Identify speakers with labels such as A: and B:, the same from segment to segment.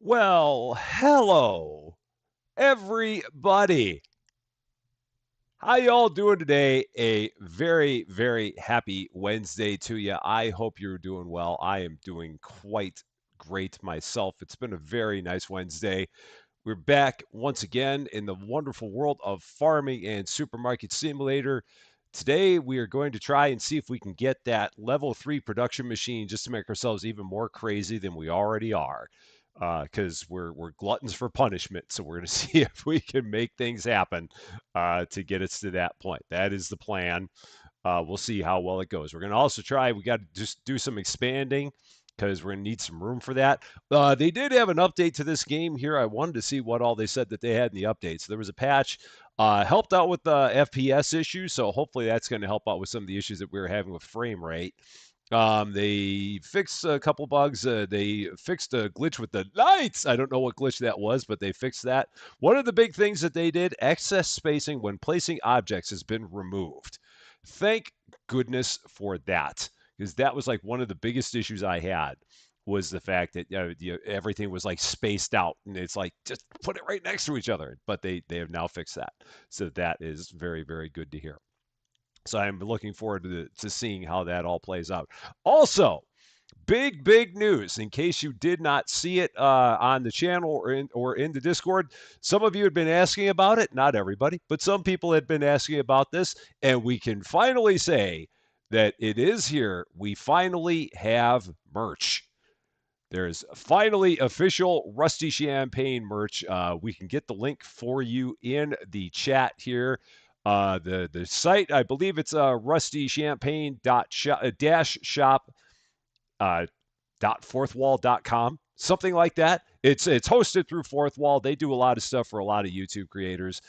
A: Well, hello, everybody. How y'all doing today? A very, very happy Wednesday to you. I hope you're doing well. I am doing quite great myself. It's been a very nice Wednesday. We're back once again in the wonderful world of farming and supermarket simulator. Today, we are going to try and see if we can get that level 3 production machine just to make ourselves even more crazy than we already are. Because we're gluttons for punishment. So we're going to see if we can make things happen to get us to that point. That is the plan. We'll see how well it goes. We're going to also try, we got to just do some expanding because we're going to need some room for that. They did have an update to this game here. I wanted to see what all they said that they had in the updates. There was a patch, helped out with the FPS issues, so hopefully that's going to help out with some of the issues that we were having with frame rate. They fixed a couple bugs. They fixed a glitch with the lights. I don't know what glitch that was, but they fixed that. One of the big things that they did, excess spacing when placing objects has been removed. Thank goodness for that, because that was like one of the biggest issues I had was the fact that everything was like spaced out, and it's like just put it right next to each other. But they have now fixed that, so that is very, very good to hear. So I'm looking forward to seeing how that all plays out. Also, big news in case you did not see it on the channel or in the Discord. Some of you had been asking about it, not everybody, but some people had been asking about this, and we can finally say that it is here. We finally have merch. There's finally official Rusty Champagne merch. We can get the link for you in the chat here. The site, I believe it's rustychampagne dash shop fourthwall.com, something like that. It's hosted through Fourth Wall. They do a lot of stuff for a lot of YouTube creators.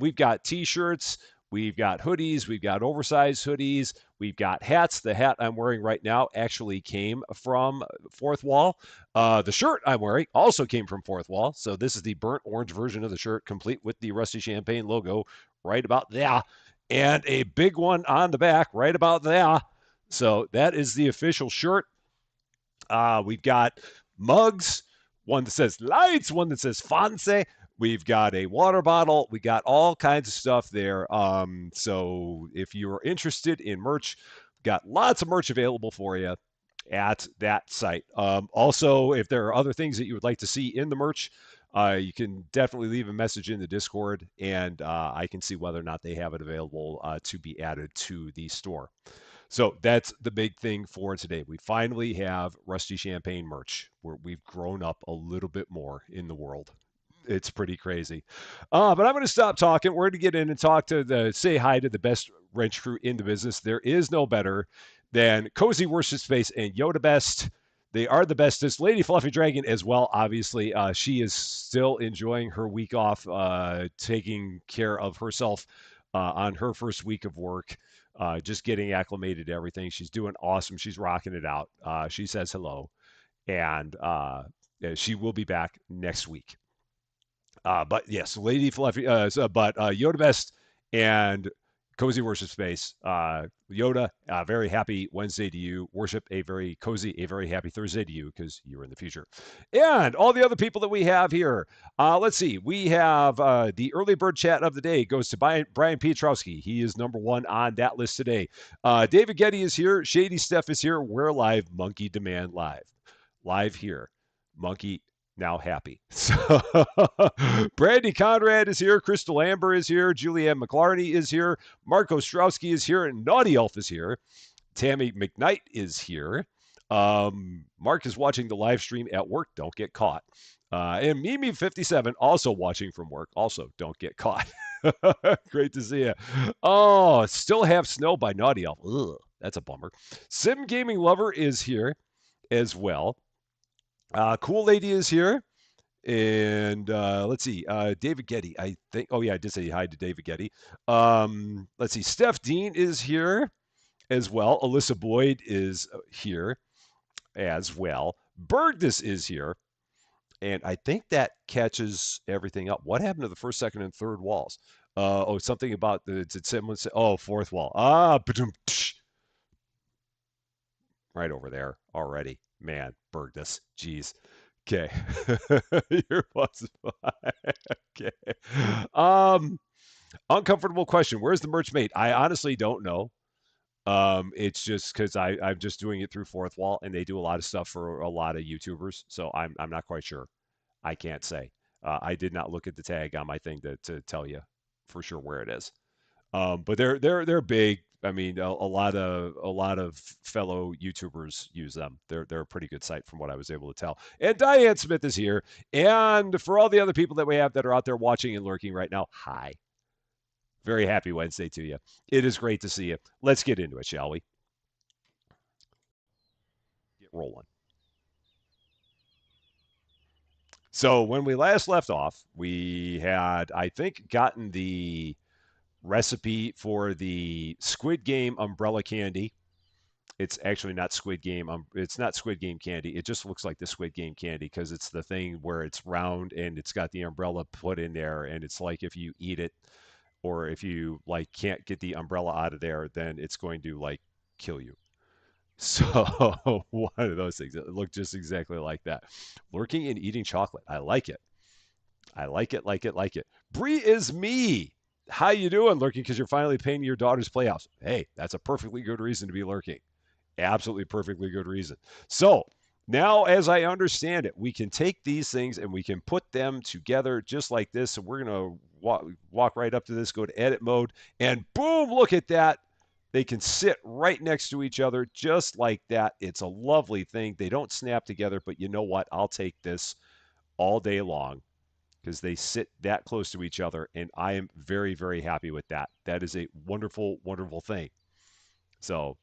A: We've got T-shirts, we've got hoodies, we've got oversized hoodies, we've got hats. The hat I'm wearing right now actually came from Fourth Wall. The shirt I'm wearing also came from Fourth Wall. So this is the burnt orange version of the shirt, complete with the Rusty Champagne logo right about there, and a big one on the back right about there. So that is the official shirt. We've got mugs, one that says lights, one that says fancy. We've got a water bottle. We got all kinds of stuff there. So if you're interested in merch, got lots of merch available for you at that site. Also, if there are other things that you would like to see in the merch, you can definitely leave a message in the Discord, and I can see whether or not they have it available to be added to the store. So that's the big thing for today. We finally have Rusty Champagne merch where we've grown up a little bit more in the world. It's pretty crazy. But I'm going to stop talking. We're going to get in and say hi to the best wrench crew in the business. There is no better than Cozy Worship Space and Yoda Best. They are the bestest. Lady Fluffy Dragon as well, obviously. She is still enjoying her week off, taking care of herself on her first week of work, just getting acclimated to everything. She's doing awesome. She's rocking it out. She says hello, and she will be back next week. But yes, Lady Fluffy, but Yoda Best and Cozy Worship Space. Yoda, very happy Wednesday to you. Worship, a very cozy, a very happy Thursday to you because you're in the future. And all the other people that we have here. Let's see. We have the early bird chat of the day goes to Brian Pietrowski. He is number one on that list today. David Getty is here. Shady Steph is here. We're live. Monkey Demand live. Live here. Monkey now happy. So Brandy Conrad is here. Crystal Amber is here. Julianne McClarney is here. Marco Strowski is here. And Naughty Elf is here. Tammy McKnight is here. Mark is watching the live stream at work. Don't get caught. And Mimi57 also watching from work. Also, don't get caught. Great to see you. Oh, still have snow by Naughty Elf. Ugh, that's a bummer. Sim Gaming Lover is here as well. Cool Lady is here. And let's see, David Getty, I think. Oh, yeah, I did say hi to David Getty. Let's see, Steph Dean is here as well. Alyssa Boyd is here as well. Bergdus is here. And I think that catches everything up. What happened to the first, second, and third walls? Something about did someone say, fourth wall. Right over there already. Man, Bergdus. Jeez. Okay. You're possible. Okay. Um, Uncomfortable question. Where's the merch made? I honestly don't know. It's just because I'm just doing it through Fourth Wall, and they do a lot of stuff for a lot of YouTubers, so I'm not quite sure. I can't say. I did not look at the tag on my thing to tell you for sure where it is. But they're big. I mean, a lot of fellow YouTubers use them. They're a pretty good site from what I was able to tell. And Diane Smith is here. And for all the other people that we have that are out there watching and lurking right now, hi. Very happy Wednesday to you. It is great to see you. Let's get into it, shall we? Get rolling. So when we last left off, we had, I think, gotten the recipe for the Squid Game umbrella candy. It's actually not Squid Game. It's not Squid Game candy. It just looks like the Squid Game candy because it's the thing where it's round and it's got the umbrella put in there, and it's like if you eat it or if you like can't get the umbrella out of there, then it's going to like kill you. So one of those things. It looked just exactly like that. Lurking and eating chocolate. I like it. I like it, like it, like it. Bree is me. How you doing, lurking? Because you're finally paying your daughter's playhouse. Hey, that's a perfectly good reason to be lurking. Absolutely perfectly good reason. So now, as I understand it, we can take these things and we can put them together just like this. So we're going to walk right up to this, go to edit mode, and boom, look at that. They can sit right next to each other just like that. It's a lovely thing. They don't snap together, but you know what? I'll take this all day long because they sit that close to each other, and I am very, very happy with that. That is a wonderful, wonderful thing. So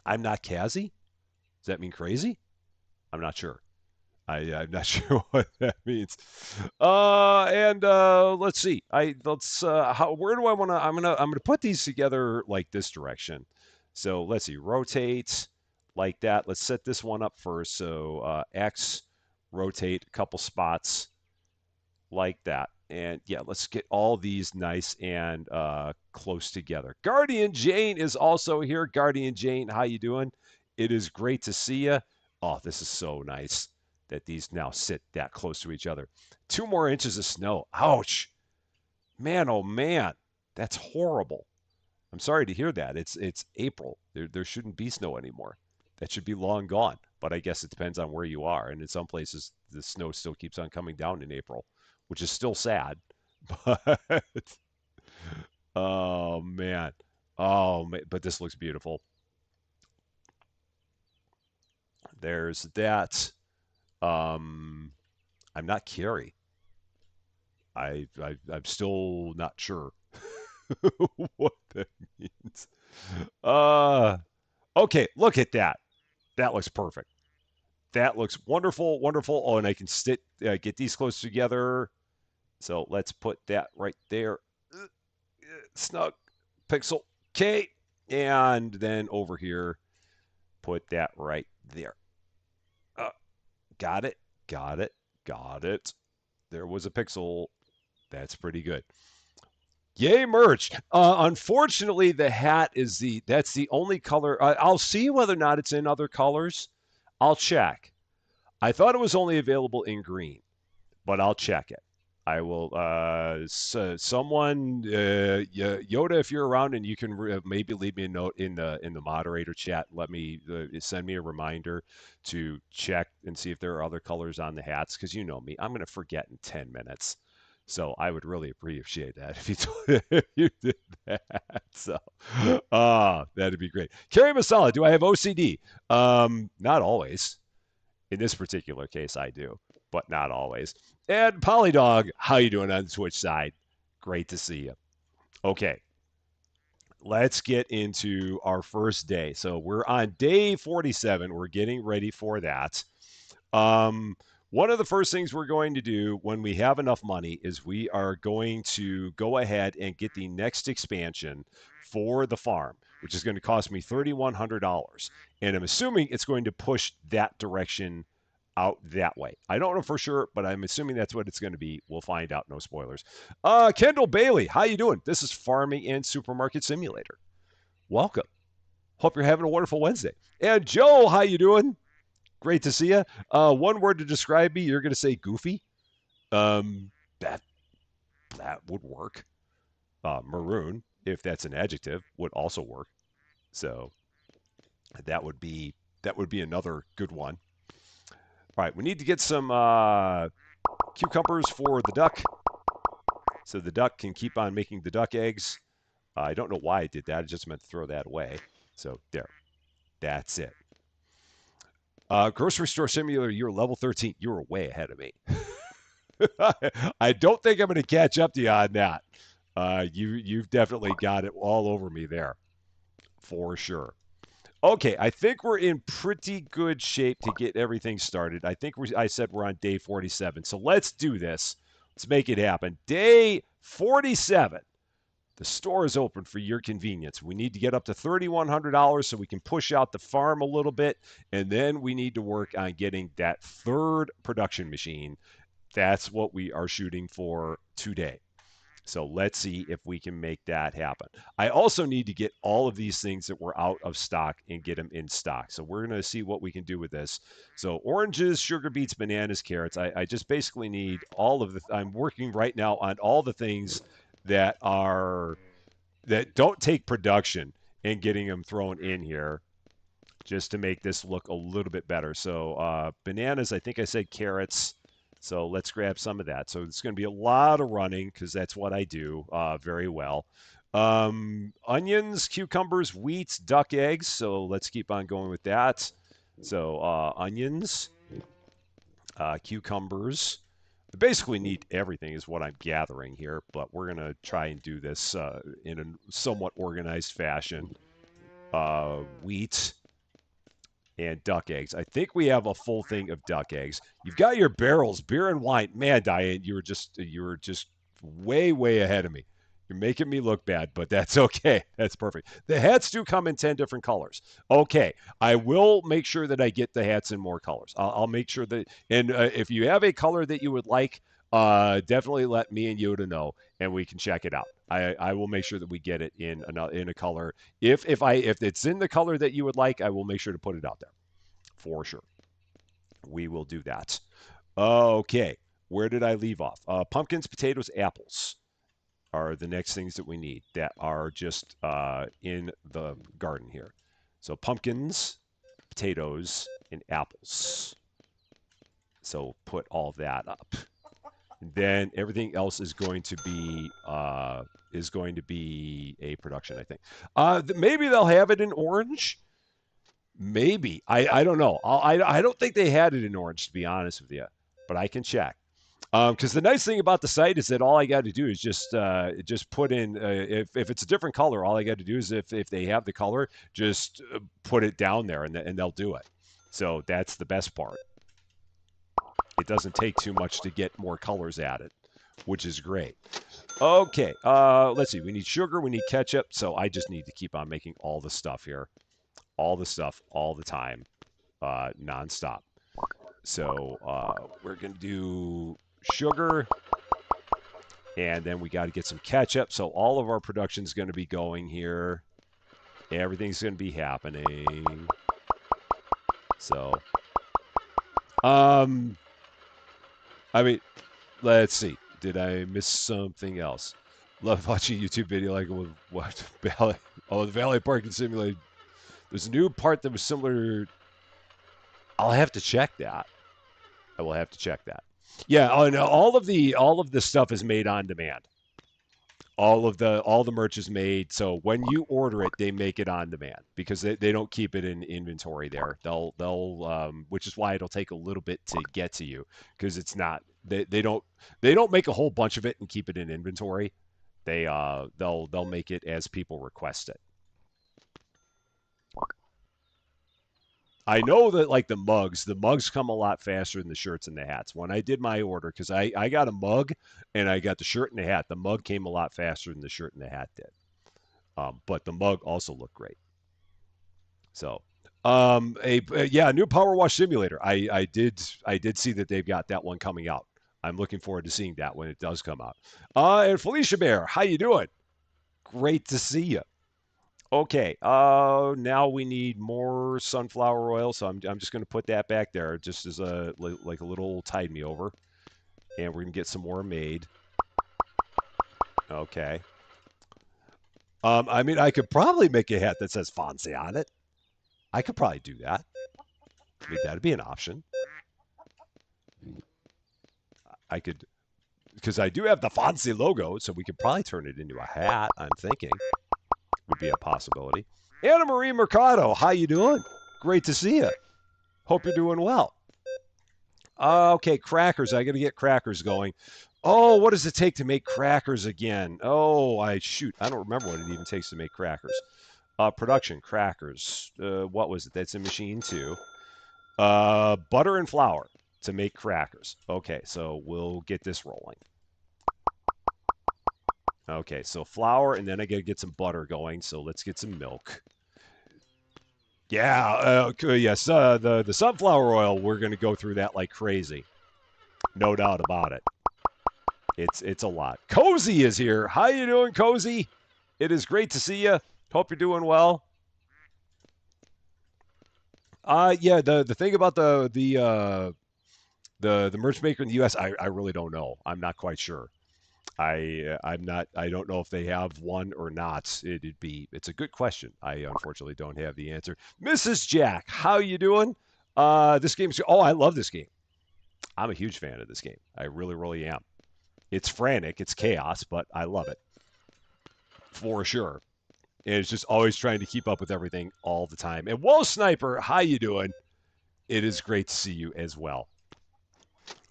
A: I'm not Kazzy. Does that mean crazy? I'm not sure. I'm not sure what that means. And let's see. Where do I want to? I'm gonna put these together like this direction. So let's see. Rotate like that. Let's set this one up first. So X, rotate a couple spots like that. And yeah, let's get all these nice and close together. Guardian Jane is also here. Guardian Jane, how you doing? It is great to see you. Oh, this is so nice that these now sit that close to each other. 2 more inches of snow. Ouch. Man, oh man. That's horrible. I'm sorry to hear that. It's April. There shouldn't be snow anymore. That should be long gone. But I guess it depends on where you are. And in some places, the snow still keeps on coming down in April, which is still sad. But oh man, oh man. But this looks beautiful. There's that. Um, I'm not Carrie. I'm still not sure what that means. Uh, okay. Look at that. That looks perfect. That looks wonderful, wonderful. Oh, and I can get these close together. So let's put that right there. Snug pixel. Okay. And then over here, put that right there. Uh, got it. Got it. Got it. There was a pixel. That's pretty good. Yay, merch. Unfortunately, the hat is that's the only color. I'll see whether or not it's in other colors. I'll check. I thought it was only available in green, but I'll check it. I will. Someone, Yoda, if you're around and you can maybe leave me a note in the moderator chat. Let me send me a reminder to check and see if there are other colors on the hats because you know me, I'm going to forget in 10 minutes. So I would really appreciate that if if you did that. So, that'd be great. Carrie Masala, do I have OCD? Not always. In this particular case, I do, but not always. And Polydog, how you doing on the Twitch side? Great to see you. Okay, let's get into our first day. So we're on day 47. We're getting ready for that. Um, One of the first things we're going to do when we have enough money is we are going to go ahead and get the next expansion for the farm, which is going to cost me $3,100. And I'm assuming it's going to push that direction out that way. I don't know for sure, but I'm assuming that's what it's going to be. We'll find out. No spoilers. Kendall Bailey, how you doing? This is Farming and Supermarket Simulator. Welcome. Hope you're having a wonderful Wednesday. And Joe, how you doing? Great to see you. One word to describe me, you're going to say goofy. That that would work. Maroon, if that's an adjective, would also work. So that would be another good one. All right, we need to get some cucumbers for the duck, so the duck can keep on making the duck eggs. I don't know why I did that. I just meant to throw that away. So there, that's it. Grocery store simulator, you're level 13. You were way ahead of me. I don't think I'm going to catch up to you on that. You've definitely got it all over me there, for sure. Okay, I think we're in pretty good shape to get everything started. I think I said we're on day 47, so let's do this. Let's make it happen. Day 47. The store is open for your convenience. We need to get up to $3,100 so we can push out the farm a little bit, and then we need to work on getting that third production machine. That's what we are shooting for today. So let's see if we can make that happen. I also need to get all of these things that were out of stock and get them in stock. So we're going to see what we can do with this. So oranges, sugar beets, bananas, carrots. I just basically need all of the, I'm working right now on all the things that don't take production and getting them thrown in here just to make this look a little bit better. So bananas, I think I said carrots. So let's grab some of that. So it's going to be a lot of running because that's what I do very well. Onions, cucumbers, wheat, duck eggs. So let's keep on going with that. So onions, cucumbers. I basically need everything is what I'm gathering here, but we're going to try and do this in a somewhat organized fashion. Wheat, and duck eggs. I think we have a full thing of duck eggs. You've got your barrels, beer and wine. Man, Diane, you were just way ahead of me. You're making me look bad, but that's okay. That's perfect. The hats do come in 10 different colors. Okay, I will make sure that I get the hats in more colors. I'll make sure that, and if you have a color that you would like, definitely let me and Yoda know, and we can check it out. I will make sure that we get it in a color. If it's in the color that you would like, I will make sure to put it out there for sure. We will do that. Okay, where did I leave off? Pumpkins, potatoes, apples are the next things that we need that are just in the garden here. So pumpkins, potatoes, and apples. So put all that up. Then everything else is going to be a production, I think. Maybe they'll have it in orange. Maybe I don't know. I don't think they had it in orange, to be honest with you, but I can check. Because the nice thing about the site is that all I got to do is just put in if it's a different color, all I got to do is if they have the color, just put it down there and they'll do it. So that's the best part. It doesn't take too much to get more colors added, which is great. Okay, let's see. We need sugar, we need ketchup, so I just need to keep on making all the stuff here. All the stuff, all the time, nonstop. So we're going to do sugar, and then we got to get some ketchup. So all of our production is going to be going here. Everything's going to be happening. So, I mean, let's see. Did I miss something else? Love watching a YouTube video like what Valley. Oh, the Valley Parking Simulator. There's a new part that was similar. I'll have to check that. I will have to check that. Yeah, oh, no, all of the stuff is made on demand. All the merch is made. So when you order it, they make it on demand because they don't keep it in inventory there. They'll which is why it'll take a little bit to get to you because it's not they don't make a whole bunch of it and keep it in inventory. They'll make it as people request it. I know that like the mugs come a lot faster than the shirts and the hats. When I did my order, because I got a mug and I got the shirt and the hat, the mug came a lot faster than the shirt and the hat did. But the mug also looked great. So, a new Power Wash Simulator. I did see that they've got that one coming out. I'm looking forward to seeing that when it does come out. And Felicia Bear, how you doing? Great to see you. Okay, now we need more sunflower oil, so I'm just going to put that back there just as like a little tide me over, and we're going to get some more made. Okay. I mean, I could probably make a hat that says Fonzie on it. I could probably do that. I mean, that'd be an option. I could, because I do have the Fonzie logo, so we could probably turn it into a hat. I'm thinking would be a possibility. Anna Marie Mercado, how you doing? Great to see you. Hope you're doing well. Okay, crackers. I got to get crackers going. Oh, what does it take to make crackers again? Oh, shoot. I don't remember what it even takes to make crackers. Production crackers. What was it? That's in machine 2. Butter and flour to make crackers. Okay, so we'll get this rolling. Okay, so flour, and then I got to get some butter going. So let's get some milk. Yeah, yes, the sunflower oil, we're going to go through that like crazy. No doubt about it. It's a lot. Cozy is here. How you doing, Cozy? It is great to see you. Hope you're doing well. Yeah, the thing about the merch maker in the U.S., I really don't know. I'm not quite sure. I don't know if they have one or not. It's a good question. I unfortunately don't have the answer. Mrs. Jack, how you doing? This game's I love this game. I'm a huge fan of this game. I really, really am. It's frantic, it's chaos, but I love it for sure. And it's just always trying to keep up with everything all the time. And Wall Sniper, how you doing? It is great to see you as well.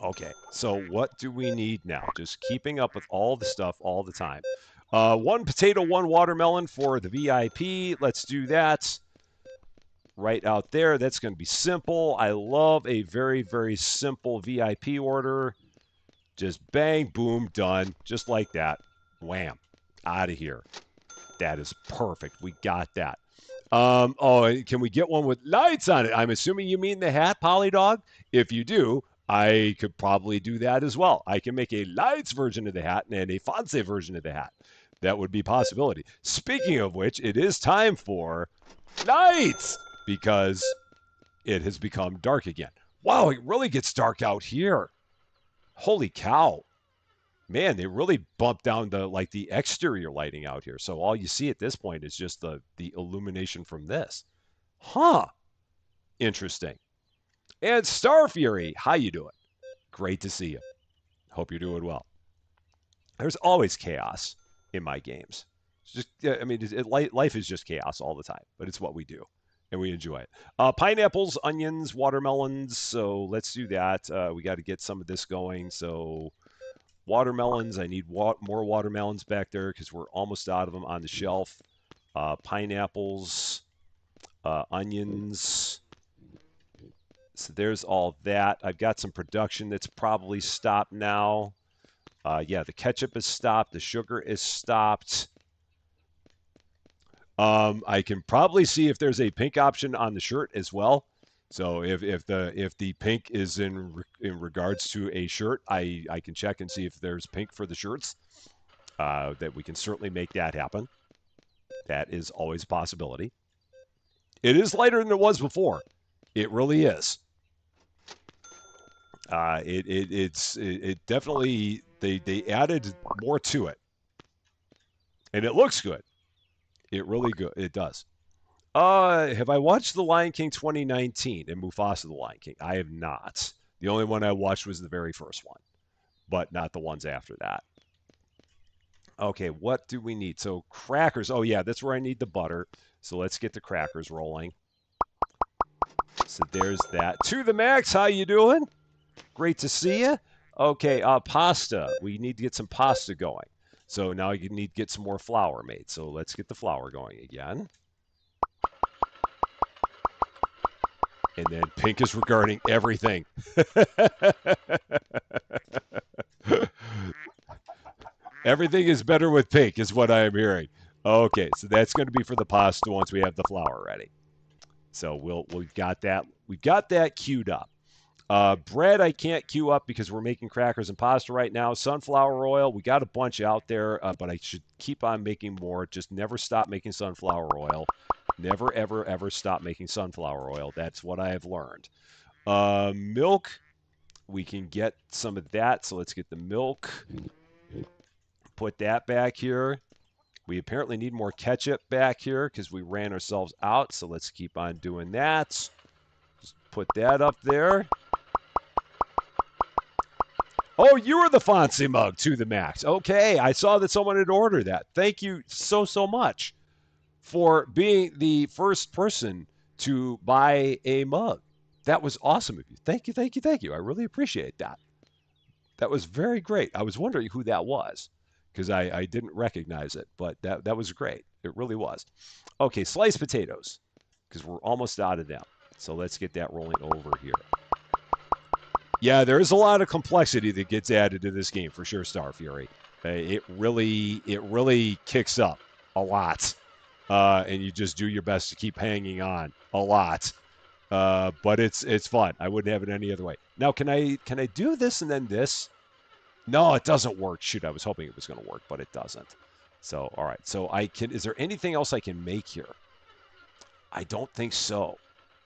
A: Okay, so what do we need now? Just keeping up with all the stuff all the time. 1 potato, 1 watermelon for the VIP. Let's do that right out there. That's going to be simple. I love a very, very simple VIP order. Just bang, boom, done. Just like that. Wham. Out of here. That is perfect. We got that. Can we get one with lights on it? I'm assuming you mean the hat, Polydog. If you do, I could probably do that as well. I can make a lights version of the hat and a Fonzie version of the hat. That would be a possibility. Speaking of which, it is time for lights because it has become dark again. Wow, it really gets dark out here. Holy cow. Man, they really bumped down the exterior lighting out here. So all you see at this point is just the illumination from this. Huh. Interesting. And Star Fury, how you doing? Great to see you. Hope you're doing well. There's always chaos in my games. It's just, I mean, life is just chaos all the time, but it's what we do, and we enjoy it. Pineapples, onions, watermelons. So let's do that. We got to get some of this going. So watermelons, I need more watermelons back there because we're almost out of them on the shelf. Pineapples, onions. So there's all that. I've got some production that's probably stopped now. Yeah, the ketchup is stopped. The sugar is stopped. I can probably see if there's a pink option on the shirt as well. So if the pink is in regards to a shirt, I can check and see if there's pink for the shirts. That we can certainly make that happen. That is always a possibility. It is lighter than it was before. It really is. It definitely they added more to it, and it looks good. It really good. It does. Have I watched The Lion King 2019 and Mufasa The Lion King? I have not. The only one I watched was the very first one, but not the ones after that. Okay, what do we need? So crackers. Oh yeah, that's where I need the butter. So let's get the crackers rolling. So there's that. To the max, how you doing? Great to see you. Okay, pasta. We need to get some pasta going. So now you need to get some more flour made. So let's get the flour going again. And then pink is regarding everything. Everything is better with pink is what I am hearing. Okay, so that's going to be for the pasta once we have the flour ready. So we've got that queued up. Bread I can't queue up because we're making crackers and pasta right now. Sunflower oil, we got a bunch out there, but I should keep on making more. Just never stop making sunflower oil. Never, ever, ever stop making sunflower oil. That's what I have learned. Milk, we can get some of that. So let's get the milk. Put that back here. We apparently need more ketchup back here because we ran ourselves out. So let's keep on doing that. Just put that up there. Oh, you were the Fonzie mug to the max. Okay, I saw that someone had ordered that. Thank you so, so much for being the first person to buy a mug. That was awesome of you. Thank you, thank you, thank you. I really appreciate that. That was very great. I was wondering who that was because I didn't recognize it, but that was great. It really was. Okay, sliced potatoes because we're almost out of them. So let's get that rolling over here. Yeah, there is a lot of complexity that gets added to this game for sure, Star Fury. It really kicks up a lot, and you just do your best to keep hanging on a lot. But it's fun. I wouldn't have it any other way. Now, can I do this and then this? No, it doesn't work. Shoot, I was hoping it was going to work, but it doesn't. So, all right. So I can. Is there anything else I can make here? I don't think so.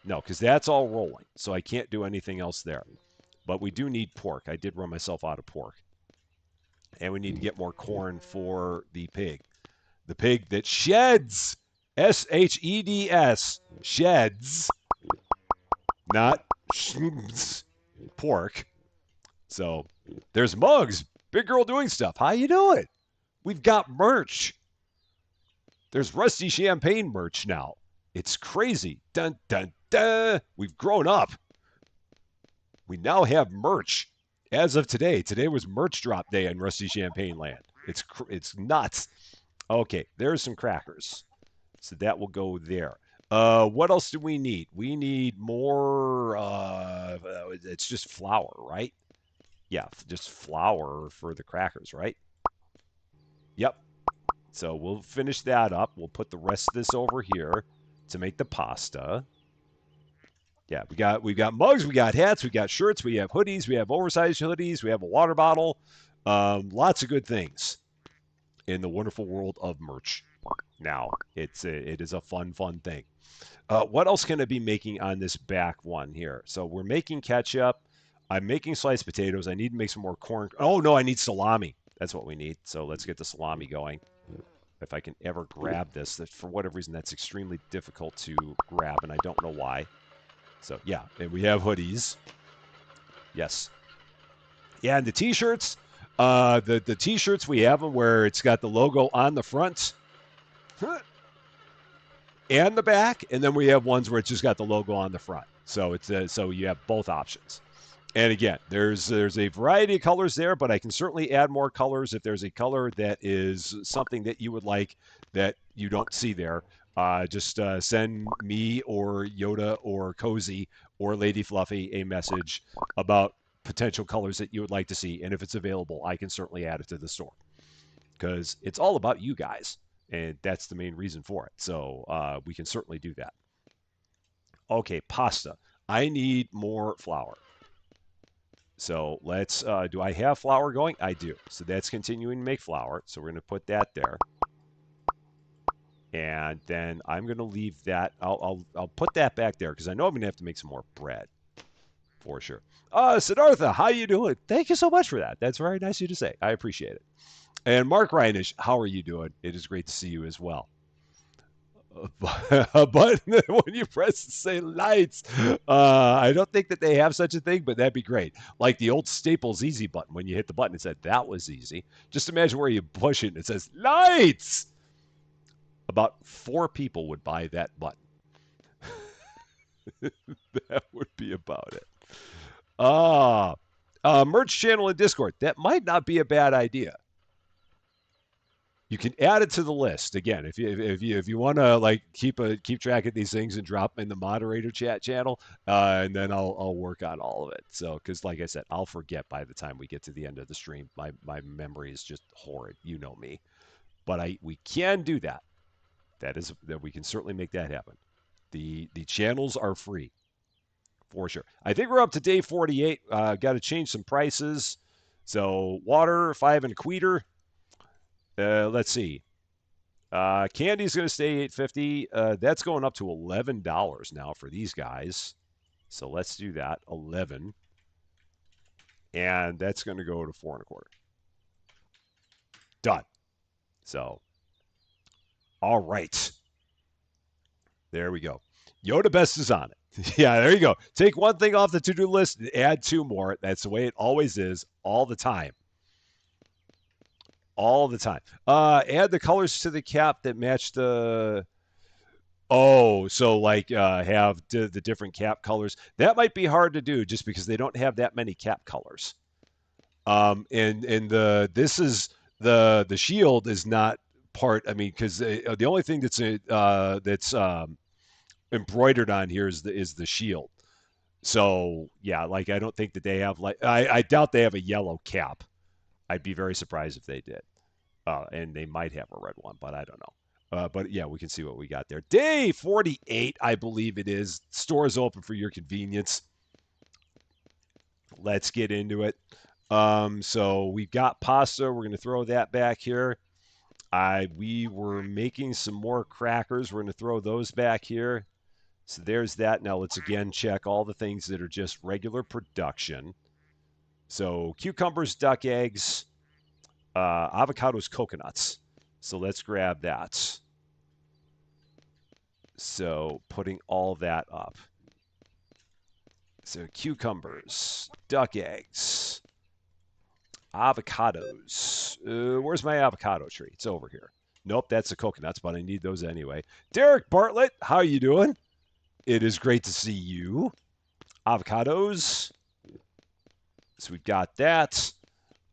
A: No, because that's all rolling. So I can't do anything else there. But we do need pork. I did run myself out of pork. And we need to get more corn for the pig. The pig that sheds. Sheds. Sheds. Not pork. So there's Mugs. Big girl doing stuff. How you doing? We've got merch. There's Rusty Champaign merch now. It's crazy. Dun, dun, dun. We've grown up. We now have merch as of today. Today was merch drop day in Rusty Champaign land. It's nuts. Okay, there's some crackers. So that will go there. What else do we need? We need more. It's just flour, right? Yeah, just flour for the crackers, right? Yep. So we'll finish that up. We'll put the rest of this over here to make the pasta. Yeah, we've got mugs, we got hats, we got shirts, we have hoodies, we have oversized hoodies, we have a water bottle. Lots of good things in the wonderful world of merch. Now it is a fun thing. What else can I be making on this back one here? So we're making ketchup. I'm making sliced potatoes. I need to make some more corn. Oh no, I need salami. That's what we need. So let's get the salami going. If I can ever grab this, that for whatever reason that's extremely difficult to grab, and I don't know why. So yeah, and we have hoodies. Yes. Yeah, and the t-shirts. The t-shirts we have them where it's got the logo on the front and the back, and then we have ones where it's just got the logo on the front. So it's so you have both options. And again, there's a variety of colors there, but I can certainly add more colors if there's a color that is something that you would like that you don't see there. Just send me or Yoda or Cozy or Lady Fluffy a message about potential colors that you would like to see. And if it's available, I can certainly add it to the store because it's all about you guys. And that's the main reason for it. So we can certainly do that. Okay, pasta. I need more flour. So let's, do I have flour going? I do. So that's continuing to make flour. So we're going to put that there. And then I'm going to leave that. I'll put that back there because I know I'm going to have to make some more bread for sure. Siddhartha, how you doing? Thank you so much for that. That's very nice of you to say. I appreciate it. And Mark Reinish, how are you doing? It is great to see you as well. A button when you press say lights. I don't think that they have such a thing, but that'd be great. Like the old Staples easy button. When you hit the button, it said that was easy. Just imagine where you push it and it says lights. About 4 people would buy that button. That would be about it. Merch channel in Discord. That might not be a bad idea. You can add it to the list again if you want to like keep track of these things and drop in the moderator chat channel, and then I'll work on all of it. So because like I said, I'll forget by the time we get to the end of the stream. My memory is just horrid. You know me, but we can do that. That we can certainly make that happen. The channels are free for sure. I think we're up to day 48. Got to change some prices. So water, 5 1/4. Let's see. Candy's going to stay 8.50. That's going up to $11 now for these guys. So let's do that. 11, and that's going to go to 4 1/4. Done. So, all right. There we go. Yoda Best is on it. Yeah, there you go. Take one thing off the to-do list and add 2 more. That's the way it always is, all the time. All the time. Add the colors to the cap that match the. Oh, so like have the different cap colors. That might be hard to do just because they don't have that many cap colors. And this is the shield is not part. I mean, because the only thing that's embroidered on here is the shield. So yeah, like I don't think that they have like I doubt they have a yellow cap. I'd be very surprised if they did. And they might have a red one, but I don't know. But yeah, we can see what we got there. Day 48, I believe it is. Stores open for your convenience. Let's get into it. So we've got pasta. We're going to throw that back here. We were making some more crackers. We're going to throw those back here. So there's that. Now let's again check all the things that are just regular production. So cucumbers, duck eggs, avocados, coconuts. So let's grab that. So putting all that up. So cucumbers, duck eggs, avocados. Where's my avocado tree? It's over here. Nope, that's the coconuts, but I need those anyway. Derek Bartlett, how you doing? It is great to see you. Avocados. So we've got that.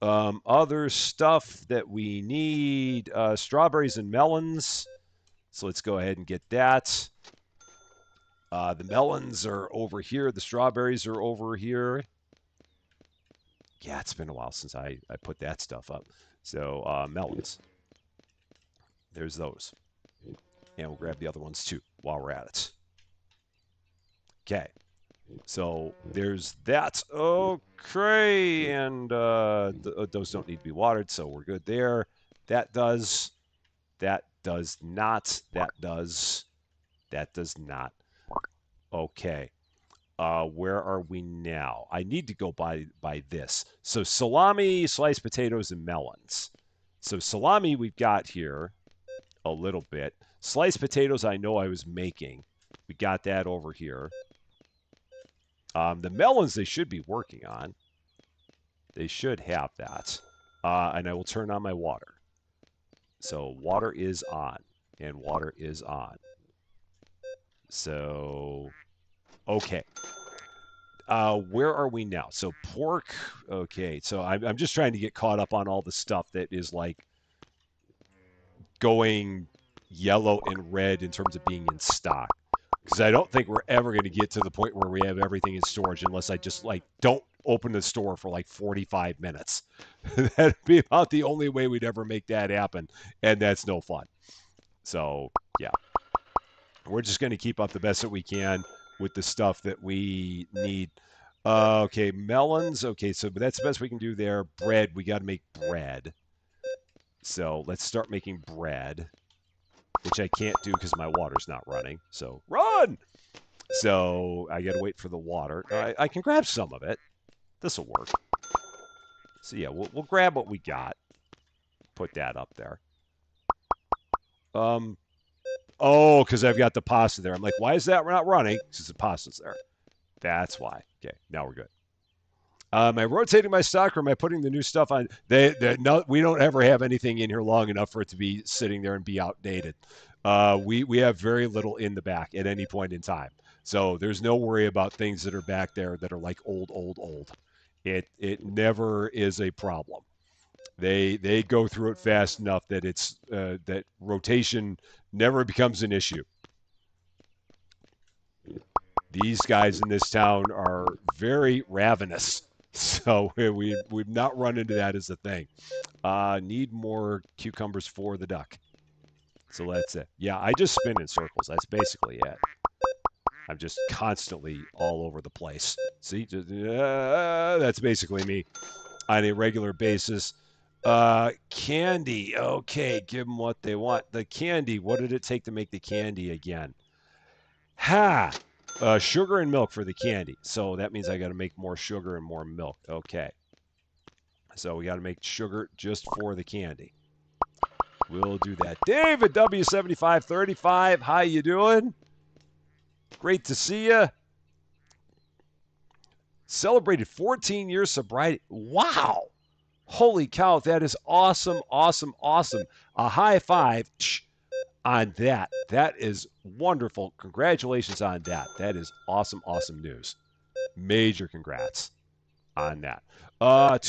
A: Other stuff that we need, strawberries and melons. So let's go ahead and get that. The melons are over here. The strawberries are over here. Yeah, it's been a while since I put that stuff up. So melons. There's those. And we'll grab the other ones too while we're at it. Okay. So there's that. Okay. And those don't need to be watered, so we're good there. That does. That does not. That does. That does not. Okay. Where are we now? I need to go by this. So salami, sliced potatoes, and melons. So salami we've got here a little bit. Sliced potatoes I know I was making. We got that over here. The melons they should be working on. They should have that. And I will turn on my water. So water is on. And water is on. So, okay. Where are we now? So pork. Okay. So I'm just trying to get caught up on all the stuff that is like going yellow and red in terms of being in stock. Because I don't think we're ever going to get to the point where we have everything in storage unless I just like don't open the store for like 45 minutes. That'd be about the only way we'd ever make that happen. And that's no fun. So, yeah. We're just going to keep up the best that we can with the stuff that we need. Okay, melons. Okay, so that's the best we can do there. Bread. We got to make bread. So let's start making bread, which I can't do because my water's not running. So run! So I got to wait for the water. I can grab some of it. This will work. So yeah, we'll grab what we got. Put that up there. Oh, because I've got the pasta there. I'm like, why is that not running? Because the pasta's there. That's why. Okay, now we're good. Am I rotating my stock or am I putting the new stuff on? No, we don't ever have anything in here long enough for it to be sitting there and be outdated. We have very little in the back at any point in time. So there's no worry about things that are back there that are like old. It never is a problem. They go through it fast enough that it's that rotation never becomes an issue. These guys in this town are very ravenous, so we've not run into that as a thing. Need more cucumbers for the duck. So that's it. Yeah, I just spin in circles. That's basically it. I'm just constantly all over the place. See, that's basically me on a regular basis. Candy. Okay, give them what they want. The candy. What did it take to make the candy again? Ha! Sugar and milk for the candy. So that means I got to make more sugar and more milk. Okay. So we got to make sugar just for the candy. We'll do that. David W7535, how you doing? Great to see you. Celebrated 14 years sobriety. Wow. Holy cow, that is awesome, awesome, awesome. A high five on that. That is wonderful. Congratulations on that. That is awesome, awesome news. Major congrats on that. 2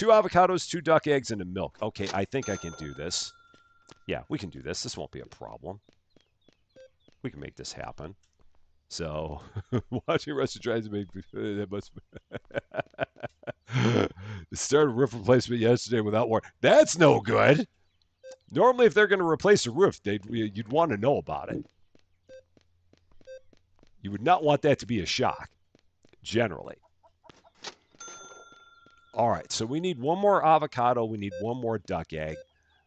A: avocados, 2 duck eggs, and a milk. Okay, I think I can do this. Yeah, we can do this. This won't be a problem. We can make this happen. So, watching Rusty tries to make that must started roof replacement yesterday without warning. That's no good. Normally, if they're going to replace a roof, you'd want to know about it. You would not want that to be a shock, generally. All right, so we need 1 more avocado. We need 1 more duck egg.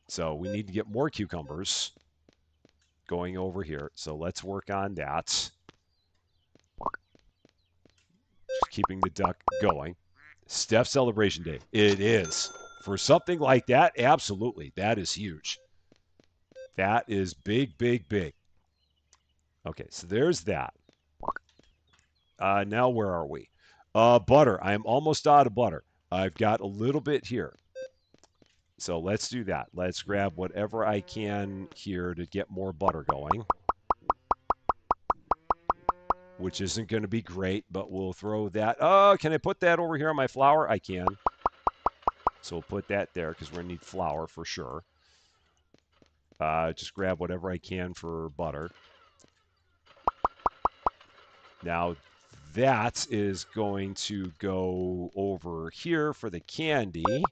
A: So we need to get more cucumbers going over here. So let's work on that. Just keeping the duck going. Steph's celebration day. It is. For something like that, absolutely. That is huge. That is big, big, big. Okay, so there's that. Now where are we? Butter. I am almost out of butter. I've got a little bit here. So let's do that. Let's grab whatever I can here to get more butter going. Which isn't going to be great, but we'll throw that. Oh, can I put that over here on my flour? I can. So we'll put that there because we're going to need flour for sure. Just grab whatever I can for butter. Now, that is going to go over here for the candy,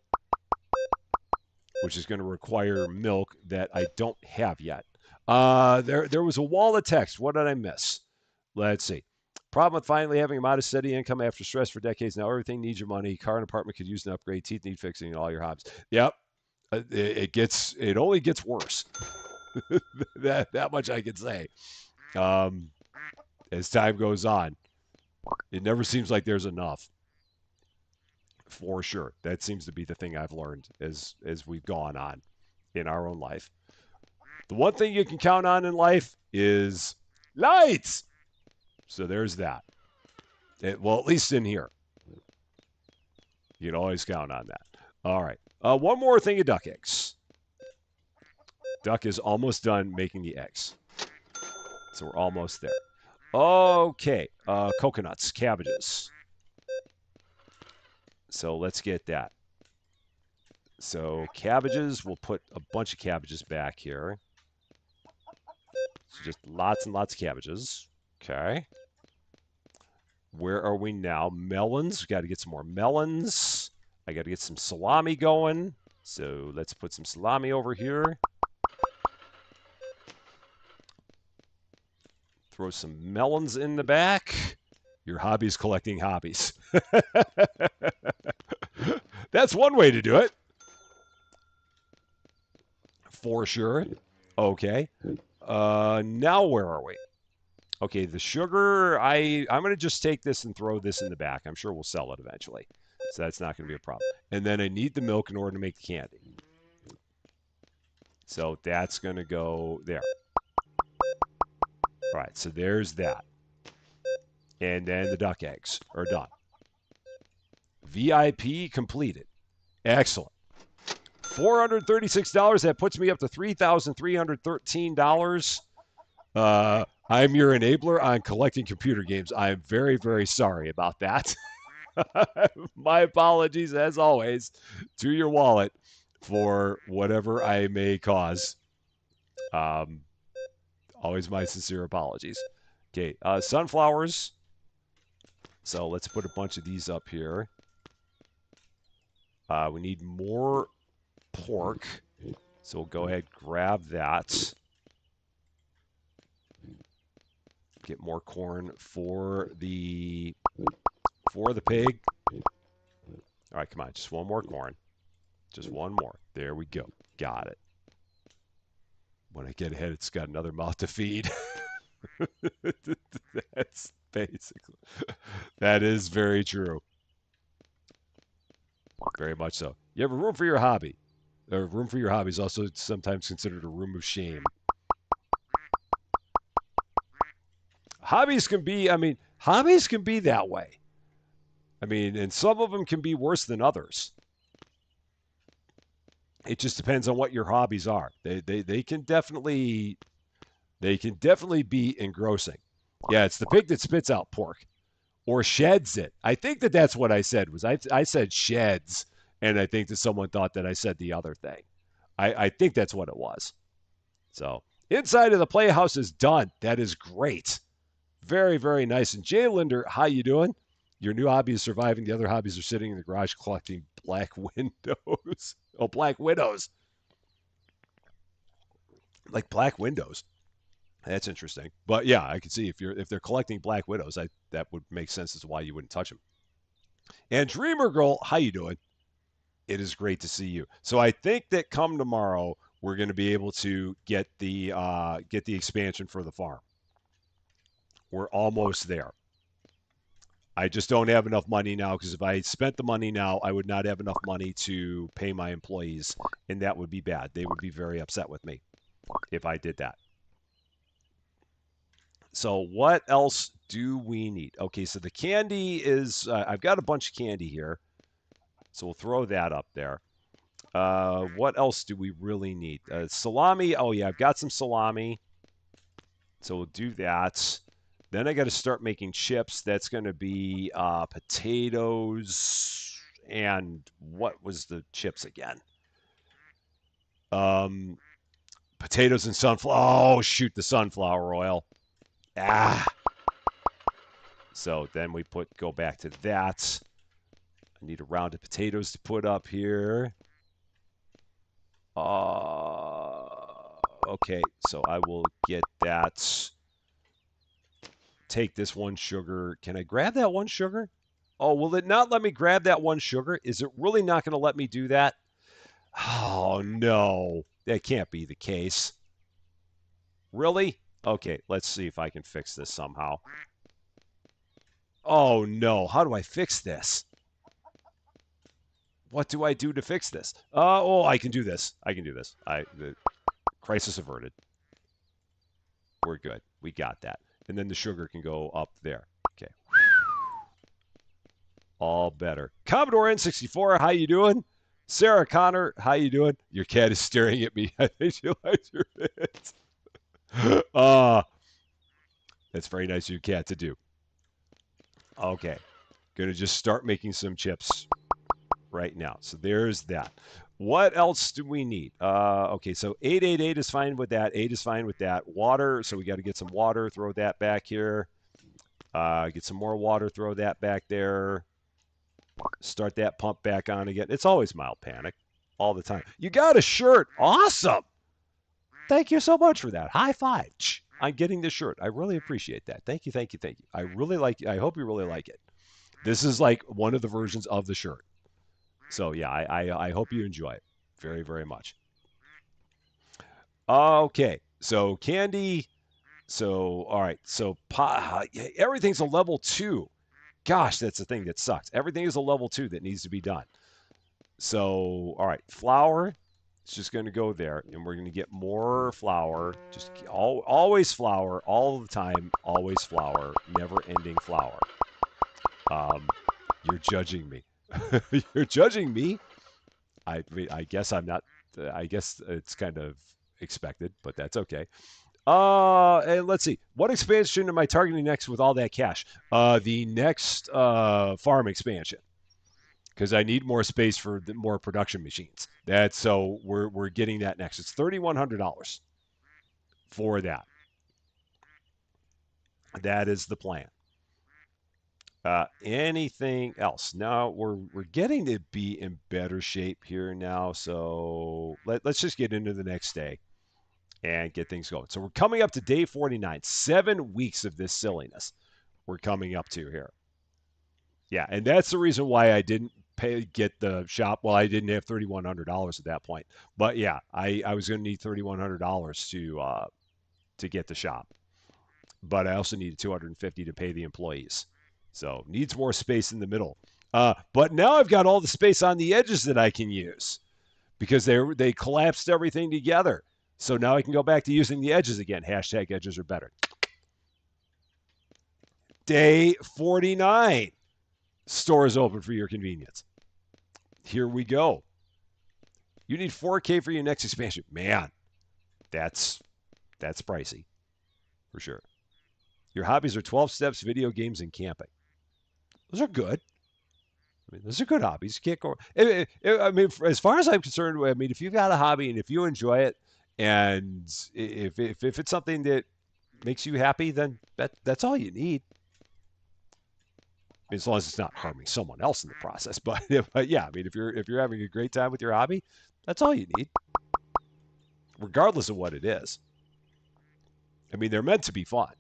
A: which is going to require milk that I don't have yet. There was a wall of text. What did I miss? Let's see. Problem with finally having a modest steady income after stress for decades. Now everything needs your money. Car and apartment could use an upgrade. Teeth need fixing and all your hobbies. Yep. It only gets worse. that much I can say. As time goes on, it never seems like there's enough. For sure. That seems to be the thing I've learned as we've gone on in our own life. The one thing you can count on in life is lights. So there's that. Well, at least in here. You can always count on that. All right. One more thing of duck eggs. Duck is almost done making the eggs. So we're almost there. Okay. Coconuts, cabbages. So let's get that. So cabbages, we'll put a bunch of cabbages back here. So just lots and lots of cabbages. Okay. Where are we now? Melons. We got to get some more melons. I got to get some salami going. So let's put some salami over here. Throw some melons in the back. Your hobby's collecting hobbies. That's one way to do it. For sure. Okay. Now where are we? Okay, the sugar, I'm going to just take this and throw this in the back. I'm sure we'll sell it eventually. So that's not going to be a problem. And then I need the milk in order to make the candy. So that's going to go there. All right, so there's that. And then the duck eggs are done. VIP completed. Excellent. $436. That puts me up to $3,313. I'm your enabler on collecting computer games. I am very, very sorry about that. My apologies, as always, to your wallet for whatever I may cause. Always my sincere apologies. Okay, sunflowers. So let's put a bunch of these up here. We need more pork. So we'll go ahead and grab that. Get more corn for the pig. All right, come on, just one more corn. Just one more. There we go. Got it. When I get ahead, it's got another mouth to feed. That's basically. That is very true. Very much so. You have a room for your hobby. A room for your hobby is also sometimes considered a room of shame. Hobbies can be, I mean, hobbies can be that way. I mean, and some of them can be worse than others. It just depends on what your hobbies are. They can definitely be engrossing. Yeah, it's the pig that spits out pork or sheds it. I think that that's what I said. I said sheds, and I think that someone thought that I said the other thing. I think that's what it was. So inside of the playhouse is done. That is great. Very, very nice. And Jay Linder, how you doing? Your new hobby is surviving. The other hobbies are sitting in the garage collecting black windows. Oh, black widows. Like black windows. That's interesting. But yeah, I can see if they're collecting black widows, that would make sense as to why you wouldn't touch them. And Dreamer Girl, how you doing? It is great to see you. So I think that come tomorrow we're going to be able to get the expansion for the farm. We're almost there. I just don't have enough money now because if I spent the money now, I would not have enough money to pay my employees, and that would be bad. They would be very upset with me if I did that. So what else do we need? Okay, so the candy is, I've got a bunch of candy here. So we'll throw that up there. What else do we really need? Salami. Oh, yeah, I've got some salami. So we'll do that. Then I got to start making chips. That's going to be potatoes and what was the chips again? Um, Potatoes and sunflower. Oh, shoot, the sunflower oil. Ah. So then we go back to that. I need a round of potatoes to put up here. Okay, so I will get that. Take this one sugar. Can I grab that one sugar? Oh, will it not let me grab that one sugar? Is it really not going to let me do that? Oh, no. That can't be the case. Really? Okay, let's see if I can fix this somehow. Oh, no. How do I fix this? What do I do to fix this? Oh, I can do this. I can do this. The crisis averted. We're good. We got that. And then the sugar can go up there. Okay. All better. Commodore N64, how you doing? Sarah Connor, how you doing? Your cat is staring at me. I think she likes your bits. That's very nice of your cat to do. Okay. Gonna just start making some chips right now. So there's that. What else do we need? Okay, so 888 is fine with that. 8 is fine with that. Water, so we got to get some water. Throw that back here. Get some more water. Throw that back there. Start that pump back on again. It's always mild panic all the time. You got a shirt. Awesome. Thank you so much for that. High five. I'm getting this shirt. I really appreciate that. Thank you, thank you, thank you. I really like it. I hope you really like it. This is like one of the versions of the shirt. So yeah, I hope you enjoy it very, very much. Okay, so candy. So all right, so everything's a level 2. Gosh, that's the thing that sucks. Everything is a level 2 that needs to be done. So all right, flour. It's just going to go there, and we're going to get more flour. Just always flour, all the time. Always flour, never-ending flour. You're judging me. You're judging me. I mean, I guess I'm not. I guess it's kind of expected, but that's okay. And let's see. What expansion am I targeting next with all that cash? The next farm expansion, because I need more space for more production machines. That's so we're getting that next. It's $3,100 for that. That is the plan. Anything else? Now we're getting to be in better shape here now. So let's just get into the next day, and get things going. So we're coming up to day 49, 7 weeks of this silliness we're coming up to here. Yeah, and that's the reason why I didn't get the shop. Well, I didn't have $3,100 at that point, but yeah, I was going to need $3,100 to get the shop, but I also needed 250 to pay the employees. So needs more space in the middle. But now I've got all the space on the edges that I can use because they collapsed everything together. So now I can go back to using the edges again. Hashtag edges are better. Day 49. Store is open for your convenience. Here we go. You need 4K for your next expansion. Man, that's pricey for sure. Your hobbies are 12 steps, video games, and camping. Those are good. I mean, those are good hobbies. You can't go. I mean, as far as I'm concerned, I mean, if you've got a hobby and if you enjoy it, and if it's something that makes you happy, then that's all you need. I mean, as long as it's not harming someone else in the process. But yeah, I mean, if you're having a great time with your hobby, that's all you need, regardless of what it is. I mean, they're meant to be fun.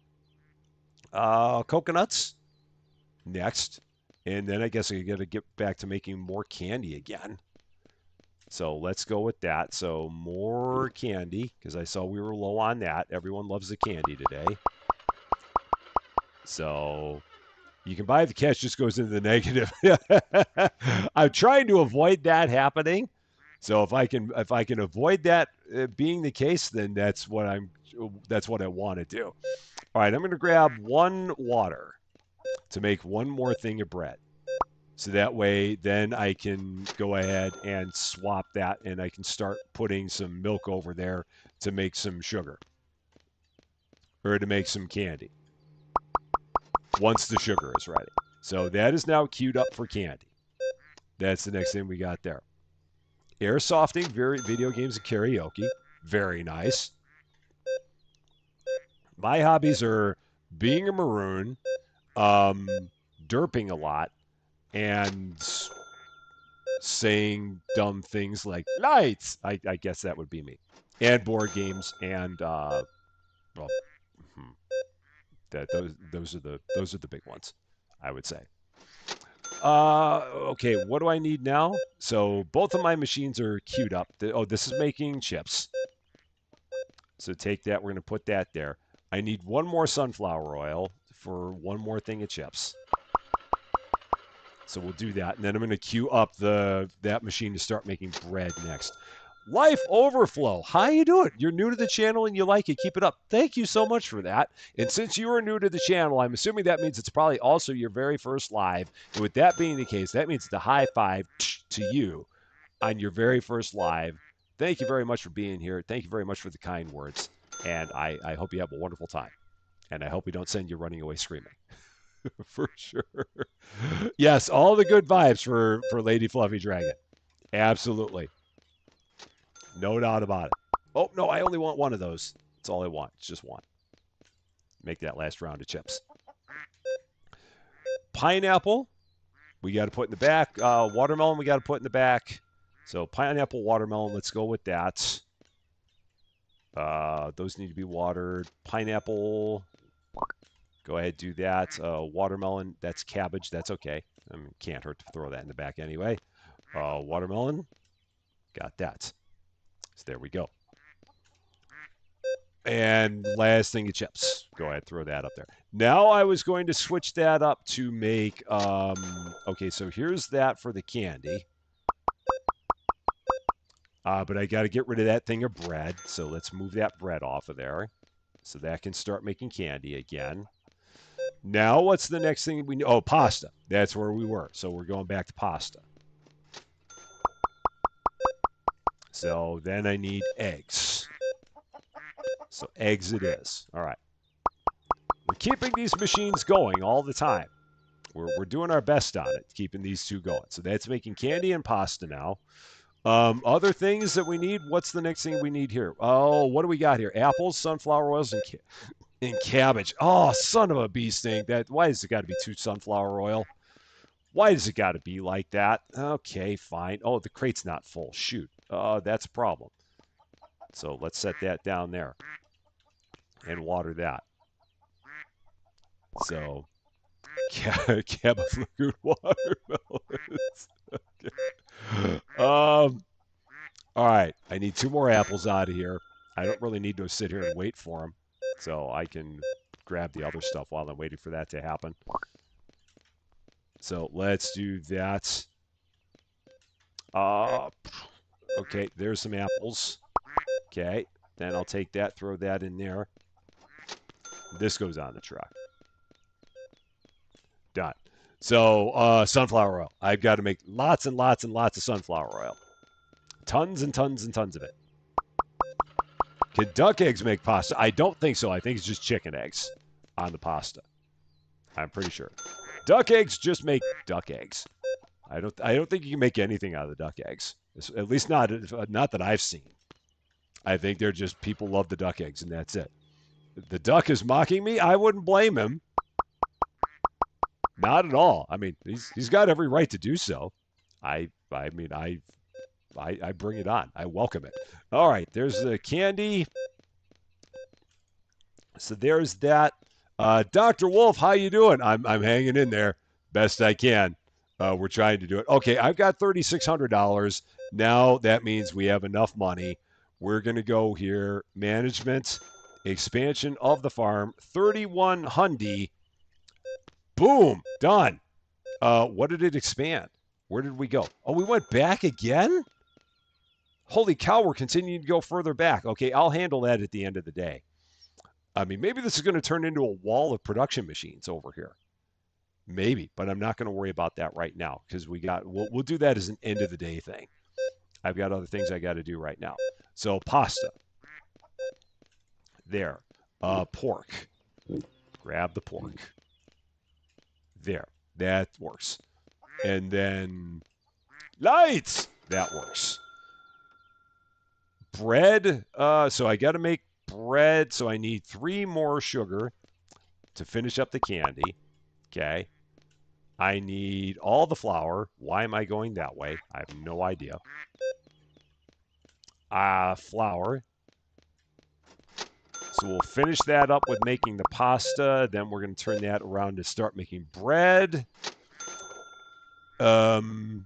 A: Coconuts next, and then I guess I got to get back to making more candy again. So let's go with that. So more candy, because I saw we were low on that. Everyone loves the candy today. So you can buy the cash, just goes into the negative. I'm trying to avoid that happening. So if I can avoid that being the case, then that's what I want to do. All right, I'm going to grab one water to make one more thing of bread. So that way, then I can go ahead and swap that, and I can start putting some milk over there to make some sugar or to make some candy once the sugar is ready. So that is now queued up for candy. That's the next thing we got there. Airsofting, video games, and karaoke. Very nice. My hobbies are being a maroon, derping a lot, and saying dumb things like lights. I guess that would be me. And board games and well, those are the big ones, I would say. Okay, what do I need now? So both of my machines are queued up. This is making chips. So take that. We're going to put that there. I need one more sunflower oil for one more thing of chips. So we'll do that. And then I'm going to queue up that machine to start making bread next. Life Overflow. How you doing? You're new to the channel and you like it. Keep it up. Thank you so much for that. And since you are new to the channel, I'm assuming that means it's probably also your very first live. And with that being the case, that means the high five to you on your very first live. Thank you very much for being here. Thank you very much for the kind words. And I hope you have a wonderful time. And I hope we don't send you running away screaming. For sure. Yes, all the good vibes for Lady Fluffy Dragon. Absolutely. No doubt about it. Oh, no, I only want one of those. That's all I want. It's just one. Make that last round of chips. Pineapple, we got to put in the back. Watermelon, we got to put in the back. So pineapple, watermelon, let's go with that. Those need to be watered. Pineapple, go ahead, do that. Watermelon, that's cabbage. That's okay. I mean, can't hurt to throw that in the back anyway. Watermelon, got that. So there we go. And last thing of chips. Go ahead, throw that up there. Now I was going to switch that up to make, okay, so here's that for the candy. But I got to get rid of that thing of bread. So let's move that bread off of there. So that can start making candy again. Now what's the next thing we need? Oh, pasta. That's where we were. So we're going back to pasta. So then I need eggs. So eggs it is. All right. We're keeping these machines going all the time. We're doing our best on it, keeping these two going. So that's making candy and pasta now. Other things that we need. What's the next thing we need here? Oh, what do we got here? Apples, sunflower oils, and cabbage. Oh, son of a bee sting. Why does it got to be 2 sunflower oil? Why does it got to be like that? Okay, fine. Oh, the crate's not full. Shoot. That's a problem. So let's set that down there and water that. So Cabot Lagoon watermelons. Okay. All right. I need 2 more apples out of here. I don't really need to sit here and wait for them. So I can grab the other stuff while I'm waiting for that to happen. So let's do that. Okay, there's some apples. Okay, then I'll take that, throw that in there. This goes on the truck. Done. So sunflower oil. I've got to make lots and lots and lots of sunflower oil. Tons and tons and tons of it. Can duck eggs make pasta? I don't think so. I think it's just chicken eggs on the pasta. I'm pretty sure. Duck eggs just make duck eggs. I don't think you can make anything out of the duck eggs. At least not that I've seen. I think they're just people love the duck eggs and that's it. The duck is mocking me. I wouldn't blame him. Not at all. I mean, he's got every right to do so. I bring it on. I welcome it. All right, there's the candy. So there's that. Dr. Wolf, how you doing? I'm hanging in there best I can. We're trying to do it. Okay, I've got $3,600. Now that means we have enough money. We're going to go here. Management, expansion of the farm, 3,100. Boom, done. What did it expand? Where did we go? Oh, we went back again? Holy cow, we're continuing to go further back. Okay, I'll handle that at the end of the day. I mean, maybe this is going to turn into a wall of production machines over here. Maybe, but I'm not going to worry about that right now because we'll do that as an end of the day thing. I've got other things I got to do right now. So pasta. There. Pork. Grab the pork. There. That works. And then lights. That works. Bread. So I got to make bread. So I need 3 more sugar to finish up the candy. Okay. I need all the flour. Why am I going that way? I have no idea. Flour. So we'll finish that up with making the pasta. Then we're going to turn that around to start making bread. And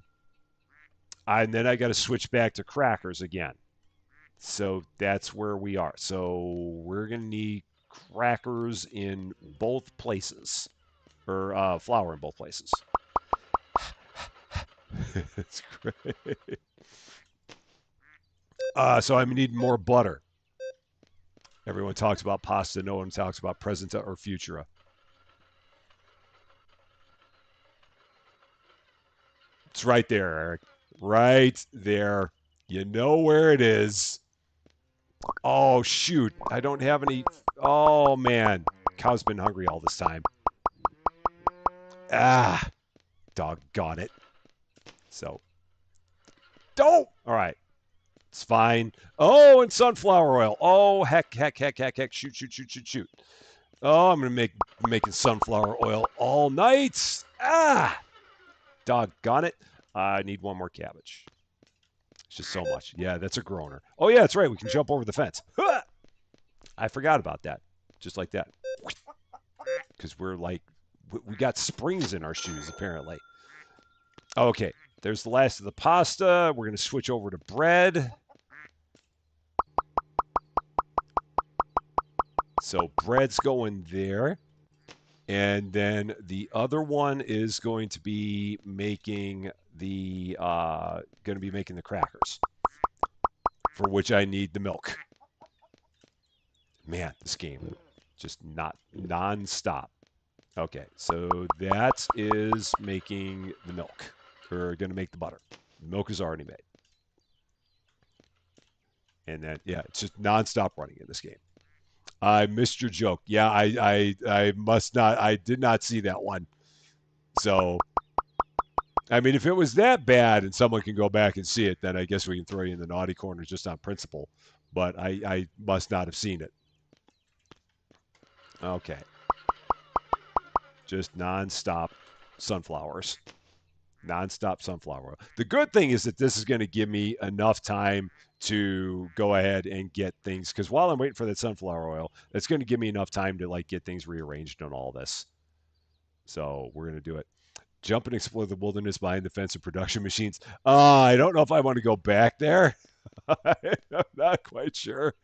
A: then I got to switch back to crackers again. So that's where we are. So we're going to need crackers in both places. Or flour in both places. That's great. So I'm needing more butter. Everyone talks about pasta. No one talks about Presenta or Futura. It's right there, Eric. Right there. You know where it is. Oh, shoot. I don't have any. Oh, man. Cow's been hungry all this time. Doggone it. So. Don't. All right. It's fine. Oh, and sunflower oil. Oh, heck. Shoot. Oh, I'm going to making sunflower oil all night. Doggone it. I need 1 more cabbage. It's just so much. Yeah, that's a groaner. Oh, yeah, that's right. We can jump over the fence. I forgot about that. Just like that. Because we're like, we got springs in our shoes, apparently. Okay, there's the last of the pasta. We're going to switch over to bread. So bread's going there. And then the other one is going to be making the crackers, for which I need the milk. Man, this game just not non-stop. Okay, so that is making the milk. We're going to make the butter. The milk is already made. And then, yeah, it's just non-stop running in this game. I missed your joke. Yeah, I must not. I did not see that one. So, I mean, if it was that bad and someone can go back and see it, then I guess we can throw you in the naughty corner just on principle. But I must not have seen it. Okay. Just non-stop sunflowers. Nonstop sunflower oil. The good thing is that this is going to give me enough time to go ahead and get things, because while I'm waiting for that sunflower oil, it's going to give me enough time to like get things rearranged on all this. So we're going to do it. Jump and explore the wilderness behind the fence of production machines. I don't know if I want to go back there. I'm not quite sure.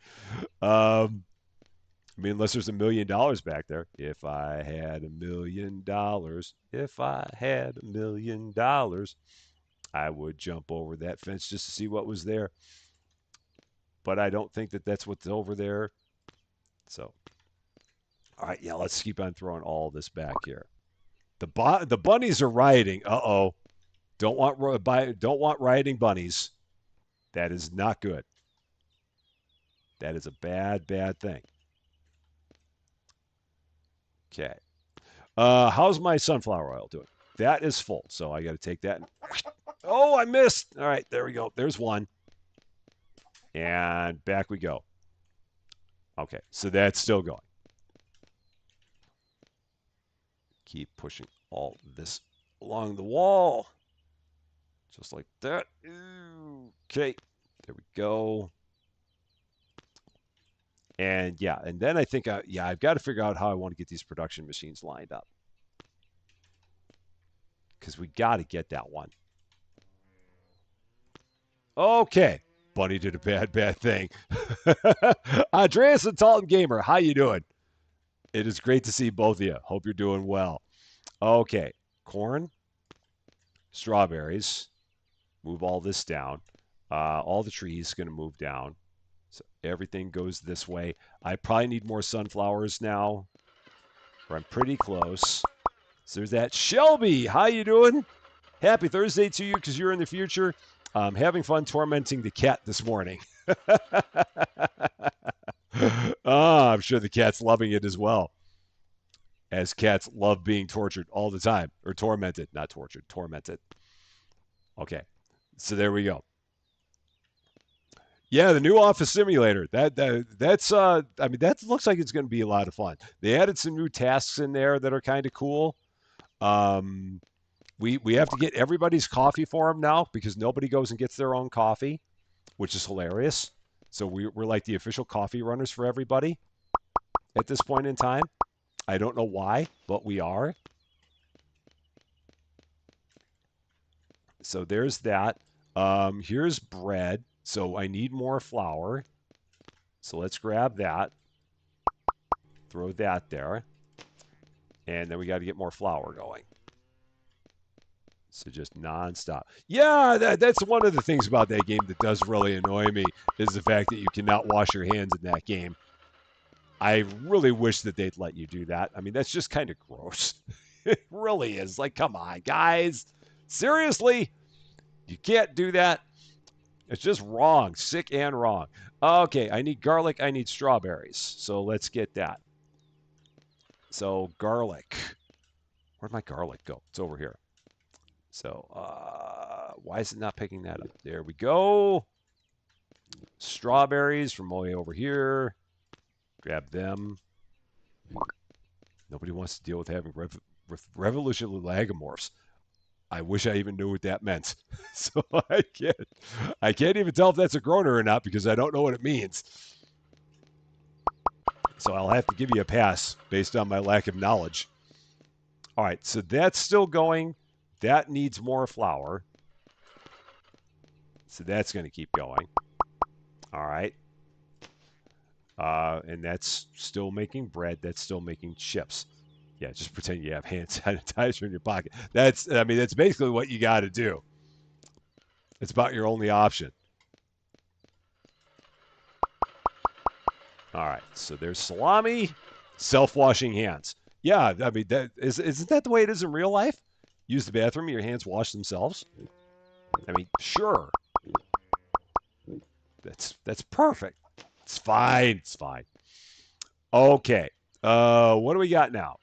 A: I mean, unless there's $1 million back there. If I had $1 million, if I had $1 million, I would jump over that fence just to see what was there. But I don't think that that's what's over there. So, all right, yeah, let's keep on throwing all this back here. The bunnies are rioting. Uh-oh. Don't want rioting bunnies. That is not good. That is a bad, bad thing. Okay. How's my sunflower oil doing? That is full, so I got to take that. Oh, I missed. All right, there we go. There's one. And back we go. Okay, so that's still going. Keep pushing all this along the wall. Just like that. Okay, there we go. And yeah, and then I think, I've got to figure out how I want to get these production machines lined up. Because we got to get that one. Okay. Bunny did a bad thing. Andreas and Talton Gamer, how you doing? It is great to see both of you. Hope you're doing well. Okay. Corn, strawberries. Move all this down. All the trees going to move down. So everything goes this way. I probably need more sunflowers now. Or I'm pretty close. So there's that. Shelby, how you doing? Happy Thursday to you because you're in the future. Having fun tormenting the cat this morning. I'm sure the cat's loving it as well. As cats love being tortured all the time. Or tormented. Not tortured. Tormented. Okay. So there we go. Yeah, the new office simulator. That's I mean, that looks like it's going to be a lot of fun. They added some new tasks in there that are kind of cool. We have to get everybody's coffee for them now because nobody goes and gets their own coffee, which is hilarious. So we're like the official coffee runners for everybody at this point in time. I don't know why, but we are. So there's that. Here's bread. So I need more flour. So let's grab that. Throw that there. And then we got to get more flour going. So just nonstop. Yeah, that's one of the things about that game that does really annoy me is the fact that you cannot wash your hands in that game. I really wish that they'd let you do that. I mean, that's just kind of gross. It really is. Like, come on, guys. Seriously? You can't do that? It's just wrong. Sick and wrong. Okay, I need garlic. I need strawberries. So let's get that. So garlic. Where'd my garlic go? It's over here. So why is it not picking that up? There we go. Strawberries from way over here. Grab them. Nobody wants to deal with having revolutionary lagomorphs. I wish I even knew what that meant. So I can't even tell if that's a groaner or not because I don't know what it means. So I'll have to give you a pass based on my lack of knowledge. All right, so that's still going. That needs more flour. So that's going to keep going. All right. And that's still making bread. That's still making chips. Yeah, just pretend you have hand sanitizer in your pocket. That's basically what you got to do. It's about your only option. All right, so there's salami, self-washing hands. Yeah, I mean, isn't that the way it is in real life? Use the bathroom, your hands wash themselves. I mean, sure. That's perfect. It's fine. It's fine. Okay. What do we got now?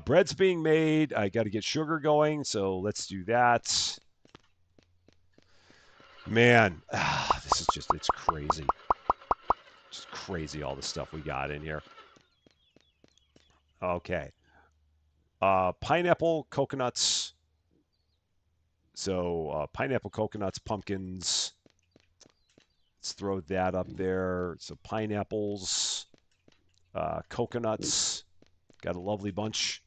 A: Bread's being made. I got to get sugar going, so let's do that. Man, this is just, it's crazy. Just crazy all the stuff we got in here. Okay. Pineapple, coconuts. So pineapple, coconuts, pumpkins. Let's throw that up there. So pineapples, coconuts. Got a lovely bunch.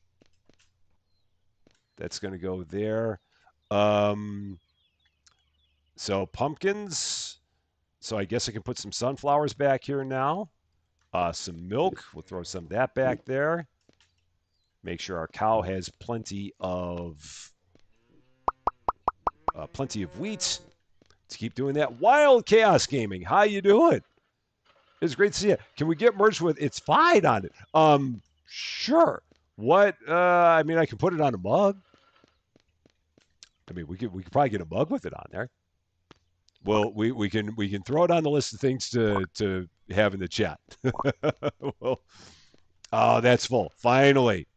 A: That's going to go there. Um, so pumpkins. So I guess I can put some sunflowers back here now. Some milk. We'll throw some of that back there. Make sure our cow has plenty of wheat. Let's keep doing that. Wild Chaos Gaming. How you doing? It's great to see you. Can we get merch with "It's fine" on it? Sure. What? I mean, I can put it on a mug. I mean, we could probably get a mug with it on there. Well, we can throw it on the list of things to have in the chat. Well, oh, that's full. Finally,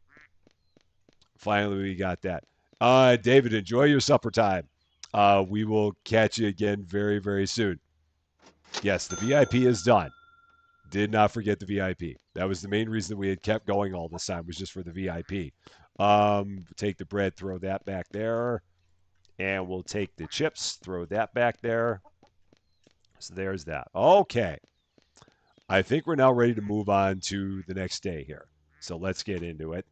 A: we got that. David, enjoy your supper time. We will catch you again very, very soon. Yes, the VIP is done. Did not forget the VIP. That was the main reason we had kept going all this time, was just for the VIP. Take the bread, throw that back there. And we'll take the chips, throw that back there. So there's that. Okay. I think we're now ready to move on to the next day here. So let's get into it.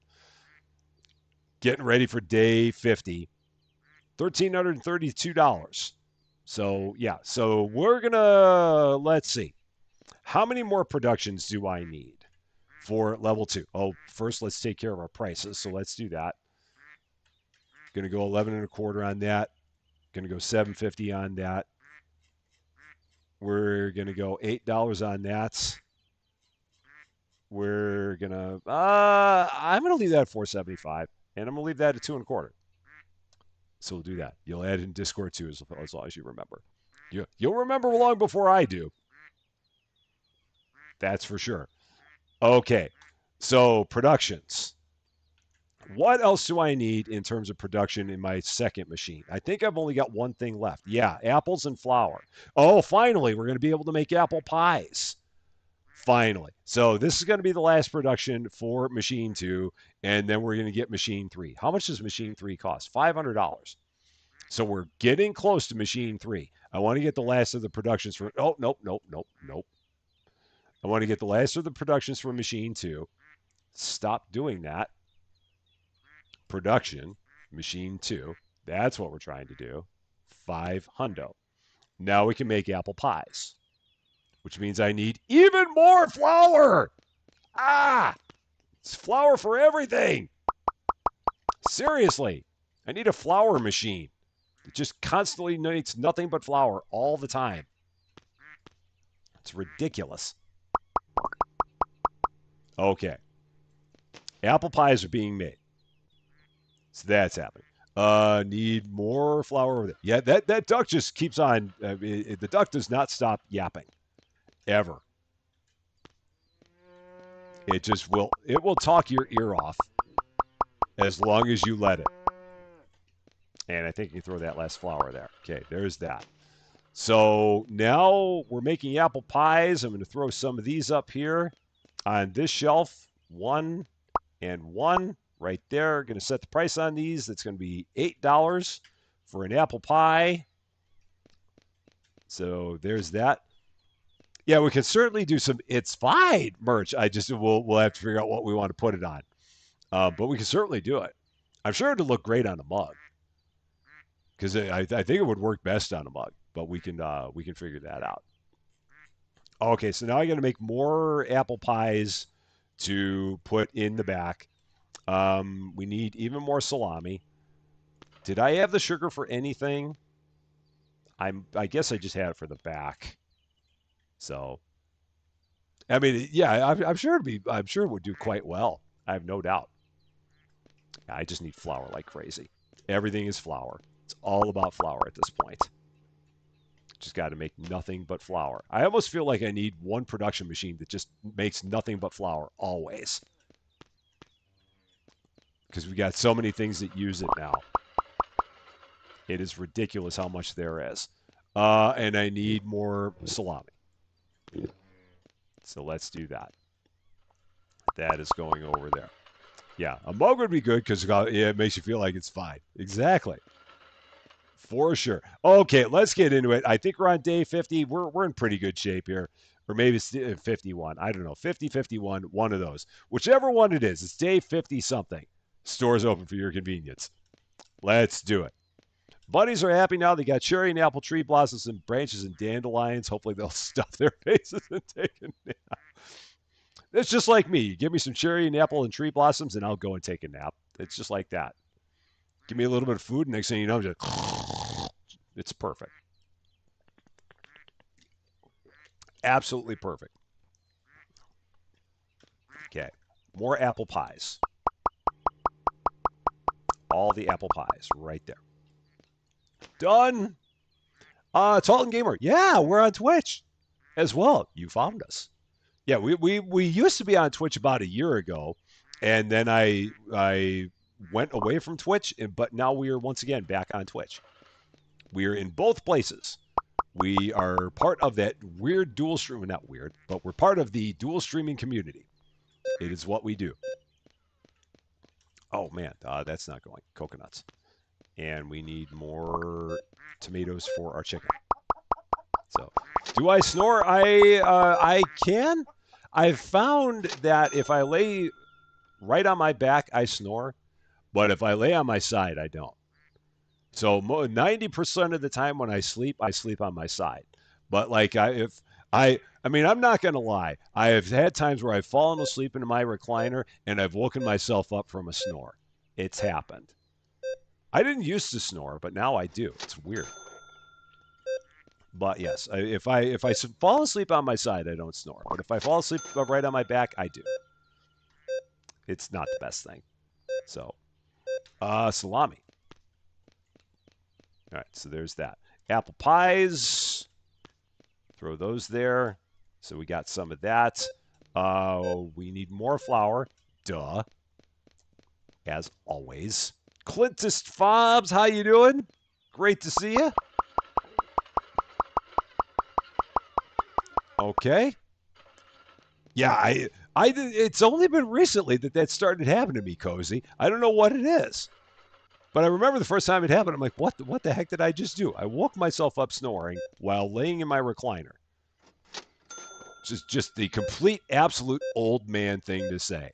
A: Getting ready for day 50. $1,332. So, yeah. So we're going to, let's see. How many more productions do I need for level 2? Oh, first let's take care of our prices. So let's do that. Going to go 11 and a quarter on that. Going to go $7.50 on that. We're going to go $8 on that. We're going to, I'm going to leave that at $4.75. And I'm going to leave that at 2 and a quarter. So we'll do that. You'll add in Discord too, as long as you remember. You'll remember long before I do. That's for sure. Okay. So productions. What else do I need in terms of production in my second machine? I think I've only got one thing left. Yeah, apples and flour. Oh, finally, we're going to be able to make apple pies. Finally. So this is going to be the last production for machine 2, and then we're going to get machine 3. How much does machine 3 cost? $500. So we're getting close to machine 3. I want to get the last of the productions for, oh, nope. I want to get the last of the productions for machine 2. Stop doing that. Production, machine 2. That's what we're trying to do. 500. Now we can make apple pies, which means I need even more flour. It's flour for everything. Seriously, I need a flour machine. It just constantly makes nothing but flour all the time. It's ridiculous. Okay. Apple pies are being made. So that's happening. Need more flour over there. Yeah, that duck just keeps on. The duck does not stop yapping, ever. It just will. It will talk your ear off as long as you let it. And I think you throw that last flour there. Okay, there's that. So now we're making apple pies. I'm going to throw some of these up here on this shelf. 1 and 1. Right there. Going to set the price on these. That's going to be $8 for an apple pie. So there's that. Yeah, we can certainly do some "It's fine" merch. We'll have to figure out what we want to put it on. But we can certainly do it. I'm sure it'll look great on a mug, because I think it would work best on a mug. But we can figure that out. Okay, so now I got to make more apple pies to put in the back. We need even more salami. Did I have the sugar for anything? I guess I just had it for the back. So, I mean, yeah, I'm sure it would do quite well. I have no doubt. I just need flour like crazy. Everything is flour. It's all about flour at this point. Just got to make nothing but flour. I almost feel like I need one production machine that just makes nothing but flour always, because we got so many things that use it now. It is ridiculous how much there is. And I need more salami. So let's do that. That is going over there. Yeah, a mug would be good because it makes you feel like it's fine. Exactly. For sure. Okay, let's get into it. I think we're on day 50. We're in pretty good shape here. Or maybe it's 51. I don't know. 50, 51, one of those. Whichever one it is, it's day 50 something. Store's open for your convenience. Let's do it. Bunnies are happy now. They got cherry and apple tree blossoms and branches and dandelions. Hopefully they'll stuff their faces and take a nap. It's just like me. You give me some cherry and apple and tree blossoms and I'll go and take a nap. It's just like that. Give me a little bit of food, and next thing you know, I'm just it's perfect. Absolutely perfect. Okay. More apple pies. All the apple pies right there. Done. Talton Gamer. Yeah, we're on Twitch as well. You found us. Yeah, we used to be on Twitch about a year ago, and then I went away from Twitch, but now we are once again back on Twitch. We are in both places. We are part of that weird dual stream. Not weird, but we're part of the dual streaming community. It is what we do. Oh man, that's not going. Coconuts, and we need more tomatoes for our chicken. So, do I snore? I can. I've found that if I lay right on my back, I snore, but if I lay on my side, I don't. So 90% of the time when I sleep on my side. But like I mean, I'm not gonna lie. I have had times where I've fallen asleep into my recliner and I've woken myself up from a snore. It's happened. I didn't used to snore, but now I do. It's weird. But yes, if I fall asleep on my side, I don't snore. But if I fall asleep right on my back, I do. It's not the best thing. So, salami. All right, so there's that. Apple pies. Throw those there. So we got some of that. We need more flour. Duh. As always. Clintus Fobs, how you doing? Great to see you. Okay. Yeah, it's only been recently that started happening to me, Cozy. I don't know what it is. But I remember the first time it happened, I'm like, what the heck did I just do? I woke myself up snoring while laying in my recliner. Just the complete, absolute old man thing to say.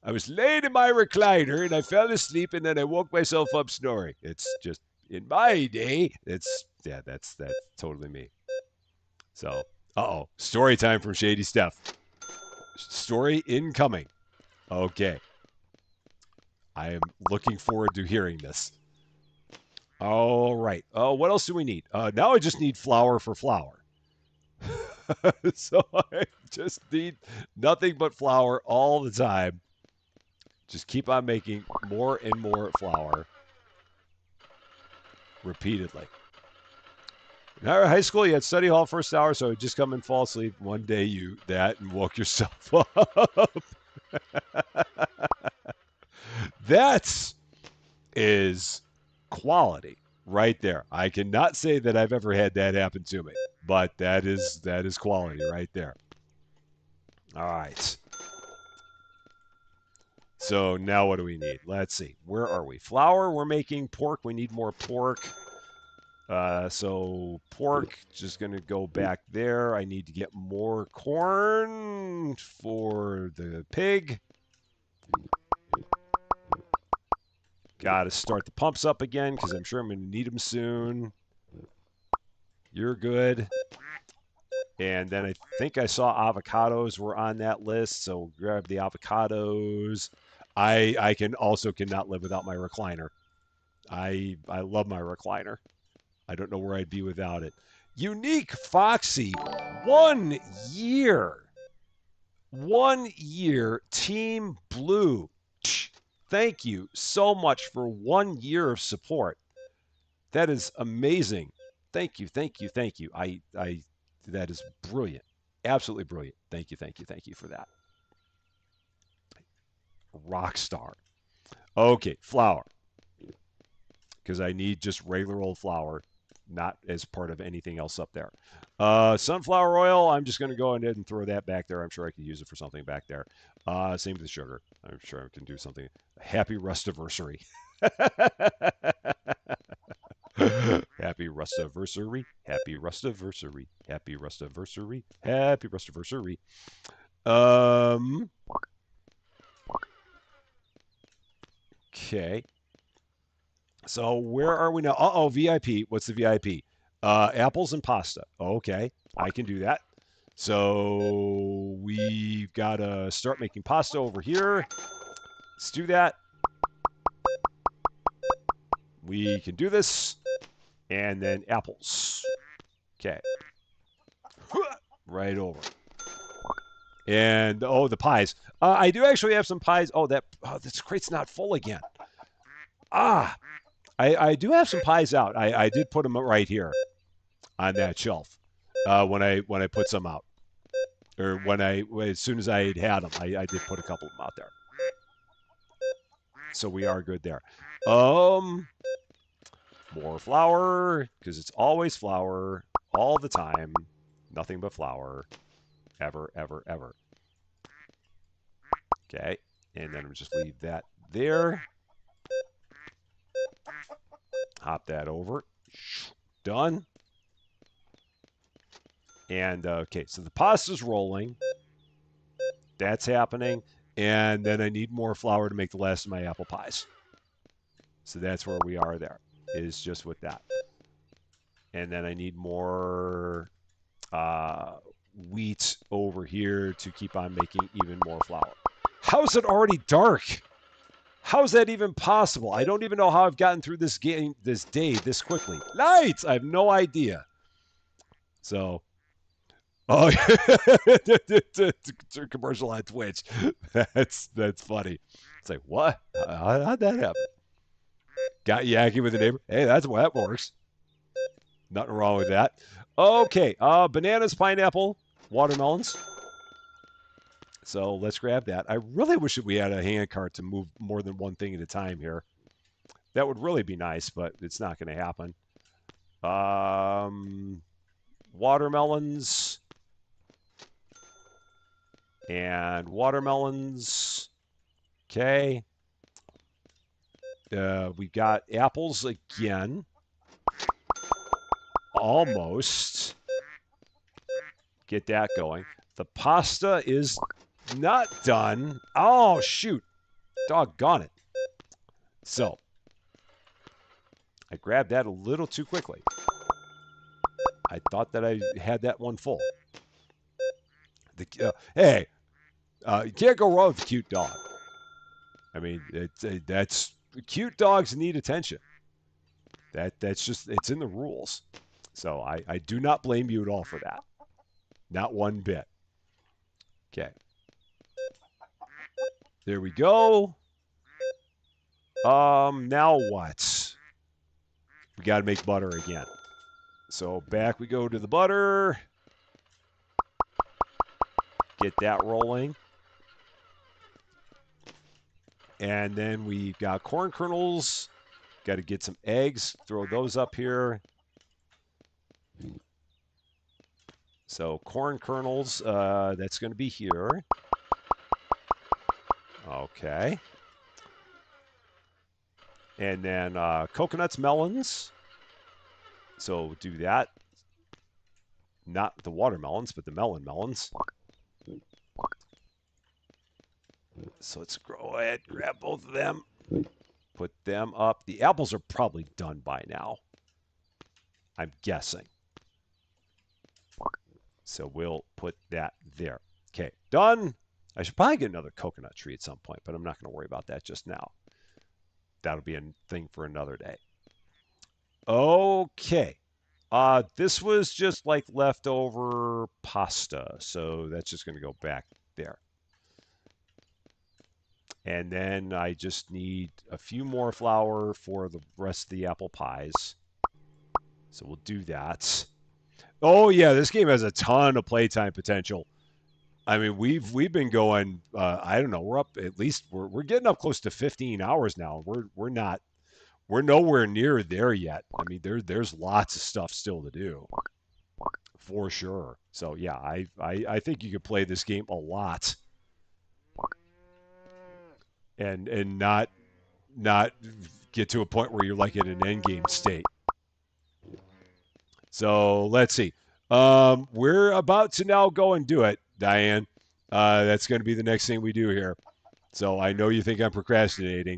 A: I was laying in my recliner and I fell asleep and then I woke myself up snoring. It's just, in my day, that's totally me. So, story time from Shady Steph. Story incoming. Okay. I am looking forward to hearing this. All right. What else do we need? Now I just need flour for flour. So I just need nothing but flour all the time. Just keep on making more and more flour repeatedly. In high school, you had study hall first hour, so I'd just come and fall asleep. One day you that and woke yourself up. That is quality right there. I cannot say that I've ever had that happen to me, but that is quality right there. All right. So now what do we need? Let's see. Where are we? Flour, we're making. Pork, we need more pork. So pork, just going to go back there. I need to get more corn for the pig. Got to start the pumps up again because I'm sure I'm going to need them soon. You're good. And then I think I saw avocados were on that list, so grab the avocados. I cannot live without my recliner. I love my recliner. I don't know where I'd be without it. Unique Foxy, 1 year. 1 year, Team Blue. Thank you so much for 1 year of support. That is amazing. Thank you, thank you, thank you. That is brilliant. Absolutely brilliant. Thank you for that. Rockstar. Okay, flour. Because I need just regular old flour, not as part of anything else up there. Sunflower oil, I'm just going to go ahead and throw that back there. I'm sure I could use it for something back there. Same with the sugar. I'm sure I can do something. Happy Rustiversary. Happy Rustiversary. Happy Rustiversary. Happy Rustiversary. Happy Rustiversary. Okay. So where are we now? Uh-oh, VIP. What's the VIP? Apples and pasta. Okay, I can do that. So we've got to start making pasta over here. Let's do that. We can do this. And then apples. Okay. Right over. And, oh, the pies. I do actually have some pies. Oh, this crate's not full again. Ah, I do have some pies out. I did put them right here on that shelf when I put some out. Or as soon as I had them, I did put a couple of them out there. So we are good there. More flour, because it's always flour all the time. Nothing but flour. Ever, ever, ever. Okay, and then we'll just leave that there. Hop that over. Done. And, okay, so the pasta's rolling. That's happening. And then I need more flour to make the last of my apple pies. So that's where we are there, is just with that. And then I need more wheat over here to keep on making even more flour. How's it already dark? How's that even possible? I don't even know how I've gotten through this game, this day, this quickly. Lights! I have no idea. So, oh, commercial on Twitch. That's funny. It's like, what? How'd that happen? Got yakky with the neighbor. Hey, that works. Nothing wrong with that. Okay, bananas, pineapple, watermelons. So let's grab that. I really wish that we had a hand cart to move more than one thing at a time here. That would really be nice, but it's not going to happen. Watermelons. And watermelons. Okay. We got apples again. Almost. Get that going. The pasta is not done. Oh, shoot. Doggone it. So, I grabbed that a little too quickly. I thought that I had that one full. Hey, you can't go wrong with a cute dog. I mean, cute dogs need attention. That's just, it's in the rules. So I do not blame you at all for that. Not one bit. Okay. There we go. Now what? We got to make butter again. So back we go to the butter. Get that rolling. And then we've got corn kernels. Got to get some eggs. Throw those up here. So corn kernels, that's going to be here. Okay. And then coconuts, melons. So do that. Not the watermelons, but the melons. So let's go ahead, grab both of them. Put them up. The apples are probably done by now. I'm guessing. So we'll put that there. Okay, done. I should probably get another coconut tree at some point, but I'm not going to worry about that just now. That'll be a thing for another day. Okay. This was just like leftover pasta, so that's just going to go back there. And then I just need a few more flour for the rest of the apple pies. So we'll do that. Oh yeah, this game has a ton of playtime potential. I mean, we've been going. I don't know. We're up at least. We're getting up close to 15 hours now. We're nowhere near there yet. I mean, there's lots of stuff still to do, for sure. So yeah, I think you could play this game a lot, and not get to a point where you're like in an end game state. So let's see. We're about to now go and do it, Diane. That's going to be the next thing we do here. So I know you think I'm procrastinating,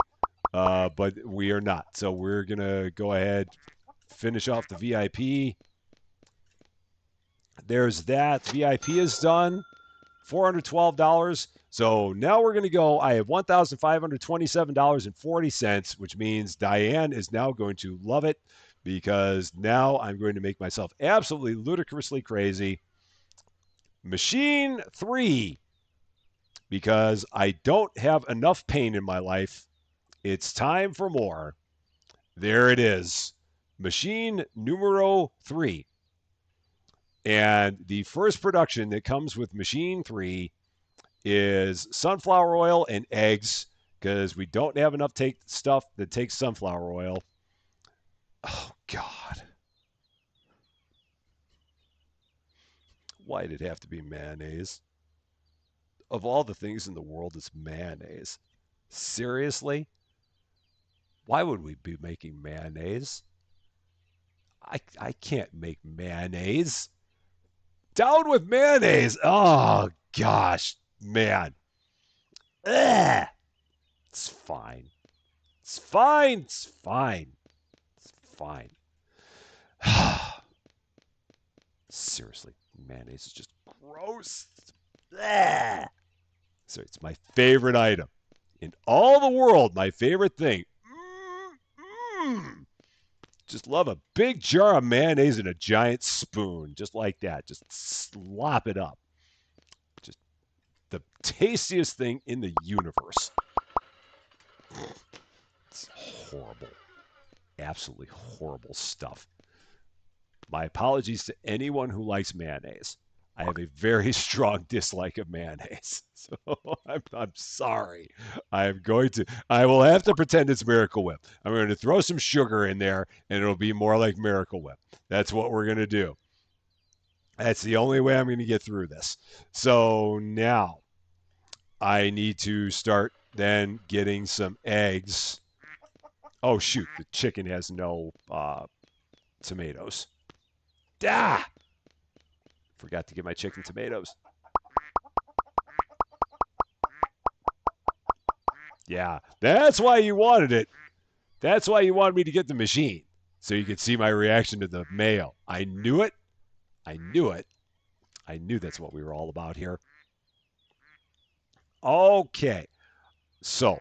A: but we are not. So we're going to go ahead, finish off the VIP. There's that. VIP is done. $412. So now we're going to go. I have $1,527.40, which means Diane is now going to love it because now I'm going to make myself absolutely ludicrously crazy. Machine 3, because I don't have enough pain in my life. It's time for more. There it is. Machine numero 3. And the first production that comes with Machine 3 is sunflower oil and eggs because we don't have enough stuff that takes sunflower oil. Oh, God. Why did it have to be mayonnaise? Of all the things in the world, it's mayonnaise. Seriously? Why would we be making mayonnaise? I can't make mayonnaise. Down with mayonnaise. Oh, gosh, man. Ugh. It's fine. It's fine. It's fine. It's fine. Seriously, mayonnaise is just gross. Ugh. So it's my favorite item in all the world. My favorite thing. Just love a big jar of mayonnaise in a giant spoon, just like that. Just slop it up. Just the tastiest thing in the universe. It's horrible. Absolutely horrible stuff. My apologies to anyone who likes mayonnaise. I have a very strong dislike of mayonnaise. So I'm sorry. I will have to pretend it's Miracle Whip. I'm going to throw some sugar in there and it'll be more like Miracle Whip. That's what we're going to do. That's the only way I'm going to get through this. So now I need to start then getting some eggs. Oh, shoot. The chicken has no tomatoes. Ah! Forgot to get my chicken tomatoes. Yeah, that's why you wanted it. That's why you wanted me to get the machine. So you could see my reaction to the mayo. I knew it. I knew it. I knew that's what we were all about here. Okay. So,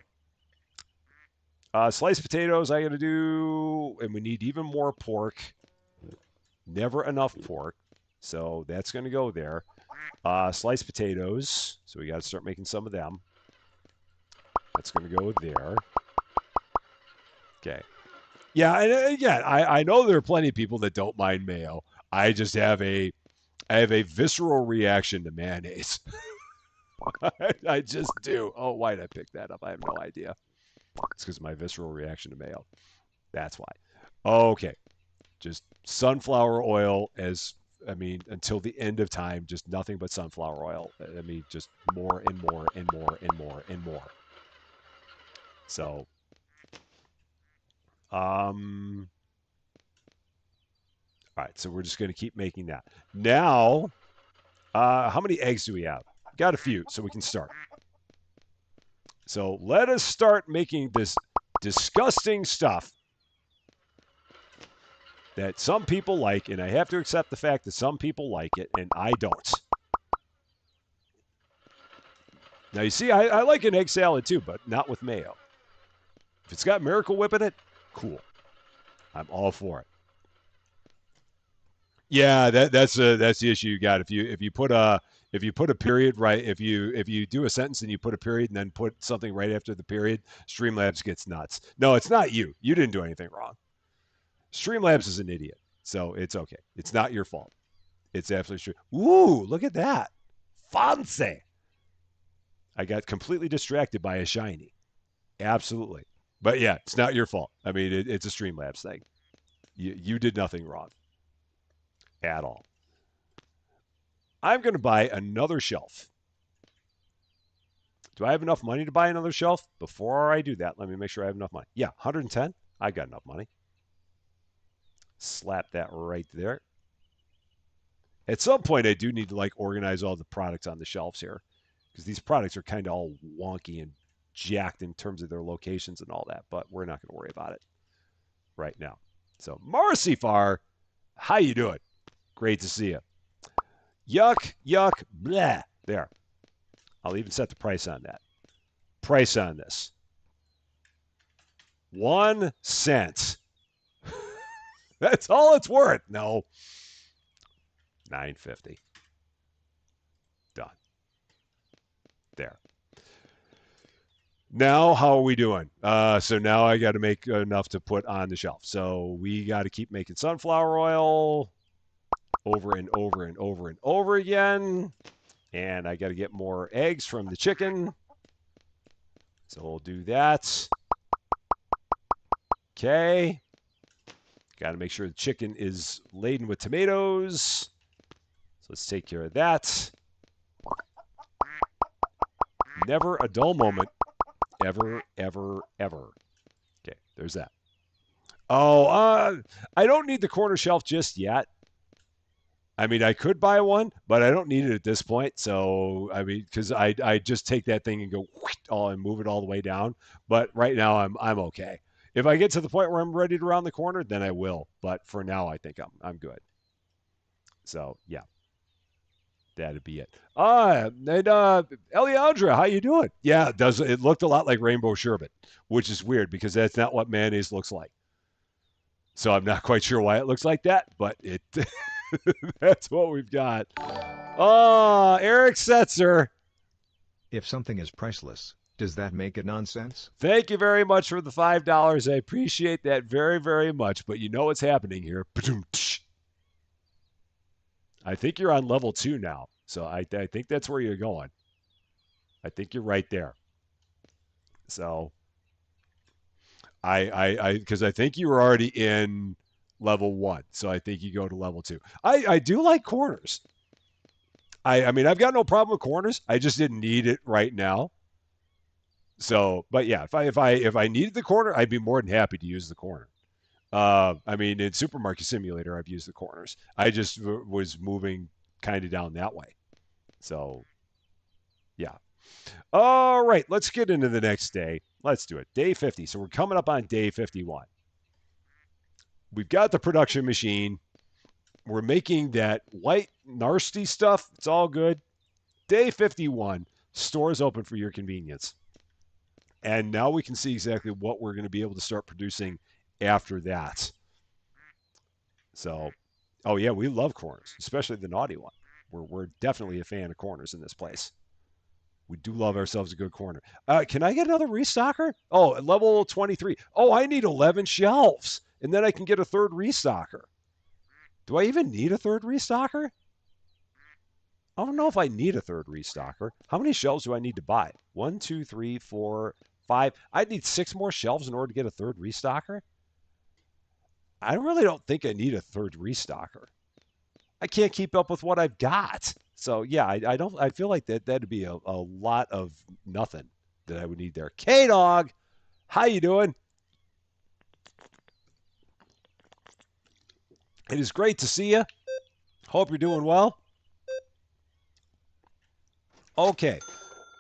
A: sliced potatoes I got to do, and we need even more pork. Never enough pork. So that's going to go there. Sliced potatoes. So we got to start making some of them. That's going to go there. Okay. Yeah, and again, I know there are plenty of people that don't mind mayo. I just have a visceral reaction to mayonnaise. I just do. Oh, why did I pick that up? I have no idea. It's because of my visceral reaction to mayo. That's why. Okay. Just sunflower oil until the end of time, just nothing but sunflower oil. I mean, just more and more and more and more and more. So, all right, so we're just going to keep making that. Now, how many eggs do we have? Got a few, so we can start. So let us start making this disgusting stuff that some people like, and I have to accept the fact that some people like it, and I don't. Now, you see, I like an egg salad too, but not with mayo. If it's got Miracle Whip in it, cool. I'm all for it. Yeah, that's the issue you got. If you put a period right, if you do a sentence and you put a period and then put something right after the period, Streamlabs gets nuts. No, it's not you. You didn't do anything wrong. Streamlabs is an idiot, so it's okay. It's not your fault. It's absolutely true. Ooh, look at that, fancy! I got completely distracted by a shiny. Absolutely, but yeah, it's not your fault. I mean, it's a Streamlabs thing. You did nothing wrong at all. I'm going to buy another shelf. Do I have enough money to buy another shelf? Before I do that, let me make sure I have enough money. Yeah, 110. I got enough money. Slap that right there. At some point, I do need to like organize all the products on the shelves here because these products are kind of all wonky and jacked in terms of their locations and all that. But we're not going to worry about it right now. So, Marcy Farr, how you doing? Great to see you. Yuck, yuck, blah. There. I'll even set the price on that. Price on this. 1 cent. That's all it's worth. No. $9.50. Done. There. Now, how are we doing? So now I got to make enough to put on the shelf. So we got to keep making sunflower oil over and over and over and over again. And I got to get more eggs from the chicken. So we'll do that. Okay. Got to make sure the chicken is laden with tomatoes. So let's take care of that. Never a dull moment. Ever, ever, ever. Okay, there's that. Oh, I don't need the corner shelf just yet. I mean, I could buy one, but I don't need it at this point. So, I mean, because I just take that thing and go all and move it all the way down. But right now, I'm okay. If I get to the point where I'm ready to round the corner, then I will. But for now, I think I'm good. So yeah, that'd be it. And Eliandra, how you doing? Yeah, it does. It looked a lot like rainbow sherbet, which is weird because that's not what mayonnaise looks like. So I'm not quite sure why it looks like that, but it that's what we've got. Oh, Eric Setzer.
B: If something is priceless, does that make it nonsense?
A: Thank you very much for the $5. I appreciate that very, very much. But you know what's happening here. I think you're on level 2 now. So I think that's where you're going. I think you're right there. So because I think you were already in level 1. So I think you go to level 2. I do like corners. I mean, I've got no problem with corners. I just didn't need it right now. So, but yeah, if I needed the corner, I'd be more than happy to use the corner. I mean, in Supermarket Simulator, I've used the corners. I just was moving kind of down that way. So, yeah. All right, let's get into the next day. Let's do it. Day 50. So we're coming up on day 51. We've got the production machine. We're making that white nasty stuff. It's all good. Day 51. Stores open for your convenience. And now we can see exactly what we're going to be able to start producing after that. So, oh yeah, we love corners, especially the naughty one. We're definitely a fan of corners in this place. We do love ourselves a good corner. Can I get another restocker? Oh, level 23. Oh, I need 11 shelves, and then I can get a third restocker. Do I even need a third restocker? I don't know if I need a third restocker. How many shelves do I need to buy? 1, 2, 3, 4, 5. I'd need 6 more shelves in order to get a third restocker. I really don't think I need a third restocker. I can't keep up with what I've got. So yeah, I don't. I feel like that'd be a lot of nothing that I would need there. K-Dog, how you doing? It is great to see you. Hope you're doing well. Okay.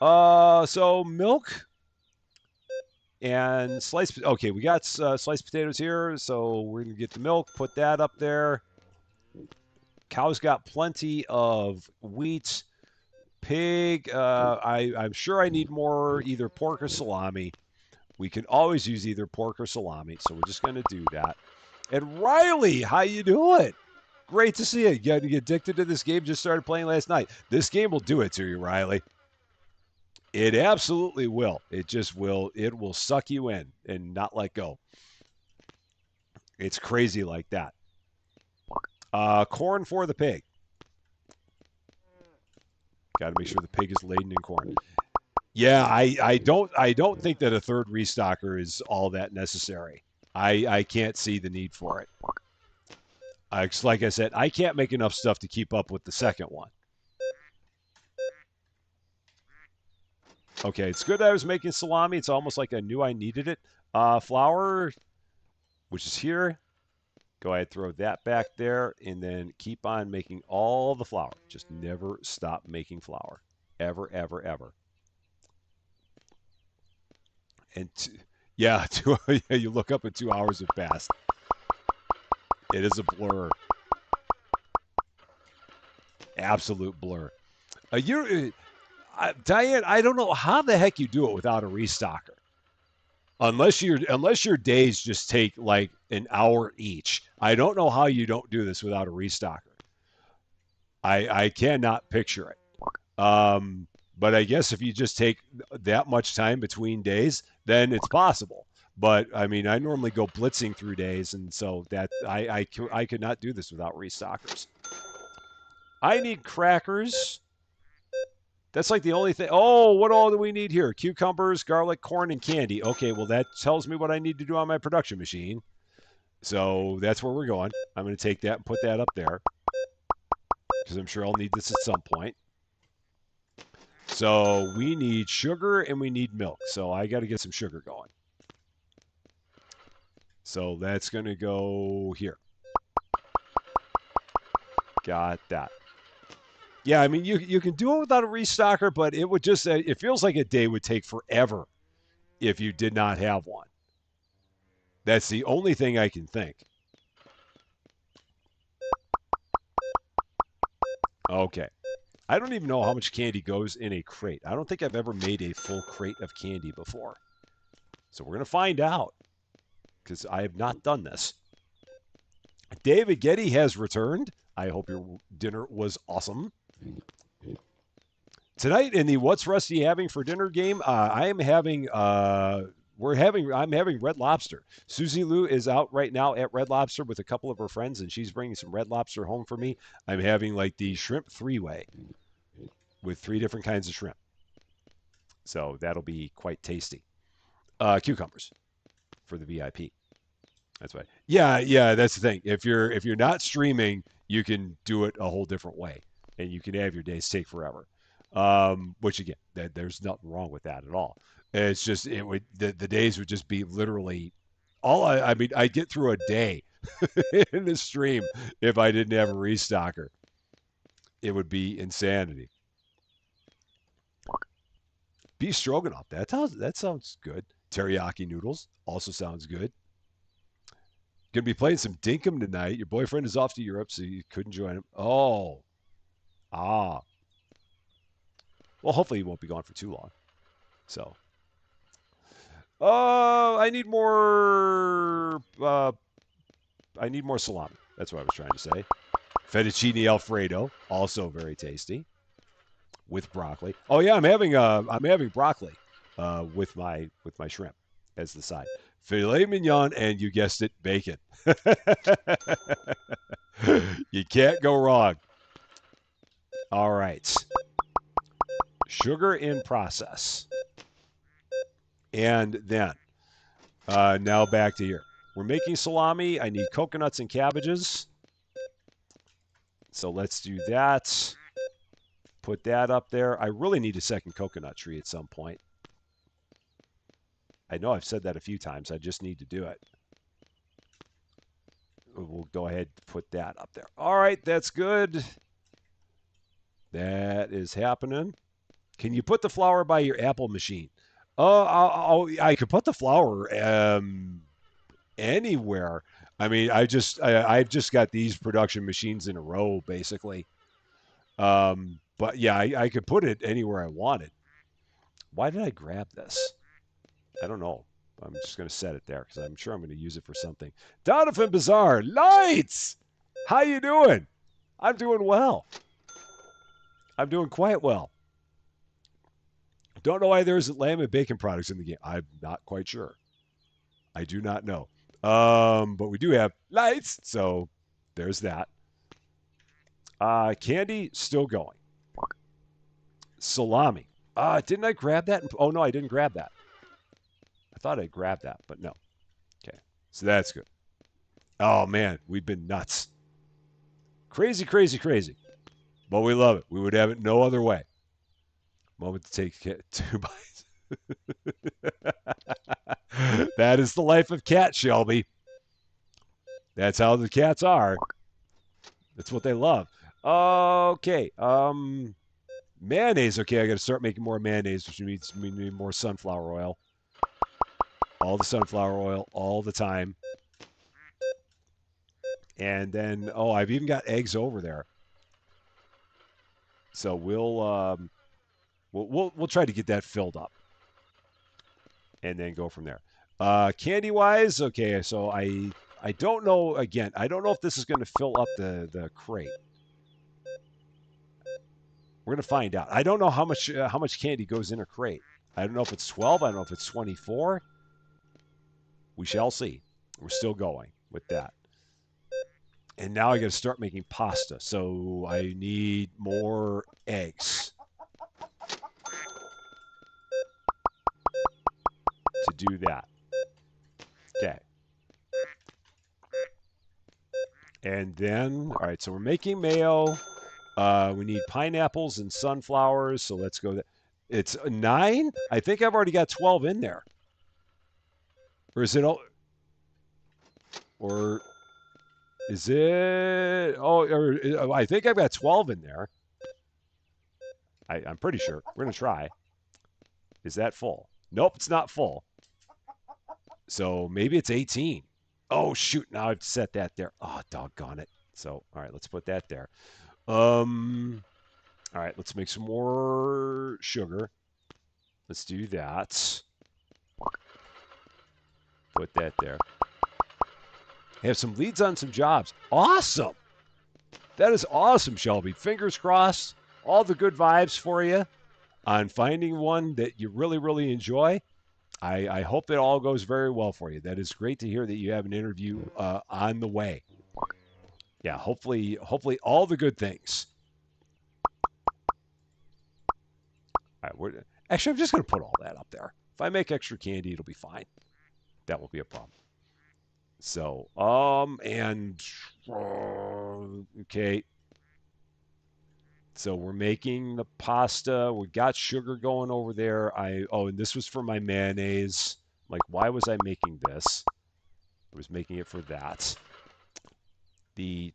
A: So milk and sliced. Okay, we got sliced potatoes here, so we're gonna get the milk. Put that up there. Cow's got plenty of wheat. Pig, I'm sure I need more either pork or salami. We can always use either pork or salami, so we're just going to do that. And Riley, how you doing? Great to see you. You got addicted to this game, just started playing last night. This game will do it to you, Riley. It absolutely will. It just will. It will suck you in and not let go. It's crazy like that. Corn for the pig. Got to make sure the pig is laden in corn. Yeah, I don't think that a third restocker is all that necessary. I can't see the need for it. Like I said, I can't make enough stuff to keep up with the second one. Okay, it's good I was making salami. It's almost like I knew I needed it. Flour, which is here. Go ahead, throw that back there, and then keep on making all the flour. Just never stop making flour. Ever, ever, ever. And yeah, yeah, you look up and 2 hours have passed. It is a blur. Absolute blur. Diane, I don't know how the heck you do it without a restocker. Unless your days just take like an hour each. I don't know how you don't do this without a restocker. I cannot picture it. But I guess if you just take that much time between days, then it's possible. But I mean, I normally go blitzing through days, and so that I could not do this without restockers. I need crackers. That's like the only thing. Oh, what all do we need here? Cucumbers, garlic, corn, and candy. Okay, well, that tells me what I need to do on my production machine. So that's where we're going. I'm going to take that and put that up there because I'm sure I'll need this at some point. So we need sugar and we need milk. So I got to get some sugar going. So that's going to go here. Got that. Yeah, I mean, you can do it without a restocker, but it would just, it feels like a day would take forever if you did not have one. That's the only thing I can think. Okay. I don't even know how much candy goes in a crate. I don't think I've ever made a full crate of candy before. So we're going to find out because I have not done this. David Getty has returned. I hope your dinner was awesome. Tonight in the What's Rusty Having for Dinner game, I'm having Red Lobster. Susie Lou is out right now at Red Lobster with a couple of her friends, and she's bringing some Red Lobster home for me. I'm having like the shrimp three-way with 3 different kinds of shrimp. So that'll be quite tasty. Cucumbers for the VIP. That's right. Yeah, yeah, that's the thing. If you're not streaming, you can do it a whole different way, and you can have your days take forever. Which again, there's nothing wrong with that at all. It's just the days would just be literally I mean I'd get through a day in the stream if I didn't have a restocker. It would be insanity. Beef stroganoff. That sounds good. Teriyaki noodles also sounds good. Gonna be playing some Dinkum tonight. Your boyfriend is off to Europe, so you couldn't join him. Oh, ah. Well, hopefully he won't be gone for too long. So, I need more. I need more salami. That's what I was trying to say. Fettuccine Alfredo, also very tasty, with broccoli. Oh yeah, I'm having broccoli with my shrimp as the side. Filet mignon, and you guessed it, bacon. You can't go wrong. All right. Sugar in process. And then, now back to here. We're making salami. I need coconuts and cabbages. So let's do that. Put that up there. I really need a second coconut tree at some point. I know I've said that a few times. I just need to do it. We'll go ahead and put that up there. All right, that's good. That is happening. Can you put the flour by your Apple machine? Oh, I could put the flour anywhere. I mean, I've just got these production machines in a row, basically. But yeah, I could put it anywhere I wanted. Why did I grab this? I don't know. I'm just going to set it there because I'm sure I'm going to use it for something. Donovan Bazaar, lights. How you doing? I'm doing well. I'm doing quite well. Don't know why there's lamb and bacon products in the game. I'm not quite sure. I do not know. But we do have lights, so there's that. Candy still going. Salami. Didn't I grab that? Oh no, I didn't grab that. I thought I grabbed that, but no. Okay, so that's good. Oh man, we've been nuts. Crazy, crazy, crazy. But we love it. We would have it no other way. Moment to take 2 bites. That is the life of Cat, Shelby. That's how the cats are. That's what they love. Okay. Mayonnaise. Okay, I got to start making more mayonnaise, which means we need more sunflower oil. All the sunflower oil, all the time. And then, oh, I've even got eggs over there. So we'll try to get that filled up, and then go from there. Candy wise, okay. So I don't know. Again, I don't know if this is going to fill up the crate. We're going to find out. I don't know how much candy goes in a crate. I don't know if it's 12. I don't know if it's 24. We shall see. We're still going with that. And now I got to start making pasta. So I need more eggs to do that. Okay. And then, all right, so we're making mayo. We need pineapples and sunflowers. So let's go. It's 9. I think I've already got 12 in there. Or is it all? Or is it? Oh, or I think I've got 12 in there. I'm pretty sure. We're gonna try. Is that full? Nope, it's not full. So maybe it's 18. Oh shoot! Now I've set that there. Oh, doggone it. So all right, let's put that there. All right, let's make some more sugar. Let's do that. Put that there. Have some leads on some jobs. Awesome. That is awesome, Shelby. Fingers crossed. All the good vibes for you on finding one that you really, really enjoy. I hope it all goes very well for you. That is great to hear that you have an interview on the way. Yeah, hopefully all the good things. All right, actually, I'm just going to put all that up there. If I make extra candy, it'll be fine. That won't be a problem. So, okay. So we're making the pasta. We got sugar going over there. And this was for my mayonnaise. Like, why was I making this? I was making it for that. The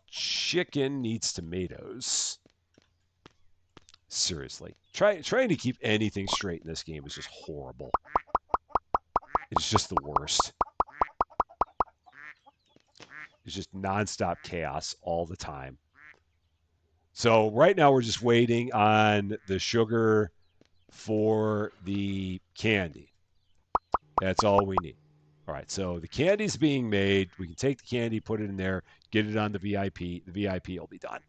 A: chicken needs tomatoes. Seriously. Trying to keep anything straight in this game is just horrible. It's just the worst. It's just nonstop chaos all the time. So right now we're just waiting on the sugar for the candy. That's all we need. All right, so the candy's being made. We can take the candy, put it in there, get it on the VIP. The VIP will be done.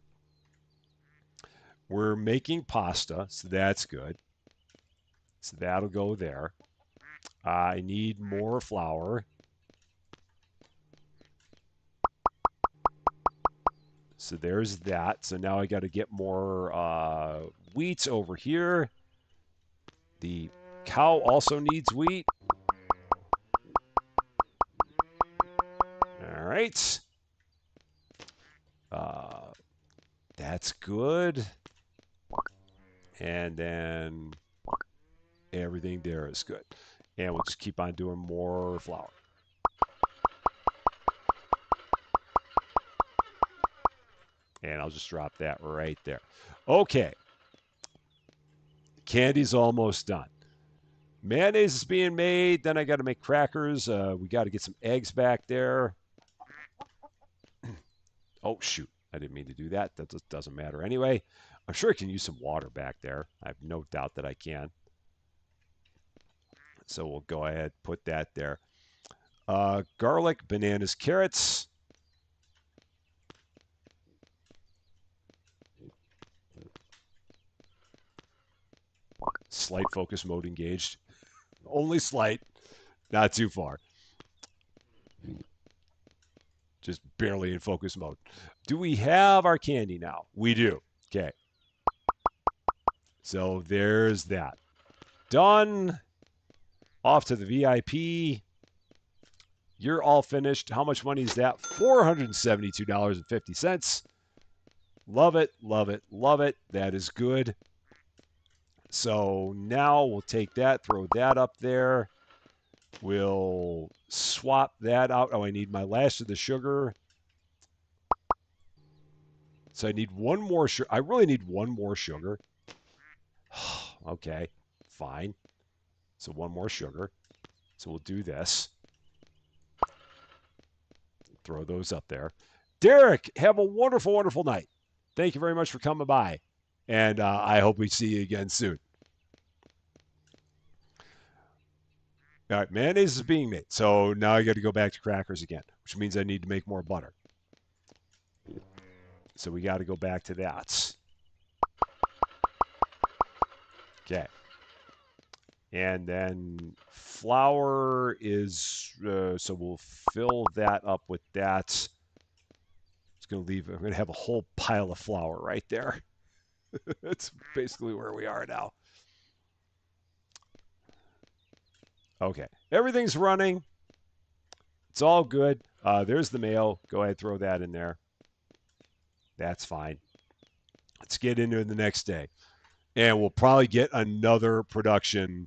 A: We're making pasta, so that's good. So that'll go there. I need more flour. So there's that. So now I got to get more wheat over here. The cow also needs wheat. All right. That's good. And then everything there is good. And we'll just keep on doing more flour. And I'll just drop that right there. Okay. Candy's almost done. Mayonnaise is being made. Then I got to make crackers. We got to get some eggs back there. Oh, shoot. I didn't mean to do that. That just doesn't matter anyway. I'm sure I can use some water back there. I have no doubt that I can. So we'll go ahead, put that there. Garlic, bananas, carrots. Slight focus mode engaged. Only slight, not too far. Just barely in focus mode. Do we have our candy now? We do. Okay. So there's that. Done. Off to the VIP. You're all finished. How much money is that? $472.50. Love it, love it, love it. That is good. So now we'll take that, throw that up there. We'll swap that out. Oh, I need my last of the sugar. So I need one more sugar. I really need one more sugar. Okay, fine. So one more sugar. So we'll do this. Throw those up there. Derek, have a wonderful, wonderful night. Thank you very much for coming by. And I hope we see you again soon. All right, mayonnaise is being made. So now I got to go back to crackers again, which means I need to make more butter. So we got to go back to that. Okay. And then flour is, so we'll fill that up with that. It's going to leave, I'm going to have a whole pile of flour right there. That's basically where we are now. Okay. Everything's running. It's all good. There's the mail. Go ahead, throw that in there. That's fine. Let's get into the next day. And we'll probably get another production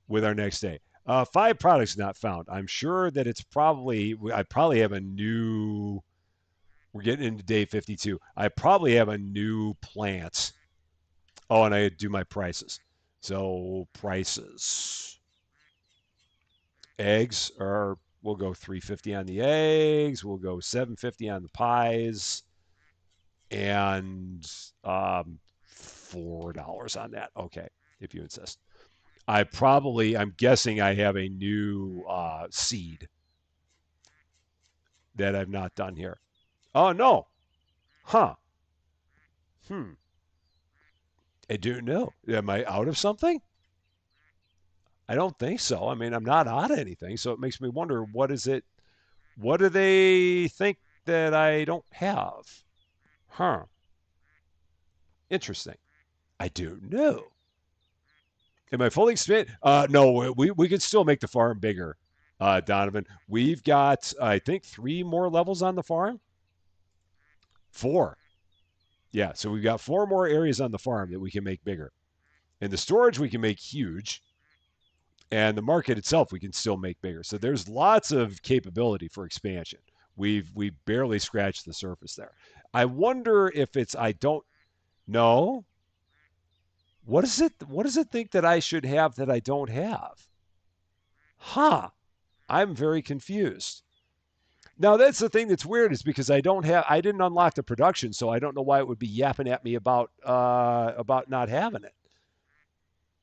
A: with our next day. 5 products not found. I'm sure that it's probably, I probably have a new, we're getting into day 52. I probably have a new plant. Oh, and I do my prices. So prices. Eggs are, we'll go 350 on the eggs. We'll go 750 on the pies. And $4 on that. Okay, if you insist. I'm guessing I have a new seed that I've not done here. Oh, no. Huh. Hmm. I don't know. Am I out of something? I don't think so. I mean, I'm not out of anything. So it makes me wonder, what do they think that I don't have? Huh. Interesting. I don't know. Am I fully expanded? No, we could still make the farm bigger, Donovan. We've got, I think, 3 more levels on the farm. 4. Yeah, so we've got 4 more areas on the farm that we can make bigger. And the storage we can make huge. And the market itself we can still make bigger. So there's lots of capability for expansion. We've barely scratched the surface there. I wonder if it's I don't know. What does it think that I should have that I don't have? Huh. I'm very confused. Now that's the thing that's weird is because I didn't unlock the production, so I don't know why it would be yapping at me about not having it.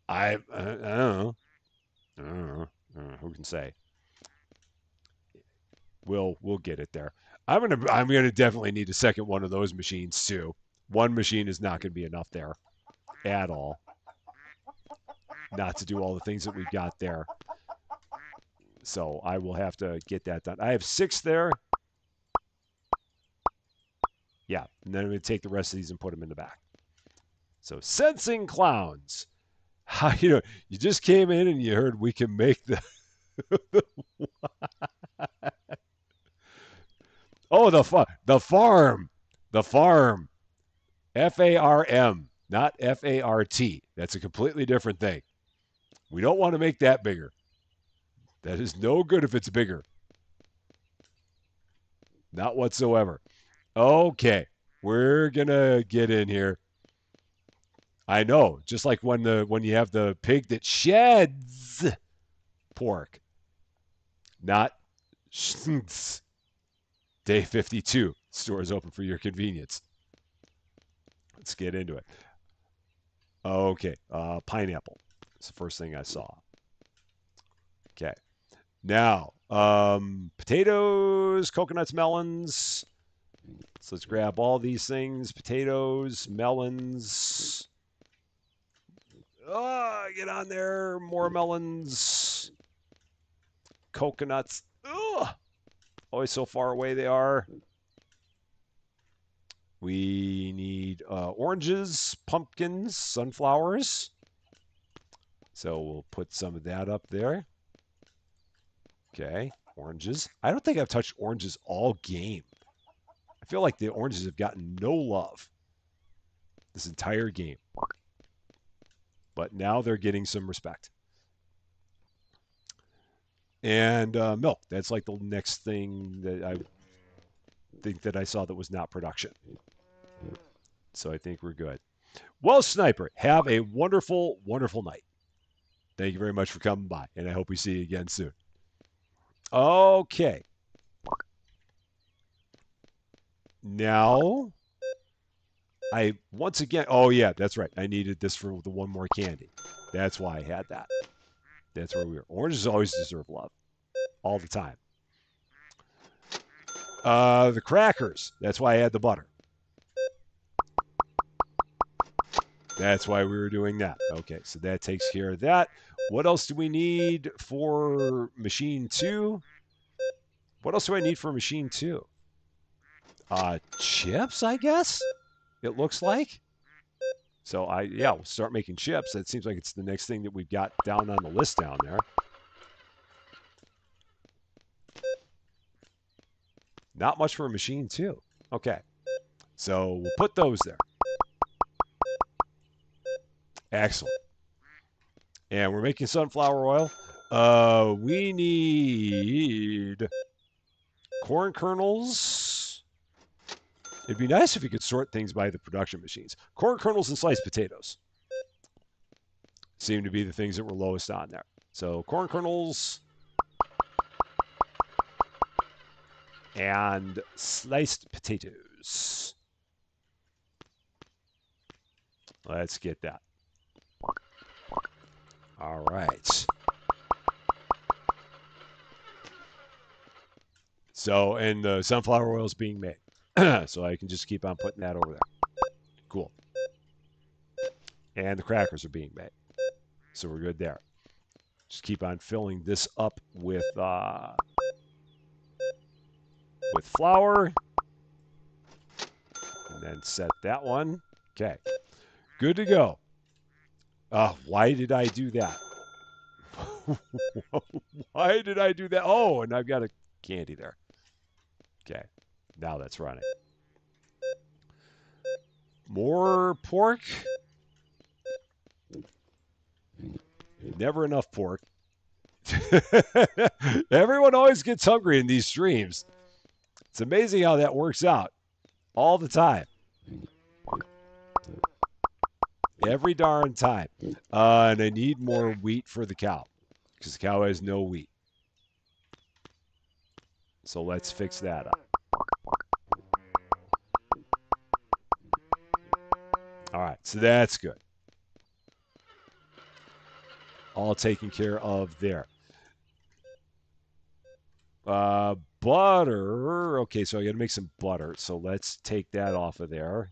A: I don't know. I don't know. Who can say? We'll get it there. I'm gonna definitely need a second one of those machines too. One machine is not gonna be enough there at all. Not to do all the things that we've got there. So I will have to get that done. I have 6 there. Yeah, and then I'm going to take the rest of these and put them in the back. So sensing clowns. How you just came in and you heard we can make the oh the farm FARM not FART. That's a completely different thing. We don't want to make that bigger. That is no good if it's bigger. Not whatsoever. Okay, we're gonna get in here. I know, just like when you have the pig that sheds pork, not schntz. Day 52. Store is open for your convenience. Let's get into it. Okay, pineapple. It's the first thing I saw. Okay, now potatoes, coconuts, melons. So let's grab all these things: potatoes, melons. Oh, get on there. More melons, coconuts. Ugh, always so far away they are. We need oranges, pumpkins, sunflowers. So we'll put some of that up there. Okay, oranges. I don't think I've touched oranges all game. I feel like the oranges have gotten no love this entire game. But now they're getting some respect. And milk. That's like the next thing that I think that I saw that was not production. So I think we're good. Well, Sniper, have a wonderful, wonderful night. Thank you very much for coming by, and I hope we see you again soon. Okay. Now, once again, oh, yeah, that's right. I needed this for the one more candy. That's why I had that. That's where we were. Oranges always deserve love, all the time. The crackers. That's why I had the butter. That's why we were doing that. Okay, so that takes care of that. What else do we need for machine 2? What else do I need for machine 2? Chips, I guess? It looks like. So we'll start making chips. That seems like it's the next thing that we've got down on the list down there. Not much for a machine 2. Okay. So we'll put those there. Excellent. And we're making sunflower oil. We need corn kernels. It'd be nice if you could sort things by the production machines. Corn kernels and sliced potatoes seem to be the things that were lowest on there. So corn kernels and sliced potatoes. Let's get that. All right. So, and the sunflower oil is being made. So I can just keep on putting that over there. Cool. And the crackers are being made. So we're good there. Just keep on filling this up with flour. And then set that one. Okay. Good to go. Why did I do that? Why did I do that? Oh, and I've got a candy there. Okay. Now that's running. More pork. Never enough pork. Everyone always gets hungry in these streams. It's amazing how that works out all the time. Every darn time. And I need more wheat for the cow because the cow has no wheat. So let's fix that up. All right, so that's good. All taken care of there. Butter. Okay, so I got to make some butter. So let's take that off of there.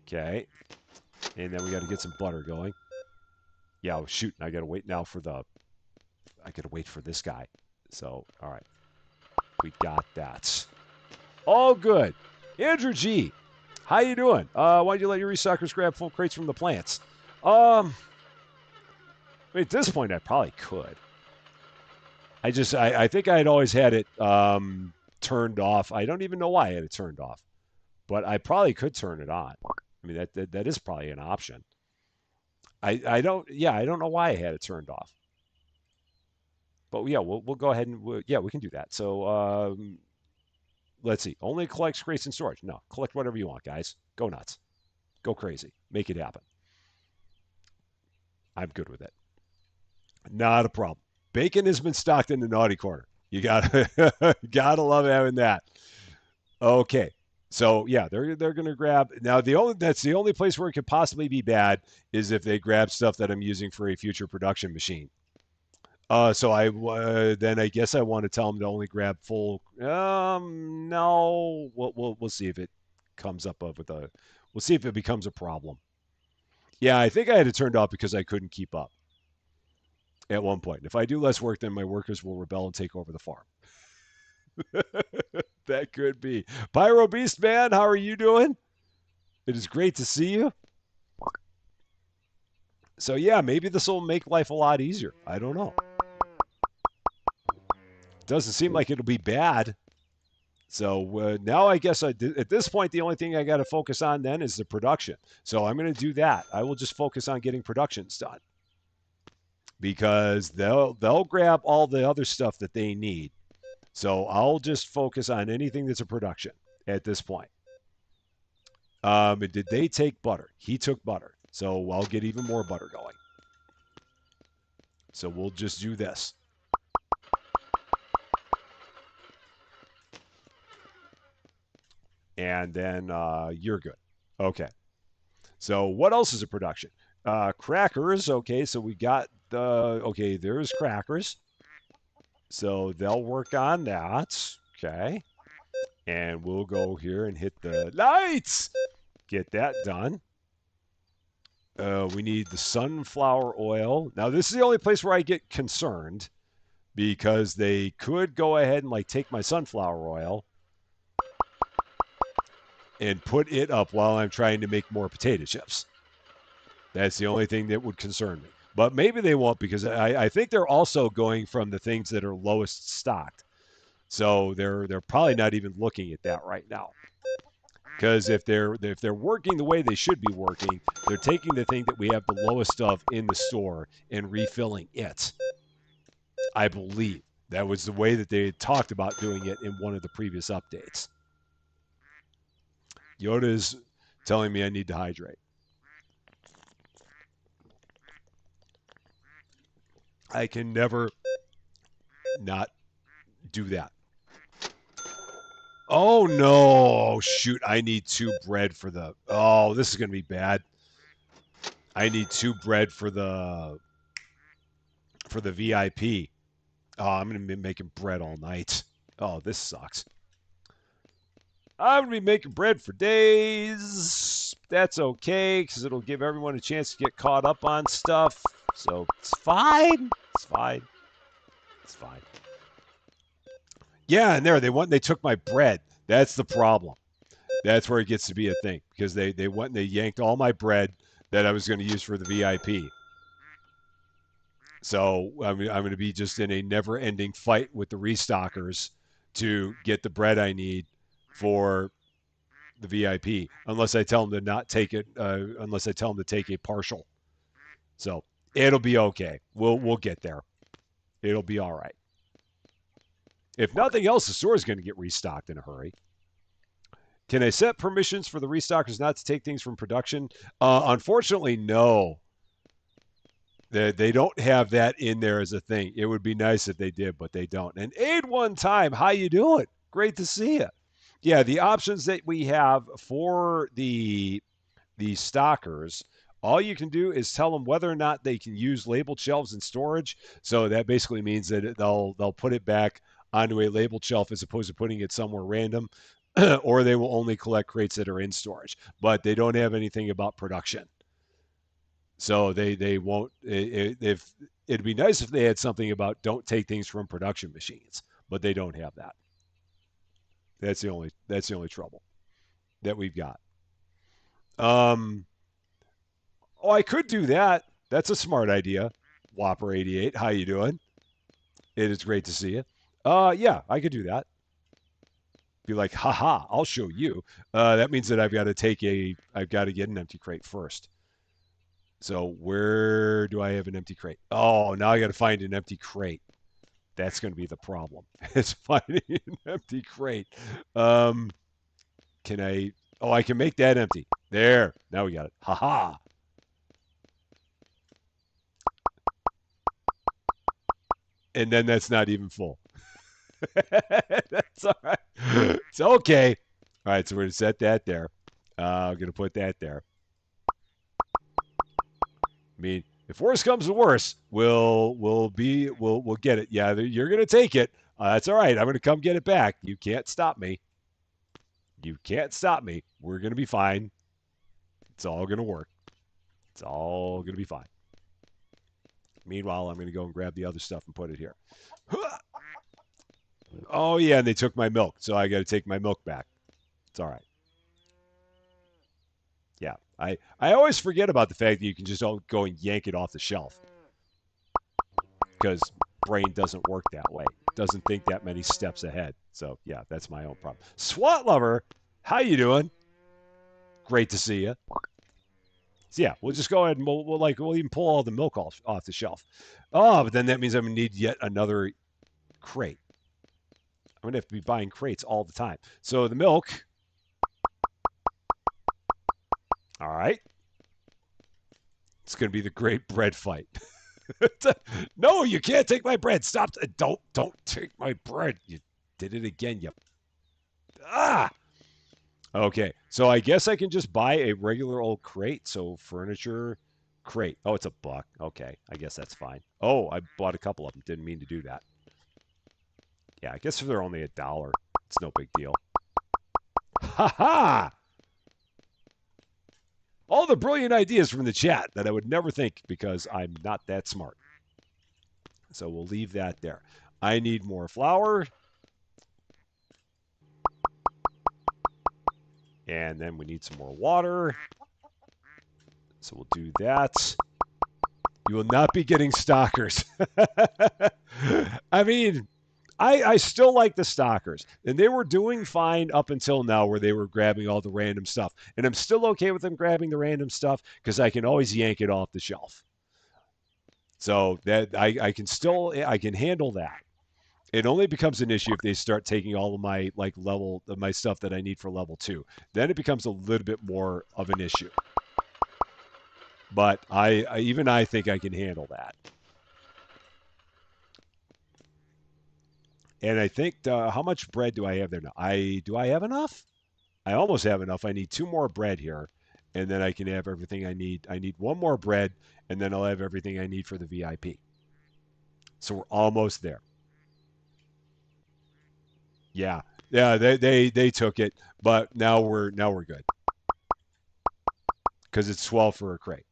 A: Okay. And then we got to get some butter going. Yeah, oh, shoot. I got to wait now for I got to wait for this guy. So, all right. We got that. All good. Andrew G. How you doing? Why don't you let your restockers grab full crates from the plants? I mean, at this point, I probably could. I think I had always had it turned off. I don't even know why I had it turned off, but I probably could turn it on. I mean, that is probably an option. I don't know why I had it turned off, but yeah, we'll go ahead and we can do that. So let's see. Only collect crates and storage. No, collect whatever you want, guys. Go nuts, go crazy, make it happen. I'm good with it. Not a problem. Bacon has been stocked in the naughty corner. You gotta love having that. Okay. So yeah, they're gonna grab now. That's the only place where it could possibly be bad is if they grab stuff that I'm using for a future production machine. So then I guess I want to tell them to only grab full. No, we'll see if it comes up with a. We'll see if it becomes a problem. Yeah, I think I had it turned off because I couldn't keep up at one point. If I do less work, then my workers will rebel and take over the farm. That could be. Pyro Beast Man, how are you doing? It is great to see you. So yeah, maybe this will make life a lot easier. I don't know. Doesn't seem like it'll be bad. So now I guess at this point, the only thing I got to focus on then is the production. So I'm going to do that. I will just focus on getting productions done. because they'll grab all the other stuff that they need. So I'll just focus on anything that's a production at this point. Did they take butter? He took butter. So I'll get even more butter going. So we'll just do this. And then you're good. Okay. So what else is a production? Crackers. Okay, so we got okay, there's crackers. So they'll work on that. Okay. And we'll go here and hit the lights. Get that done. We need the sunflower oil. Now, this is the only place where I get concerned because they could go ahead and like take my sunflower oil and put it up while I'm trying to make more potato chips. That's the only thing that would concern me. But maybe they won't because I think they're also going from the things that are lowest stocked. So they're probably not even looking at that right now. Because if they're working the way they should be working, they're taking the thing that we have the lowest of in the store and refilling it. I believe that was the way that they had talked about doing it in one of the previous updates. Yoda's telling me I need to hydrate. I can never not do that. Oh no! Shoot, I need 2 bread for the. Oh, this is gonna be bad. I need 2 bread for the VIP. Oh, I'm gonna be making bread all night. Oh, this sucks. I'm gonna be making bread for days. That's okay because it'll give everyone a chance to get caught up on stuff. So it's fine. It's fine. It's fine. Yeah, and they took my bread. That's the problem. That's where it gets to be a thing because they went and they yanked all my bread that I was going to use for the VIP. So I'm going to be just in a never-ending fight with the restockers to get the bread I need for the VIP, unless I tell them to not take it, unless I tell them to take a partial. So it'll be okay. We'll get there. It'll be all right. If nothing else, the store is going to get restocked in a hurry. Can I set permissions for the restockers not to take things from production? Unfortunately, no. They don't have that in there as a thing. It would be nice if they did, but they don't. And Aid one time, how you doing? Great to see you. Yeah, the options that we have for the stockers, all you can do is tell them whether or not they can use labeled shelves in storage. So that basically means that they'll put it back onto a labeled shelf as opposed to putting it somewhere random, or they will only collect crates that are in storage. But they don't have anything about production. So they won't. If it'd be nice if they had something about don't take things from production machines, but they don't have that. That's the only trouble that we've got. Um, oh, I could do that. That's a smart idea. Whopper 88, how you doing? It is great to see you. Yeah, I could do that. Be like, haha, I'll show you. That means that I've got to get an empty crate first. So where do I have an empty crate? Oh, now I got to find an empty crate. That's going to be the problem. It's finding an empty crate. Um, can I? Oh, I can make that empty. There. Now we got it. Haha. And then that's not even full. That's all right. It's okay. All right, so we're gonna set that there. I'm gonna put that there. I mean, if worse comes to worse, we'll get it. Yeah, you're gonna take it. That's all right. I'm gonna come get it back. You can't stop me. You can't stop me. We're gonna be fine. It's all gonna work. It's all gonna be fine. Meanwhile, I'm gonna go and grab the other stuff and put it here. Oh yeah, and they took my milk, so I got to take my milk back. It's all right. Yeah, I always forget about the fact that you can just go and yank it off the shelf because brain doesn't work that way. Doesn't think that many steps ahead. So yeah, that's my own problem. SWAT lover, how you doing? Great to see you. So yeah, we'll just go ahead and we'll even pull all the milk off the shelf. Oh, but then that means I'm gonna need yet another crate. I'm gonna have to be buying crates all the time. So the milk, all right, it's gonna be the great bread fight. No, you can't take my bread. Stop! Don't take my bread. You did it again. You ah. Okay, so I guess I can just buy a regular old crate. So furniture crate. Oh, it's $1. Okay, I guess that's fine. Oh, I bought a couple of them. Didn't mean to do that. Yeah, I guess if they're only $1, it's no big deal. Ha ha! All the brilliant ideas from the chat that I would never think because I'm not that smart. So we'll leave that there. I need more flour. And then we need some more water. So we'll do that. You will not be getting stalkers. I mean, I still like the stalkers, and they were doing fine up until now, where they were grabbing all the random stuff, and I'm still okay with them grabbing the random stuff because I can always yank it off the shelf. So that I can handle that. It only becomes an issue if they start taking all of my my stuff that I need for level 2. Then it becomes a little bit more of an issue. But I think I can handle that. And I think how much bread do I have there now? I have enough? I almost have enough. I need 2 more bread here, and then I can have everything I need. I need 1 more bread, and then I'll have everything I need for the VIP. So we're almost there. Yeah, yeah. They took it, but now we're good because it's 12 for a crate.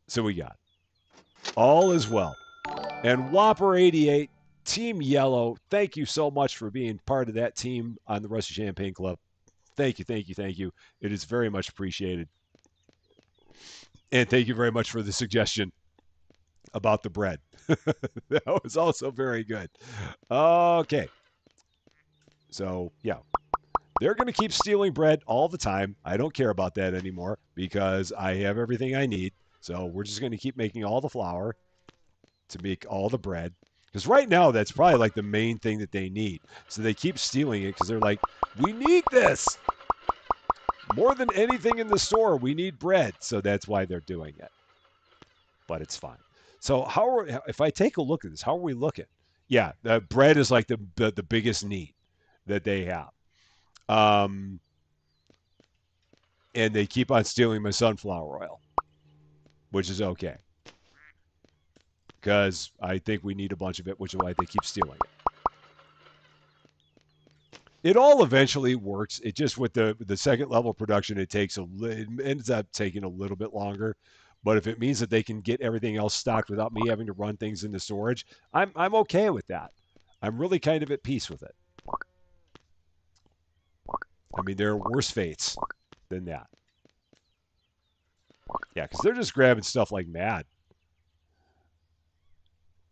A: So we got all is well. And Whopper 88, Team Yellow, thank you so much for being part of that team on the Rusty Champagne Club. Thank you, thank you, thank you. It is very much appreciated. And thank you very much for the suggestion about the bread. That was also very good. Okay. So, yeah, they're going to keep stealing bread all the time. I don't care about that anymore because I have everything I need. So, we're just going to keep making all the flour to make all the bread. Because right now, that's probably like the main thing that they need. So, they keep stealing it because they're like, we need this. More than anything in the store, we need bread. So, that's why they're doing it. But it's fine. So, if I take a look at this, how are we looking? Yeah, the bread is like the biggest need that they have. Um, and they keep on stealing my sunflower oil, which is okay because I think we need a bunch of it, which is why they keep stealing it. It all eventually works. It just with the second level production, it ends up taking a little bit longer. But if it means that they can get everything else stocked without me having to run things into storage, I'm okay with that. I'm really kind of at peace with it. I mean, there are worse fates than that. Yeah, because they're just grabbing stuff like mad.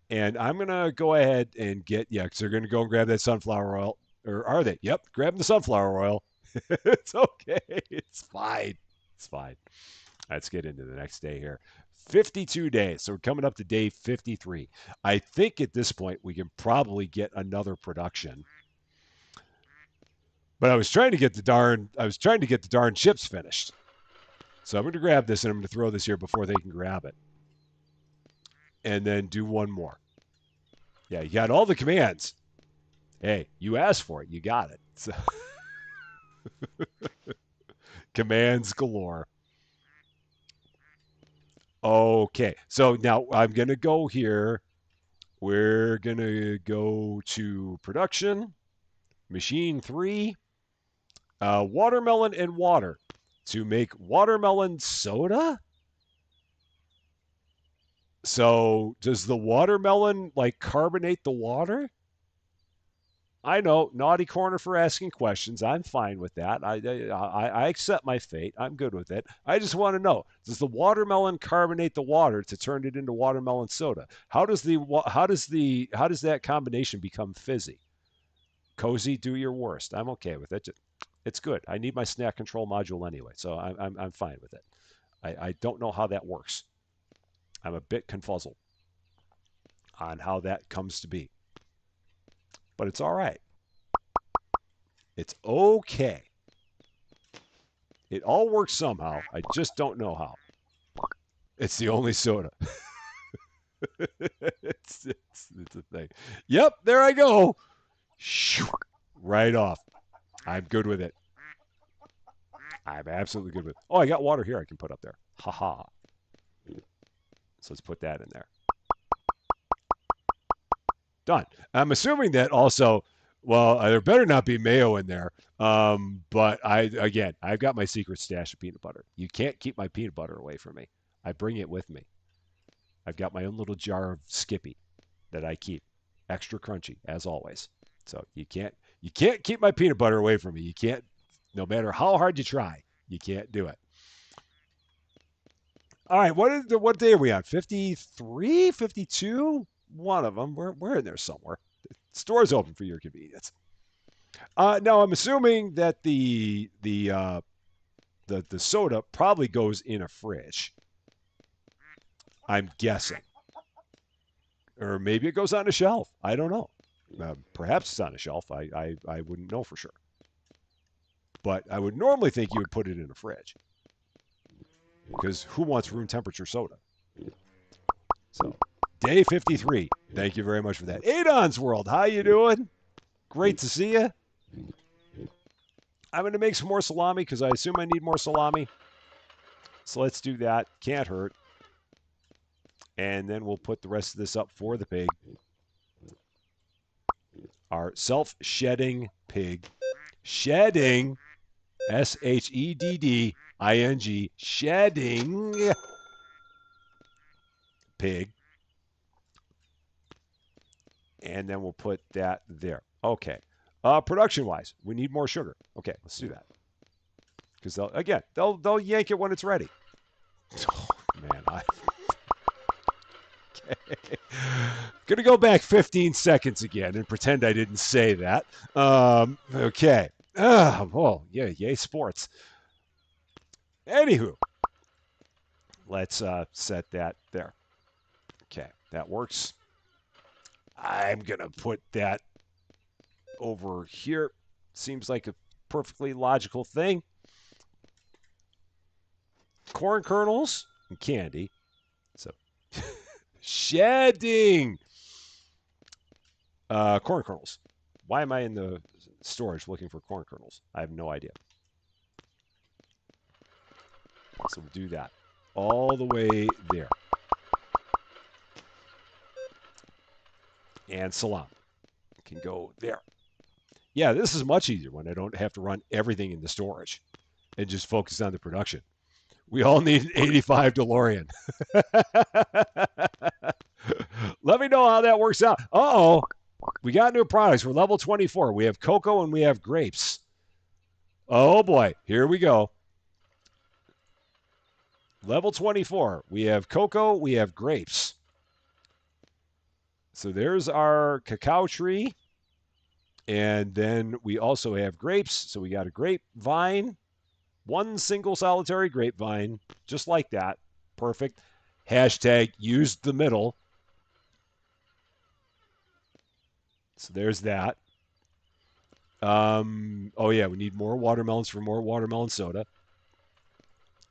A: And I'm going to go ahead and because they're going to go and grab that sunflower oil. Or are they? Yep, grab the sunflower oil. It's okay. It's fine. It's fine. Let's get into the next day here. 52 days. So we're coming up to day 53. I think at this point we can probably get another production. But I was trying to get the darn chips finished. So I'm going to grab this and I'm going to throw this here before they can grab it. And then do one more. Yeah, you got all the commands. Hey, you asked for it. You got it. So commands galore. Okay, so now I'm going to go here. We're going to go to production, machine 3, watermelon and water to make watermelon soda. So does the watermelon like carbonate the water? I know, naughty corner for asking questions. I'm fine with that. I accept my fate. I'm good with it. I just want to know: does the watermelon carbonate the water to turn it into watermelon soda? How does that combination become fizzy? Cozy, do your worst. I'm okay with it. It's good. I need my snack control module anyway, so I'm fine with it. I don't know how that works. I'm a bit confuzzled on how that comes to be, but it's all right. It's okay. It all works somehow. I just don't know how. It's the only soda. It's a thing. Yep, there I go. Right off. I'm good with it. I'm absolutely good with it. Oh, I got water here I can put up there. Haha. So let's put that in there. Done. I'm assuming that also, well, there better not be mayo in there. But I've got my secret stash of peanut butter. You can't keep my peanut butter away from me. I bring it with me. I've got my own little jar of Skippy that I keep, extra crunchy as always. So you can't keep my peanut butter away from me. You can't, no matter how hard you try, you can't do it. All right, what day are we on? 53, 52? One of them. We're in there somewhere. The store's open for your convenience. Now I'm assuming that the soda probably goes in a fridge. I'm guessing, or maybe it goes on a shelf. I don't know. Perhaps it's on a shelf. I wouldn't know for sure. But I would normally think you would put it in a fridge because who wants room temperature soda? So, day 53. Thank you very much for that. Adon's World, how you doing? Great to see you. I'm going to make some more salami because I assume I need more salami. So let's do that. Can't hurt. And then we'll put the rest of this up for the pig. Our self-shedding pig. Shedding. SHEDDING. Shedding pig. And then we'll put that there. Okay. Production-wise, we need more sugar. Okay, let's do that. Because they'll yank it when it's ready. Oh, man, okay. Gonna go back 15 seconds again and pretend I didn't say that. Okay. Oh, yeah, yay sports. Anywho, let's set that there. Okay, that works. I'm gonna put that over here. Seems like a perfectly logical thing. Corn kernels and candy. So shedding corn kernels. Why am I in the storage looking for corn kernels? I have no idea. So we'll do that all the way there. And salam can go there. Yeah, this is much easier when I don't have to run everything in the storage and just focus on the production. We all need an 85 DeLorean. Let me know how that works out. Uh-oh. We got new products. We're level 24. We have cocoa and we have grapes. Oh, boy. Here we go. Level 24. We have cocoa. We have grapes. So there's our cacao tree. And then we also have grapes. So we got a grapevine. One single solitary grapevine. Just like that. Perfect. Hashtag used the middle. So there's that. Oh, yeah, we need more watermelons for more watermelon soda.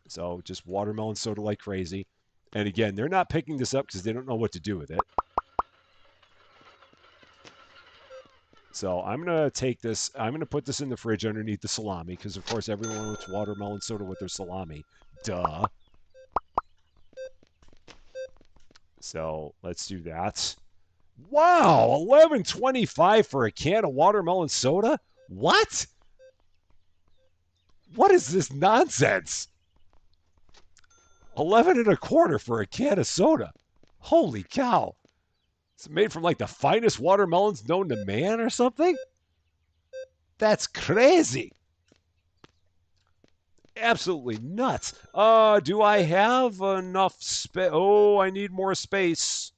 A: So just watermelon soda like crazy. And again, they're not picking this up because they don't know what to do with it. So I'm going to take this. I'm going to put this in the fridge underneath the salami because, of course, everyone wants watermelon soda with their salami. Duh. So let's do that. Wow, $11.25 for a can of watermelon soda? What? What is this nonsense? 11 and a quarter for a can of soda. Holy cow. It's made from like the finest watermelons known to man or something? That's crazy. Absolutely nuts. Do I have enough space? Oh, I need more space.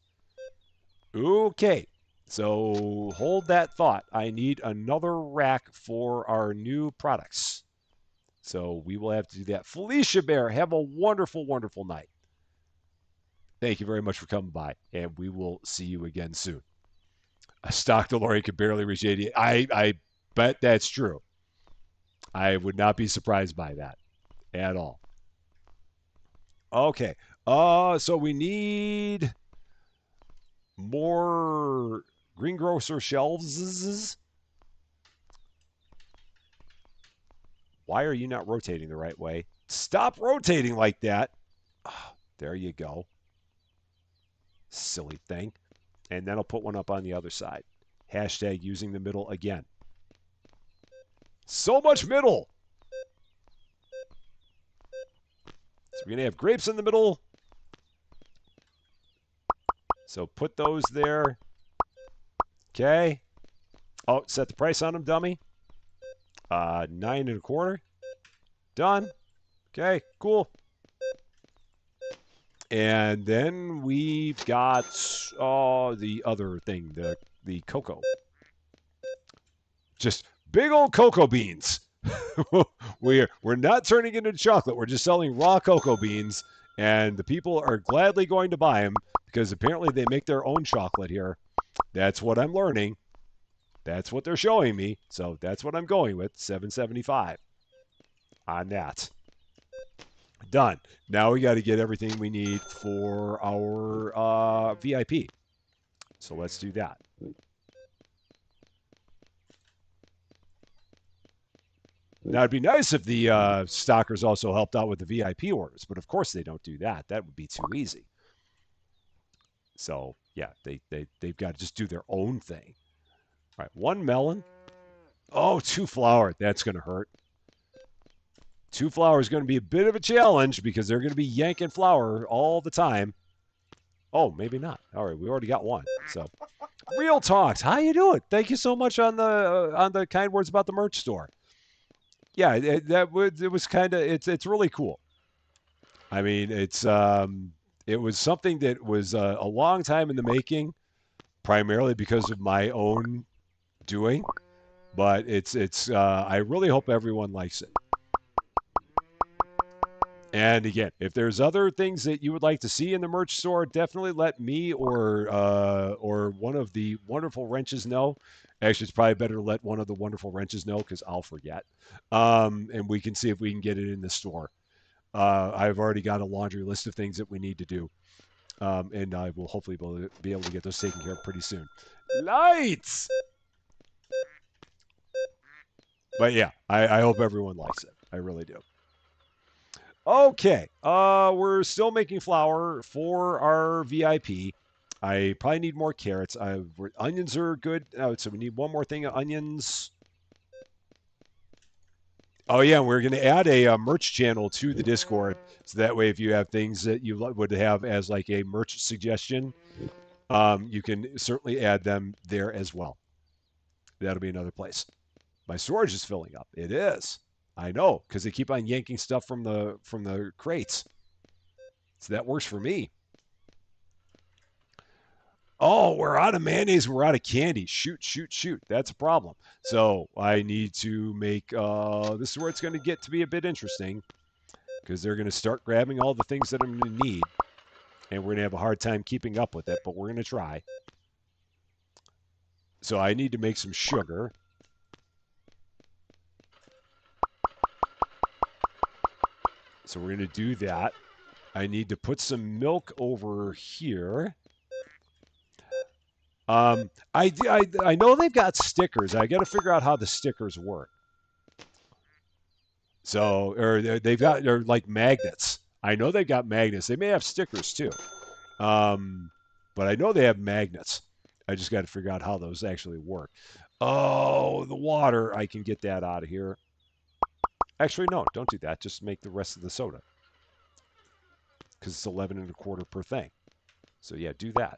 A: Okay. So hold that thought. I need another rack for our new products. So we will have to do that. Felicia Bear, have a wonderful, wonderful night. Thank you very much for coming by, and we will see you again soon. A stock DeLorean could barely reach 80. I bet that's true. I would not be surprised by that at all. Okay. So we need more greengrocer shelves. Why are you not rotating the right way? Stop rotating like that. Oh, there you go. Silly thing. And then I'll put one up on the other side. Hashtag using the middle again. So much middle. So we're going to have grapes in the middle. So put those there. Okay. Oh, set the price on them, dummy. 9.25. Done. Okay, cool. And then we've got the other thing, the cocoa. Just big old cocoa beans. we're not turning it into chocolate. We're just selling raw cocoa beans, and the people are gladly going to buy them because apparently they make their own chocolate here. That's what I'm learning. That's what they're showing me. So that's what I'm going with. $7.75 on that. Done. Now we got to get everything we need for our VIP. So let's do that. Now it'd be nice if the stockers also helped out with the VIP orders, but of course they don't do that. That would be too easy. So yeah, they've got to just do their own thing. All right, one melon. Oh, two flour. That's going to hurt. Two flour is going to be a bit of a challenge because they're going to be yanking flour all the time. Oh, maybe not. All right, we already got one. So, real talks. How you doing? Thank you so much on the kind words about the merch store. Yeah, it was kind of it's really cool. I mean, it was something that was a long time in the making, primarily because of my own doing. But it's I really hope everyone likes it. And again, if there's other things that you would like to see in the merch store, definitely let me or one of the wonderful wrenches know. Actually, it's probably better to let one of the wonderful wrenches know because I'll forget. And we can see if we can get it in the store. I've already got a laundry list of things that we need to do, and I will hopefully be able to get those taken care of pretty soon. Lights. But yeah, I hope everyone likes it. I really do. Okay, we're still making flour for our VIP. I probably need more carrots. Onions are good. Oh, so we need one more thing of onions. Oh yeah, we're going to add a merch channel to the Discord, so that way if you have things that you would have as like a merch suggestion, you can certainly add them there as well. That'll be another place. My storage is filling up. It is. I know, because they keep on yanking stuff from the crates. So that works for me. Oh, we're out of mayonnaise. We're out of candy. Shoot, shoot, shoot. That's a problem. So I need to make. This is where it's going to get to be a bit interesting because they're going to start grabbing all the things that I'm going to need, and we're going to have a hard time keeping up with it. But we're going to try. So I need to make some sugar. So we're going to do that. I need to put some milk over here. I know they've got stickers. I got to figure out how the stickers work. So, or they've got they're like magnets. I know they got magnets. They may have stickers too. Um, but I know they have magnets. I just got to figure out how those actually work. Oh, the water. I can get that out of here. Actually, no, don't do that. Just make the rest of the soda because it's 11.25 per thing. So yeah, do that.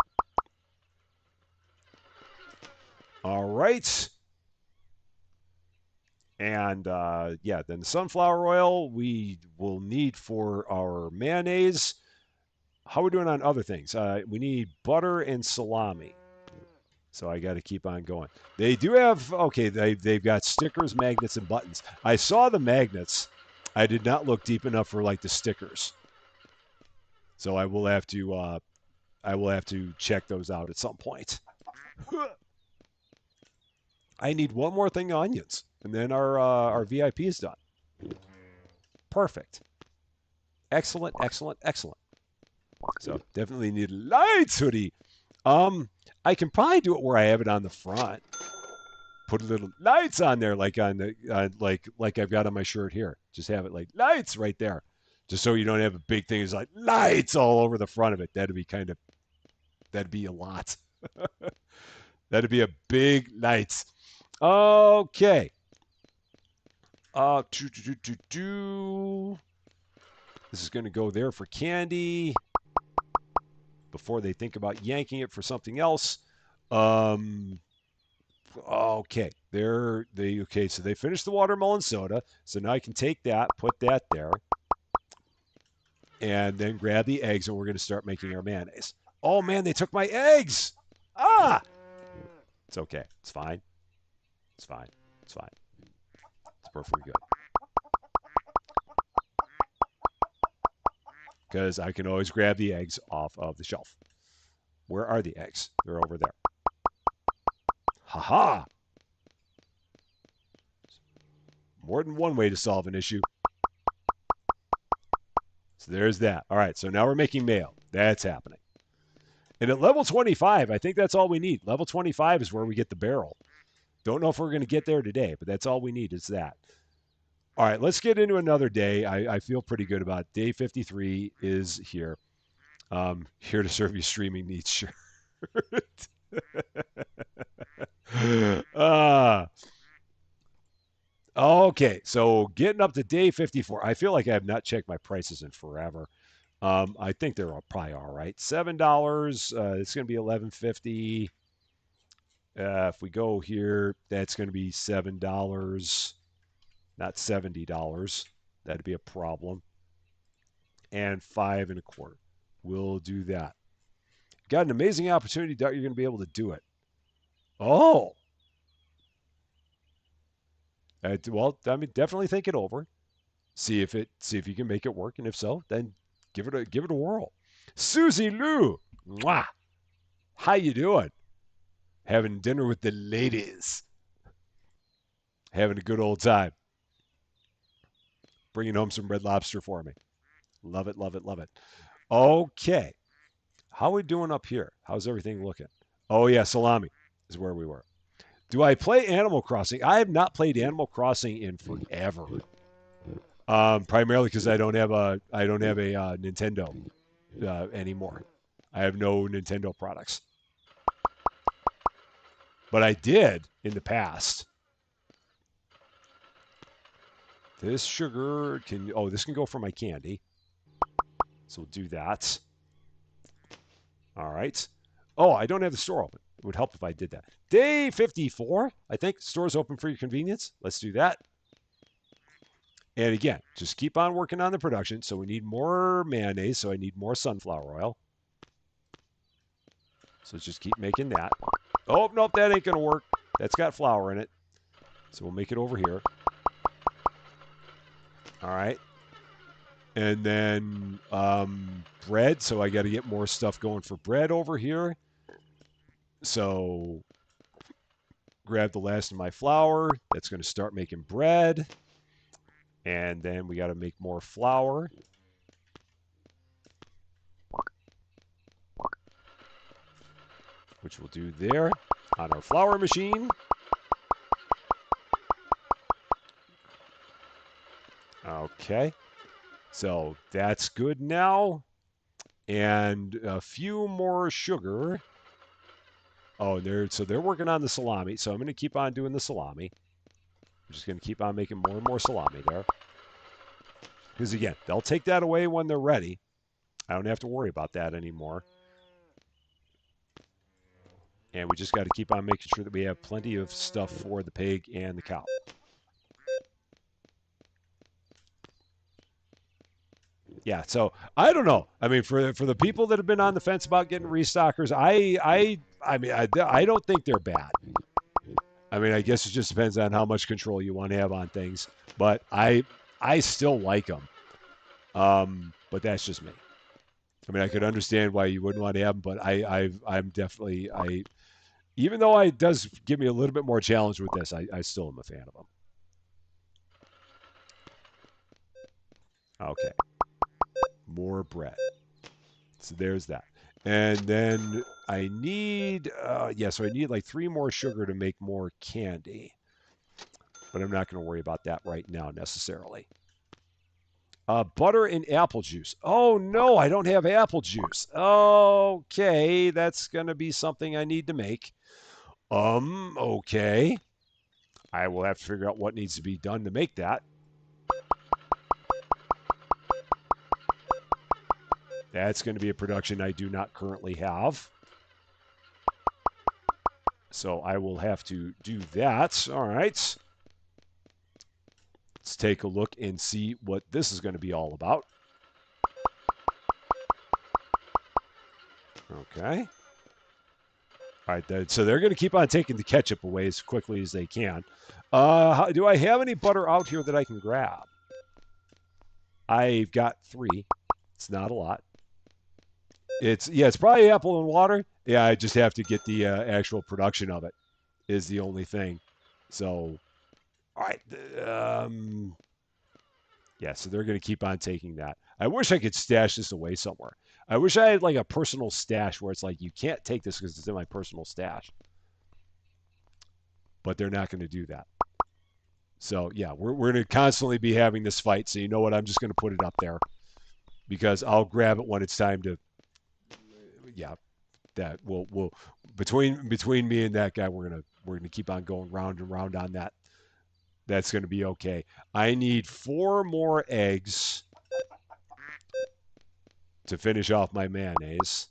A: All right. And yeah, then the sunflower oil we will need for our mayonnaise. How are we doing on other things? We need butter and salami. So I got to keep on going. They do have, okay, they've got stickers, magnets, and buttons. I saw the magnets. I did not look deep enough for like the stickers. So I will have to check those out at some point. I need one more thing of onions, and then our VIP is done. Perfect. Excellent, excellent, excellent. So definitely need lights hoodie. Um, I can probably do it where I have it on the front. Put a little lights on there, like on the like I've got on my shirt here. Just have it like lights right there, just so you don't have a big thing. It's like lights all over the front of it. That'd be a lot. That'd be a big lights. Okay. This is going to go there for candy before they think about yanking it for something else. Um, okay, okay. So they finished the watermelon soda. So now I can take that, put that there, and then grab the eggs, and we're going to start making our mayonnaise. Oh man, they took my eggs. Ah, it's okay. It's fine. It's fine. It's fine. It's perfectly good. Because I can always grab the eggs off of the shelf. Where are the eggs? They're over there. Haha! More than one way to solve an issue. So there's that. All right, so now we're making mayo. That's happening. And at level 25, I think that's all we need. Level 25 is where we get the barrel. Don't know if we're going to get there today, but that's all we need is that. All right, let's get into another day. I feel pretty good about it. Day 53 is here. Here to serve you streaming needs. Sure. uh, okay, so getting up to day 54. I feel like I have not checked my prices in forever. I think they're probably all right. $7. It's going to be 11.50. If we go here, that's going to be $7, not $70. That'd be a problem. And 5.25. We'll do that. Got an amazing opportunity, Doug. You're going to be able to do it. Oh, well, I mean, definitely think it over. See if you can make it work, and if so, then give it a whirl. Susie Lou, mwah, how you doing? Having dinner with the ladies, having a good old time. Bringing home some red lobster for me. Love it, love it, love it. Okay, how are we doing up here? How's everything looking? Oh yeah, salami is where we were. Do I play Animal Crossing? I have not played Animal Crossing in forever. Primarily because I don't have a Nintendo anymore. I have no Nintendo products, but I did in the past. This sugar can this can go for my candy, so we'll do that. All right. Oh, I don't have the store open. It would help if I did that. Day 54, I think. Store's open for your convenience. Let's do that. And again, just keep on working on the production. So we need more mayonnaise. So I need more sunflower oil. So let's just keep making that. Oh, nope, that ain't going to work. That's got flour in it. So we'll make it over here. All right. And then bread. So I got to get more stuff going for bread over here. So grab the last of my flour. That's going to start making bread. And then we got to make more flour. Which we'll do there on our flour machine. Okay. So that's good now. And a few more sugar. Oh, so they're working on the salami. So I'm going to keep on doing the salami. I'm just going to keep on making more and more salami there. Because again, they'll take that away when they're ready. I don't have to worry about that anymore. And we just got to keep on making sure that we have plenty of stuff for the pig and the cow. Yeah, so I don't know. I mean, for the people that have been on the fence about getting restockers, I don't think they're bad. I mean, I guess it just depends on how much control you want to have on things, but I still like them. But that's just me. I mean, I could understand why you wouldn't want to have them, but I'm definitely even though it does give me a little bit more challenge with this, I still am a fan of them. Okay, more bread. So there's that. And then I need, so I need like 3 more sugar to make more candy. But I'm not going to worry about that right now necessarily. Butter and apple juice. Oh no, I don't have apple juice. Okay, that's going to be something I need to make. Okay. I will have to figure out what needs to be done to make that. That's going to be a production I do not currently have. So I will have to do that. All right. Let's take a look and see what this is going to be all about. Okay. All right. So they're going to keep on taking the ketchup away as quickly as they can. Do I have any butter out here that I can grab? I've got 3. It's not a lot. It's probably apple and water. Yeah, I just have to get the actual production of it is the only thing. So, all right. Yeah, so they're going to keep on taking that. I wish I could stash this away somewhere. I wish I had like a personal stash where it's like, you can't take this because it's in my personal stash. But they're not going to do that. So, yeah, we're going to constantly be having this fight. So, you know what? I'm just going to put it up there because I'll grab it when it's time to, yeah, that we'll between me and that guy, we're gonna keep on going round and round on that. That's gonna be okay. I need 4 more eggs to finish off my mayonnaise.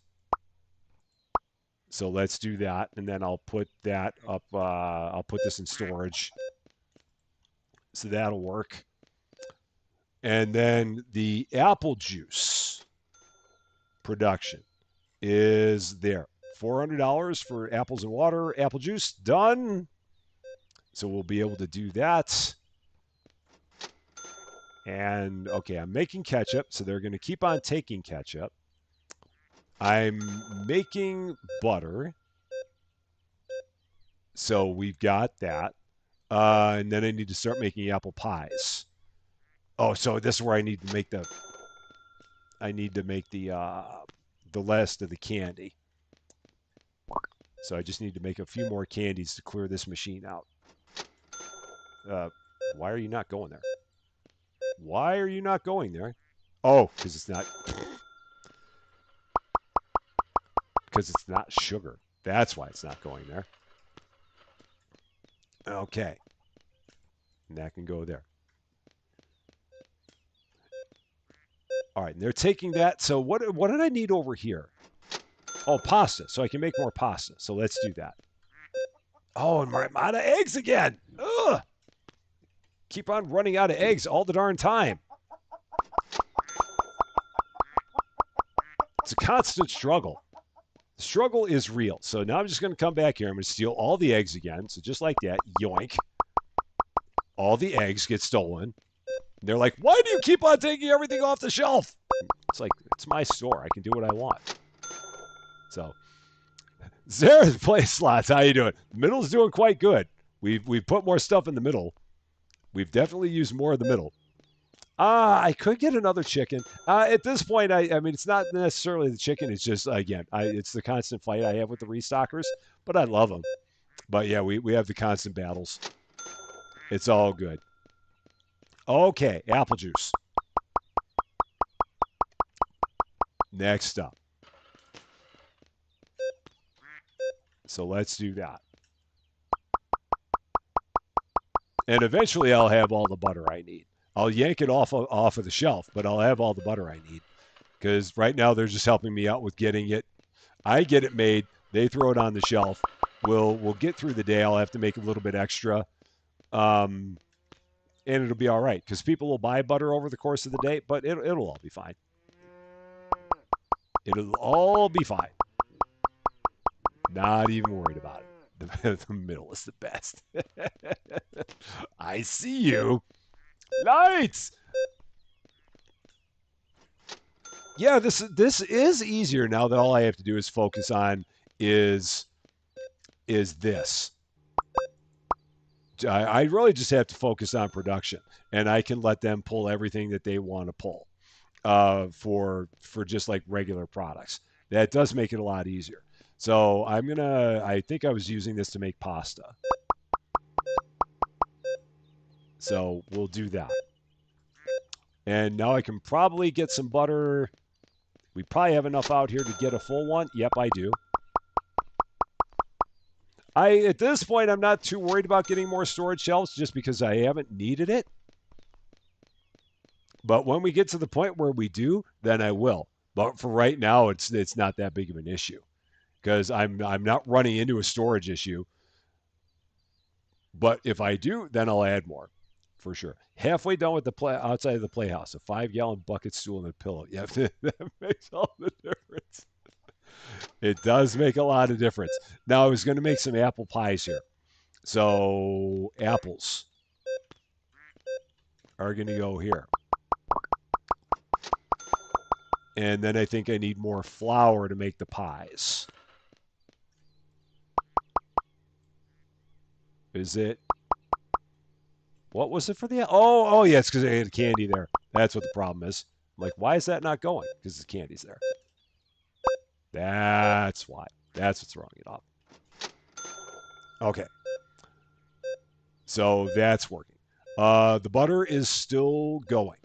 A: So let's do that, and then I'll put that up. I'll put this in storage, so that'll work. And then the apple juice production is there. $400 for apples and water, apple juice, done. So we'll be able to do that. And okay, I'm making ketchup, so they're going to keep on taking ketchup. I'm making butter. So we've got that. And then I need to start making apple pies. Oh, so this is where I need to make the last of the candy. So I just need to make a few more candies to clear this machine out. Why are you not going there? Why are you not going there? Oh, because it's not sugar. That's why it's not going there. Okay. And that can go there. All right, and they're taking that. So what did I need over here? Oh, pasta. So I can make more pasta. So let's do that. Oh, and I'm out of eggs again. Ugh. Keep on running out of eggs all the darn time. It's a constant struggle. The struggle is real. So now I'm just going to come back here. I'm going to steal all the eggs again. So just like that, yoink. All the eggs get stolen. And they're like, why do you keep on taking everything off the shelf? It's like, it's my store. I can do what I want. So, Sarah's Play Slots, how you doing? The middle's doing quite good. We've put more stuff in the middle. We've definitely used more of the middle. I could get another chicken. At this point, I mean, it's not necessarily the chicken. It's just, again, it's the constant fight I have with the restockers, but I love them. But yeah, we have the constant battles. It's all good. Okay, apple juice. Next up. So let's do that. And eventually I'll have all the butter I need. I'll yank it off of the shelf, but I'll have all the butter I need. Because right now they're just helping me out with getting it. I get it made. They throw it on the shelf. We'll get through the day. I'll have to make a little bit extra. And it'll be all right. Because people will buy butter over the course of the day, but it'll all be fine. It'll all be fine. Not even worried about it. The middle is the best. I see you. Lights. Yeah, this is easier now that all I have to do is focus on is this. I really just have to focus on production, and I can let them pull everything that they want to pull for just like regular products. That does make it a lot easier. So I think I was using this to make pasta. So we'll do that. And now I can probably get some butter. We probably have enough out here to get a full one. Yep, I do. At this point I'm not too worried about getting more storage shelves just because I haven't needed it. But when we get to the point where we do, then I will. But for right now, it's not that big of an issue because I'm not running into a storage issue. But if I do, then I'll add more for sure. Halfway done with the play outside of the playhouse, a 5-gallon bucket, stool, and a pillow. Yeah, that makes all the difference. It does make a lot of difference. Now I was going to make some apple pies here, so apples are going to go here. And then I think I need more flour to make the pies. Is it? What was it for the? Oh, yeah, it's because I had candy there. That's what the problem is. I'm like, why is that not going? Because the candy's there. That's why. That's what's throwing it off. Okay, so that's working. The butter is still going.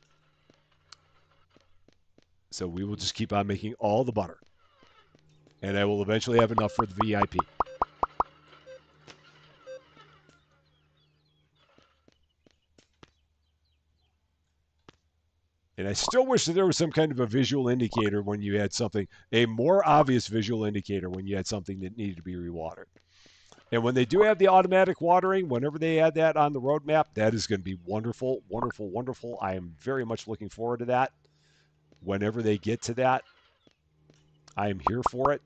A: So we will just keep on making all the butter. And I will eventually have enough for the VIP. And I still wish that there was some kind of a visual indicator when you had something, a more obvious visual indicator when you had something that needed to be rewatered. And when they do have the automatic watering, whenever they add that on the roadmap, that is going to be wonderful, wonderful, wonderful. I am very much looking forward to that. Whenever they get to that, I am here for it.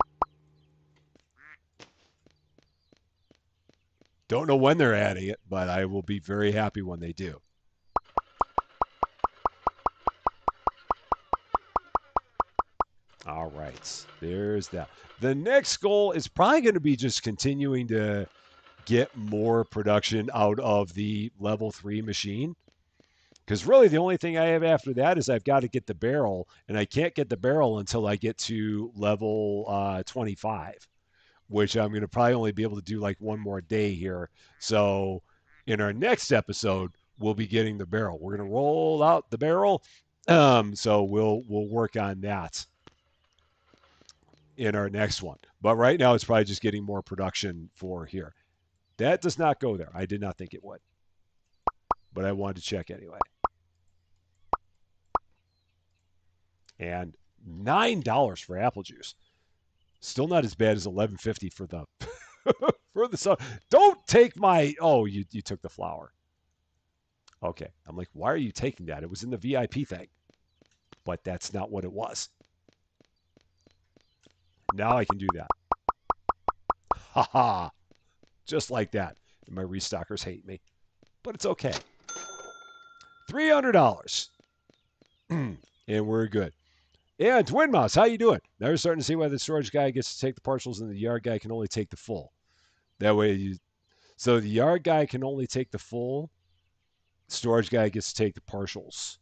A: Don't know when they're adding it, but I will be very happy when they do. All right, there's that. The next goal is probably going to be just continuing to get more production out of the level 3 machine. Because really, the only thing I have after that is I've got to get the barrel, and I can't get the barrel until I get to level 25, which I'm going to probably only be able to do like one more day here. So in our next episode, we'll be getting the barrel. We're going to roll out the barrel. So we'll work on that in our next one. But right now, it's probably just getting more production for here. That does not go there. I did not think it would, but I wanted to check anyway. And $9 for apple juice. Still not as bad as $11.50 for the for the song. Don't take my. Oh, you took the flour. Okay, I'm like, why are you taking that? It was in the VIP thing, but that's not what it was. Now I can do that. Ha ha! Just like that. And my restockers hate me, but it's okay. $300, and we're good. Yeah, Twin Mouse, how you doing? Now we're starting to see why the storage guy gets to take the partials and the yard guy can only take the full. That way, so the yard guy can only take the full. Storage guy gets to take the partials.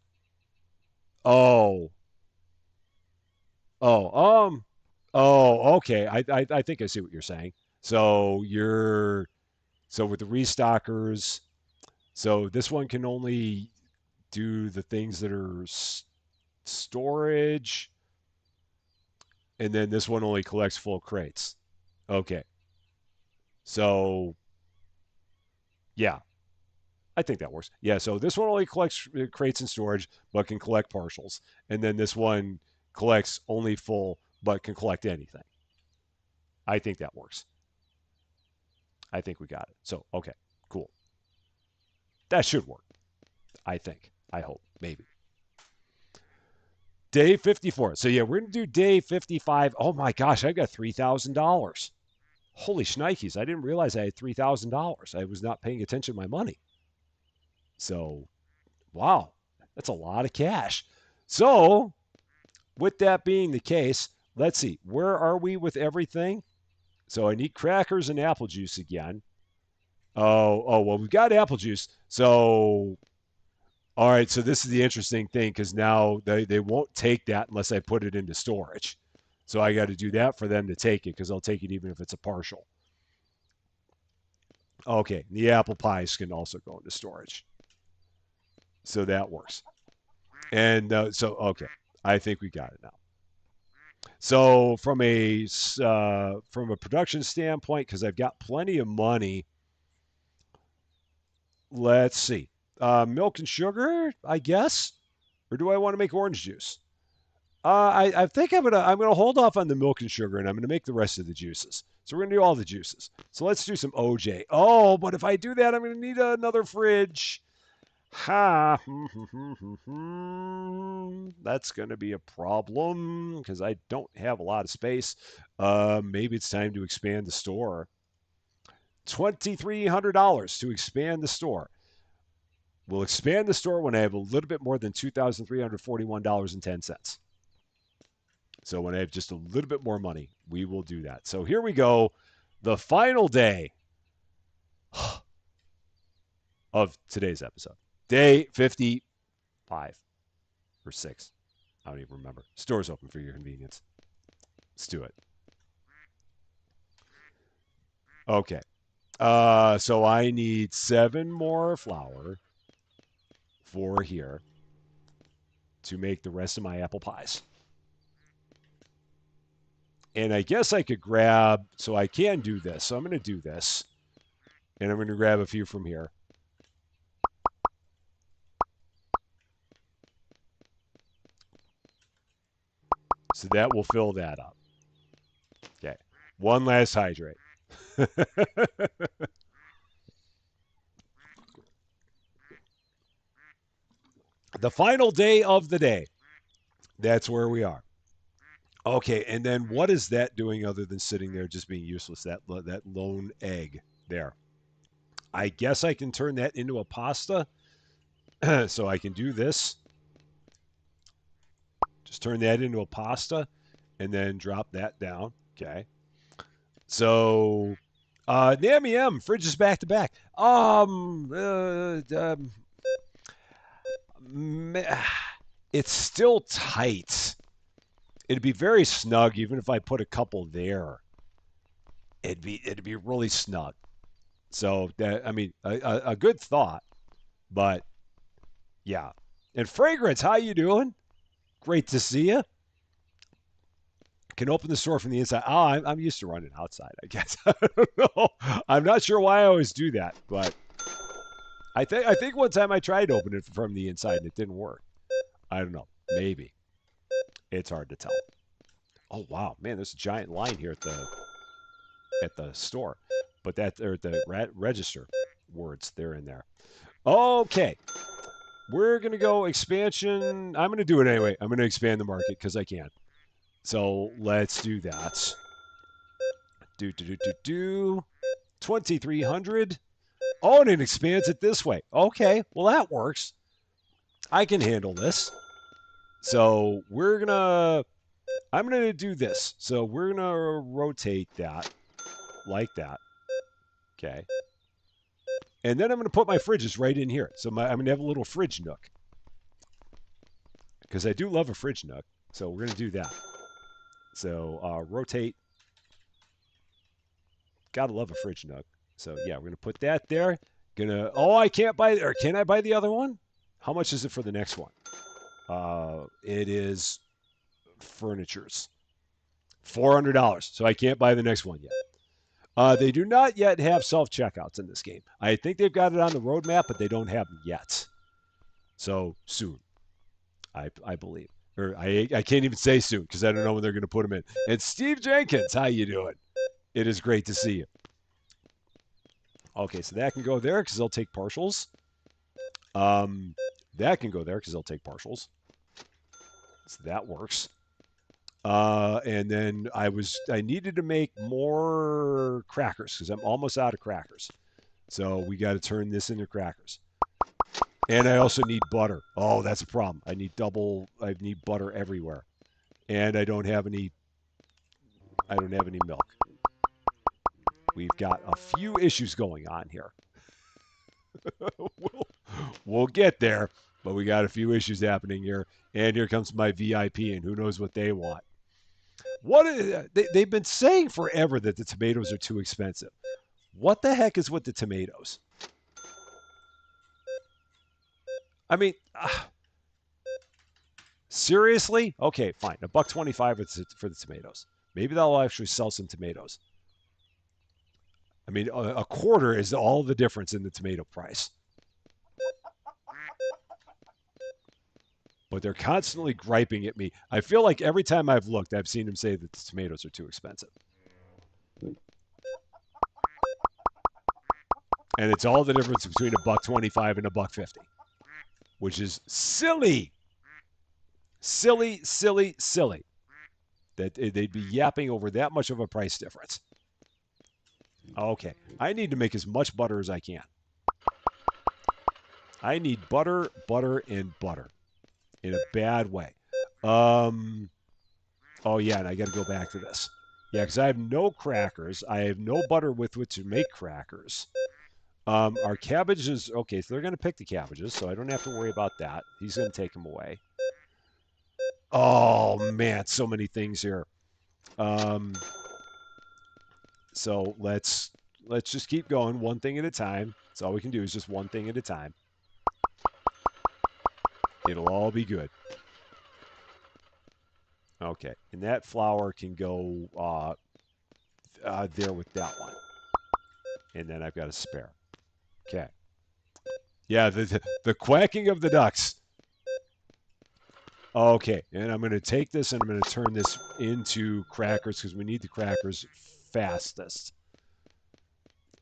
A: Oh, oh, oh, okay. I think I see what you're saying. So so with the restockers, so this one can only do the things that are storage, and then this one only collects full crates. Okay. So yeah, I think that works. Yeah, so this one only collects crates and storage, but can collect partials, and then this one collects only full, but can collect anything. I think that works. I think we got it. So okay, cool. That should work. I think. I hope. Maybe. Day 54. So yeah, we're gonna do day 55. Oh my gosh, I've got $3,000. Holy shnikes! I didn't realize I had $3,000. I was not paying attention to my money. So wow, that's a lot of cash. So with that being the case, let's see, where are we with everything? So I need crackers and apple juice again. Well, we've got apple juice. So, all right, so this is the interesting thing because now they won't take that unless I put it into storage. So I got to do that for them to take it because they'll take it even if it's a partial. Okay, the apple pies can also go into storage. So that works. And okay, I think we got it now. So from a production standpoint, because I've got plenty of money, let's see. Milk and sugar, I guess, or do I want to make orange juice? I think I'm gonna hold off on the milk and sugar, and I'm gonna make the rest of the juices. So we're gonna do all the juices. So let's do some OJ. Oh, but if I do that, I'm gonna need another fridge. Ha! That's gonna be a problem because I don't have a lot of space. Maybe it's time to expand the store. $2,300 to expand the store. We'll expand the store when I have a little bit more than $2,341.10. So when I have just a little bit more money, we will do that. So here we go. The final day of today's episode. Day 55 or 6. I don't even remember. Store's open for your convenience. Let's do it. Okay. So I need 7 more flour for here to make the rest of my apple pies. And I guess I could grab, so I can do this. So I'm going to do this. And I'm going to grab a few from here. So that will fill that up. Okay. One last hydrate. The final day of the day. That's where we are. Okay, and then what is that doing other than sitting there just being useless? That lone egg there. I guess I can turn that into a pasta. So I can do this. Just turn that into a pasta and then drop that down. Okay. So Nammy M, fridge is back to back. It's still tight. It'd be very snug even if I put a couple there. It'd be really snug. So that I mean a good thought, but yeah. And Fragrance, how you doing? Great to see you. Can open the store from the inside. Oh, I'm used to running outside, I guess. I don't know. I'm not sure why I always do that, but I think one time I tried to open it from the inside and it didn't work. I don't know. Maybe. It's hard to tell. Oh wow, man, there's a giant line here at the store. But that or the register words they're in there. Okay. We're gonna go expansion. I'm gonna do it anyway. I'm gonna expand the market because I can. So let's do that. Do 2,300. Oh, and it expands it this way. Okay, well that works. I can handle this. So I'm gonna do this. So we're gonna rotate that like that. Okay. And then I'm gonna put my fridges right in here. So I'm gonna have a little fridge nook because I do love a fridge nook. So we're gonna do that. So rotate. Gotta love a fridge nook. So yeah, we're gonna put that there. I can't buy, or can I buy the other one? How much is it for the next one? It is furnitures. $400. So I can't buy the next one yet. They do not yet have self checkouts in this game. I think they've got it on the roadmap, but they don't have them yet. So soon, I believe. Or I can't even say soon because I don't know when they're going to put them in. And Steve Jenkins, how you doing? It is great to see you. Okay, so that can go there because they'll take partials. That can go there because they'll take partials. So that works. And then I needed to make more crackers because I'm almost out of crackers. So we got to turn this into crackers. And I also need butter. Oh, that's a problem. I need butter everywhere. And I don't have any milk. We've got a few issues going on here. we'll, we'll get there, but we got a few issues happening here. And here comes my VIP, and who knows what they want. They've been saying forever that the tomatoes are too expensive. What the heck is with the tomatoes? I mean, seriously? Okay, fine. $1.25 for the tomatoes. Maybe they'll actually sell some tomatoes. I mean, a quarter is all the difference in the tomato price. But they're constantly griping at me. I feel like every time I've looked, I've seen them say that the tomatoes are too expensive. And it's all the difference between $1.25 and $1.50, which is silly. Silly, silly, silly. That they'd be yapping over that much of a price difference. Okay, I need to make as much butter as I can. I need butter, butter, and butter in a bad way. Oh, yeah, and I got to go back to this. Yeah, because I have no crackers. I have no butter with which to make crackers. Our cabbages, okay, so they're going to pick the cabbages, so I don't have to worry about that. He's going to take them away. Oh, man, so many things here. So let's just keep going one thing at a time. That's all we can do is just one thing at a time. It'll all be good. Okay, and that flour can go there with that one. And then I've got a spare. Okay. Yeah, the quacking of the ducks. Okay, and I'm going to take this and I'm going to turn this into crackers because we need the crackers fastest.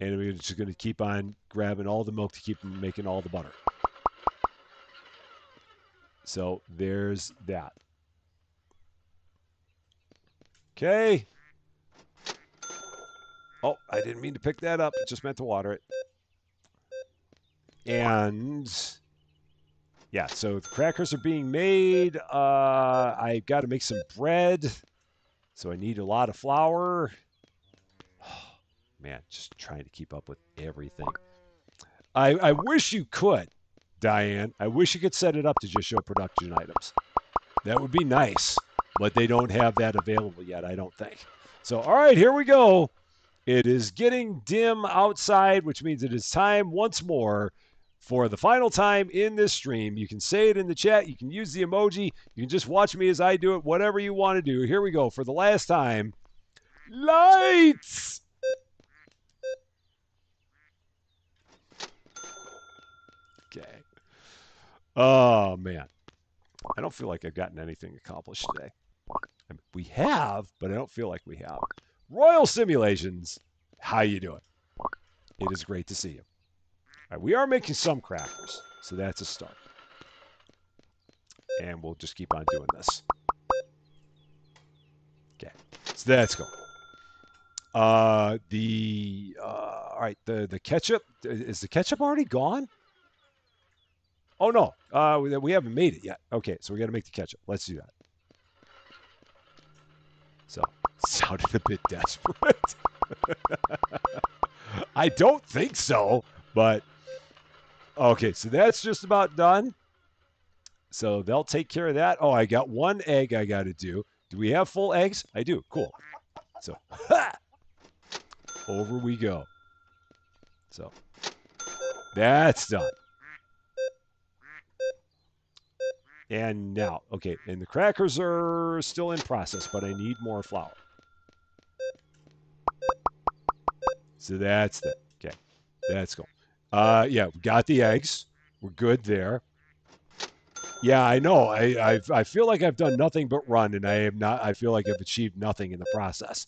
A: And we're just going to keep on grabbing all the milk to keep making all the butter. So there's that. Okay. Oh, I didn't mean to pick that up. I just meant to water it. And yeah, so the crackers are being made. I got to make some bread. So I need a lot of flour. Oh, man, just trying to keep up with everything. I wish you could, Diane. I wish you could set it up to just show production items. That would be nice, but they don't have that available yet, I don't think. So, all right, here we go. It is getting dim outside, which means it is time once more for the final time in this stream. You can say it in the chat. You can use the emoji. You can just watch me as I do it, whatever you want to do. Here we go for the last time. Lights! Okay. Oh, man. I don't feel like I've gotten anything accomplished today. I mean, we have, but I don't feel like we have. Royal Simulations, how you doing? It is great to see you. All right, we are making some crackers, so that's a start. And we'll just keep on doing this. Okay, so let's go. All right, the ketchup, is the ketchup already gone? Oh, no, we haven't made it yet. Okay, so we got to make the ketchup. Let's do that. So, sounded a bit desperate. I don't think so, but okay, so that's just about done. So they'll take care of that. Oh, I got one egg I got to do. Do we have full eggs? I do. Cool. So, over we go. So, that's done. And now, okay, and the crackers are still in process, but I need more flour. So that's that. Okay, that's cool. Yeah, we got the eggs. We're good there. Yeah, I know. I feel like I've done nothing but run, and I am not. I feel like I've achieved nothing in the process.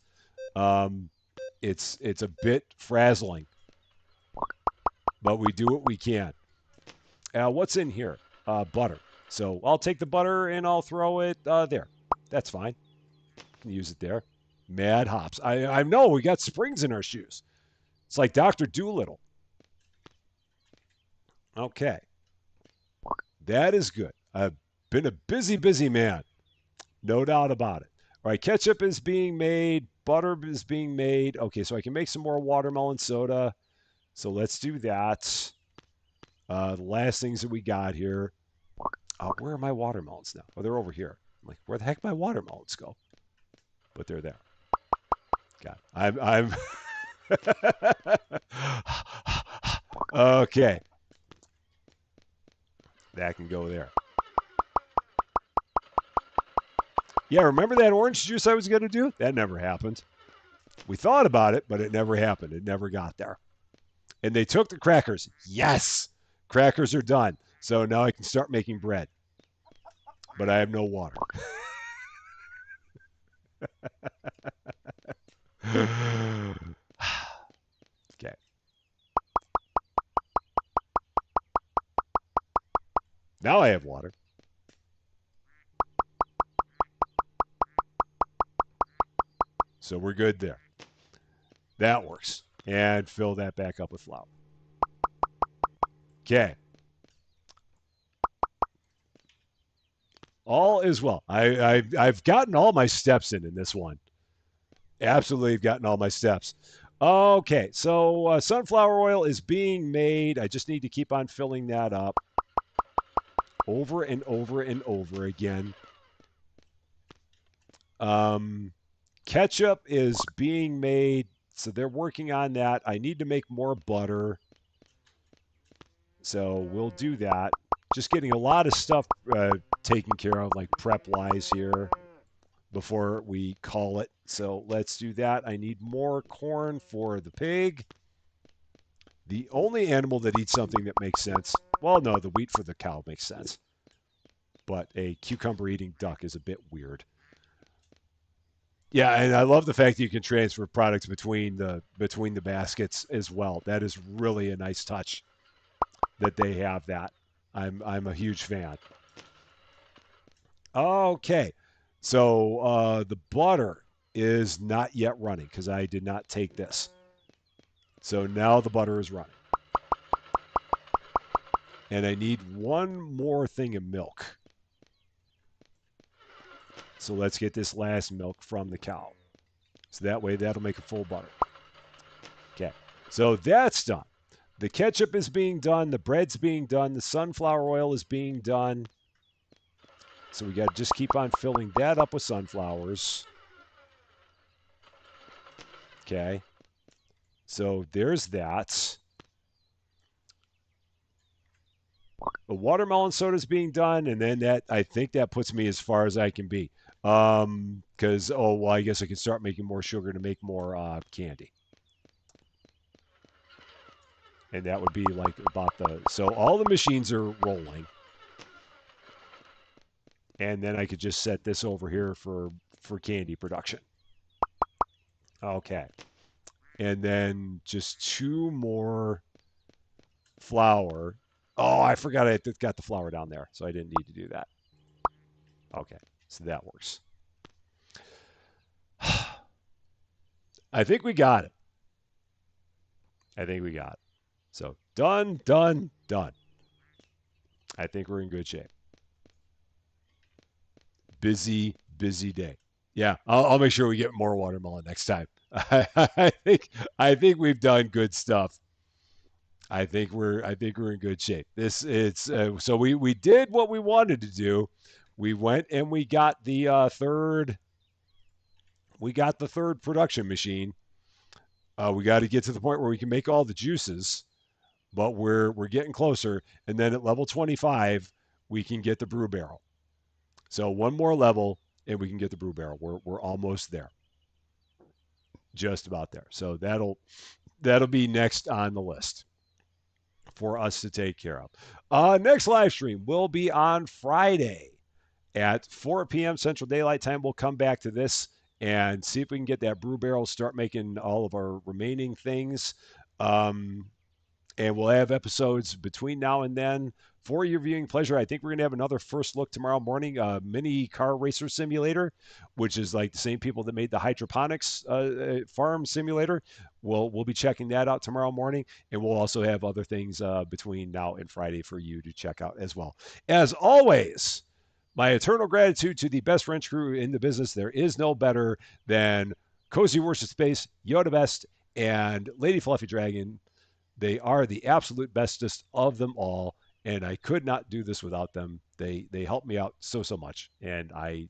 A: It's a bit frazzling, but we do what we can. What's in here? Butter. So I'll take the butter and I'll throw it there. That's fine. Can use it there. Mad hops. I know we got springs in our shoes. It's like Dr. Doolittle. Okay. That is good. I've been a busy, busy man. No doubt about it. All right, ketchup is being made. Butter is being made. Okay, so I can make some more watermelon soda. So let's do that. The last things that we got here. Where are my watermelons now? Oh, they're over here. I'm like, where the heck my watermelons go? But they're there. God, I'm okay. That can go there. Yeah, remember that orange juice I was going to do? That never happened. We thought about it, but it never happened. It never got there. And they took the crackers. Yes, crackers are done. So now I can start making bread. But I have no water. Okay. Now I have water. So we're good there. That works. And fill that back up with flour. Okay. All is well. I've gotten all my steps in this one. Absolutely, I've gotten all my steps. Okay, so sunflower oil is being made. I just need to keep on filling that up over and over and over again. Ketchup is being made, so they're working on that. I need to make more butter, so we'll do that. Just getting a lot of stuff taken care of, like prep wise here, before we call it. So let's do that. I need more corn for the pig. The only animal that eats something that makes sense, well, no, the wheat for the cow makes sense. But a cucumber eating duck is a bit weird. Yeah, and I love the fact that you can transfer products between the baskets as well. That is really a nice touch that they have that. I'm a huge fan. Okay. So the butter is not yet running because I did not take this. So now the butter is running. And I need one more thing of milk. So let's get this last milk from the cow. So that way that'll make a full butter. Okay. So that's done. The ketchup is being done. The bread's being done. The sunflower oil is being done. So we got to just keep on filling that up with sunflowers. Okay. So there's that. The watermelon soda is being done, and then that I think that puts me as far as I can be. Because I guess I can start making more sugar to make more candy, and that would be like about the. So all the machines are rolling, and then I could just set this over here for candy production. Okay, and then just two more flour. Oh, I forgot I got the flour down there, so I didn't need to do that. Okay, so that works. I think we got it. I think we got it. So done, done, done. I think we're in good shape. Busy, busy day. Yeah, I'll make sure we get more watermelon next time. I think we've done good stuff. I think we're in good shape. This it's so we did what we wanted to do. We went and we got the third production machine. We got to get to the point where we can make all the juices, but we're getting closer. And then at level 25, we can get the brew barrel. So one more level, and we can get the brew barrel. We're almost there, just about there. So that'll be next on the list for us to take care of. Next live stream will be on Friday at 4 p.m. Central Daylight Time. We'll come back to this and see if we can get that brew barrel, start making all of our remaining things. Um, And we'll have episodes between now and then for your viewing pleasure. I think we're going to have another first look tomorrow morning, mini car racer simulator, which is like the same people that made the hydroponics farm simulator. We'll be checking that out tomorrow morning, and we'll also have other things between now and Friday for you to check out as well. As always, my eternal gratitude to the best French crew in the business. There is no better than Cozy Worship Space, Yoda Best, and Lady Fluffy Dragon. They are the absolute bestest of them all, and I could not do this without them. They help me out so much, and I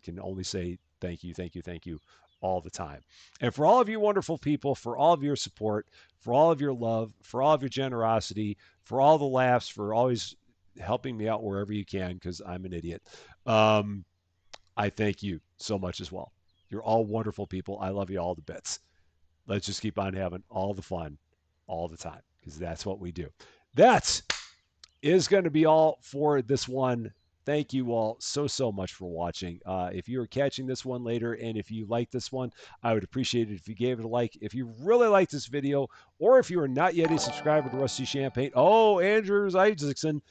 A: can only say thank you, thank you, thank you all the time. And for all of you wonderful people, for all of your support, for all of your love, for all of your generosity, for all the laughs, for always helping me out wherever you can, because I'm an idiot. Um, I thank you so much as well. You're all wonderful people. I love you all to bits. Let's just keep on having all the fun all the time because that's what we do. That is going to be all for this one. Thank you all so much for watching. If you are catching this one later and if you like this one, I would appreciate it if you gave it a like. If you really like this video, or if you are not yet a subscriber to Rusty Champagne, oh, Andrew Isaacson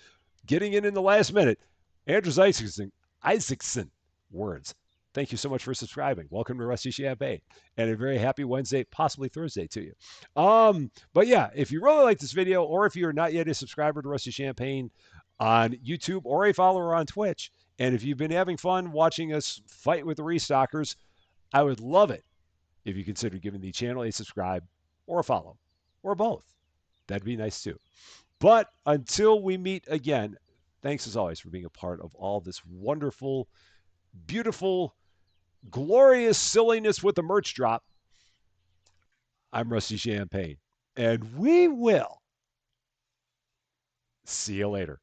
A: getting in the last minute. Andrew Isaacson, words. Thank you so much for subscribing. Welcome to Rusty Champagne, and a very happy Wednesday, possibly Thursday to you. But yeah, if you really like this video, or if you are not yet a subscriber to Rusty Champagne on YouTube or a follower on Twitch, and if you've been having fun watching us fight with the restockers, I would love it if you consider giving the channel a subscribe or a follow, or both. That'd be nice too. But until we meet again, thanks as always for being a part of all this wonderful, beautiful, glorious silliness with the merch drop. I'm Rusty Champagne, and we will see you later.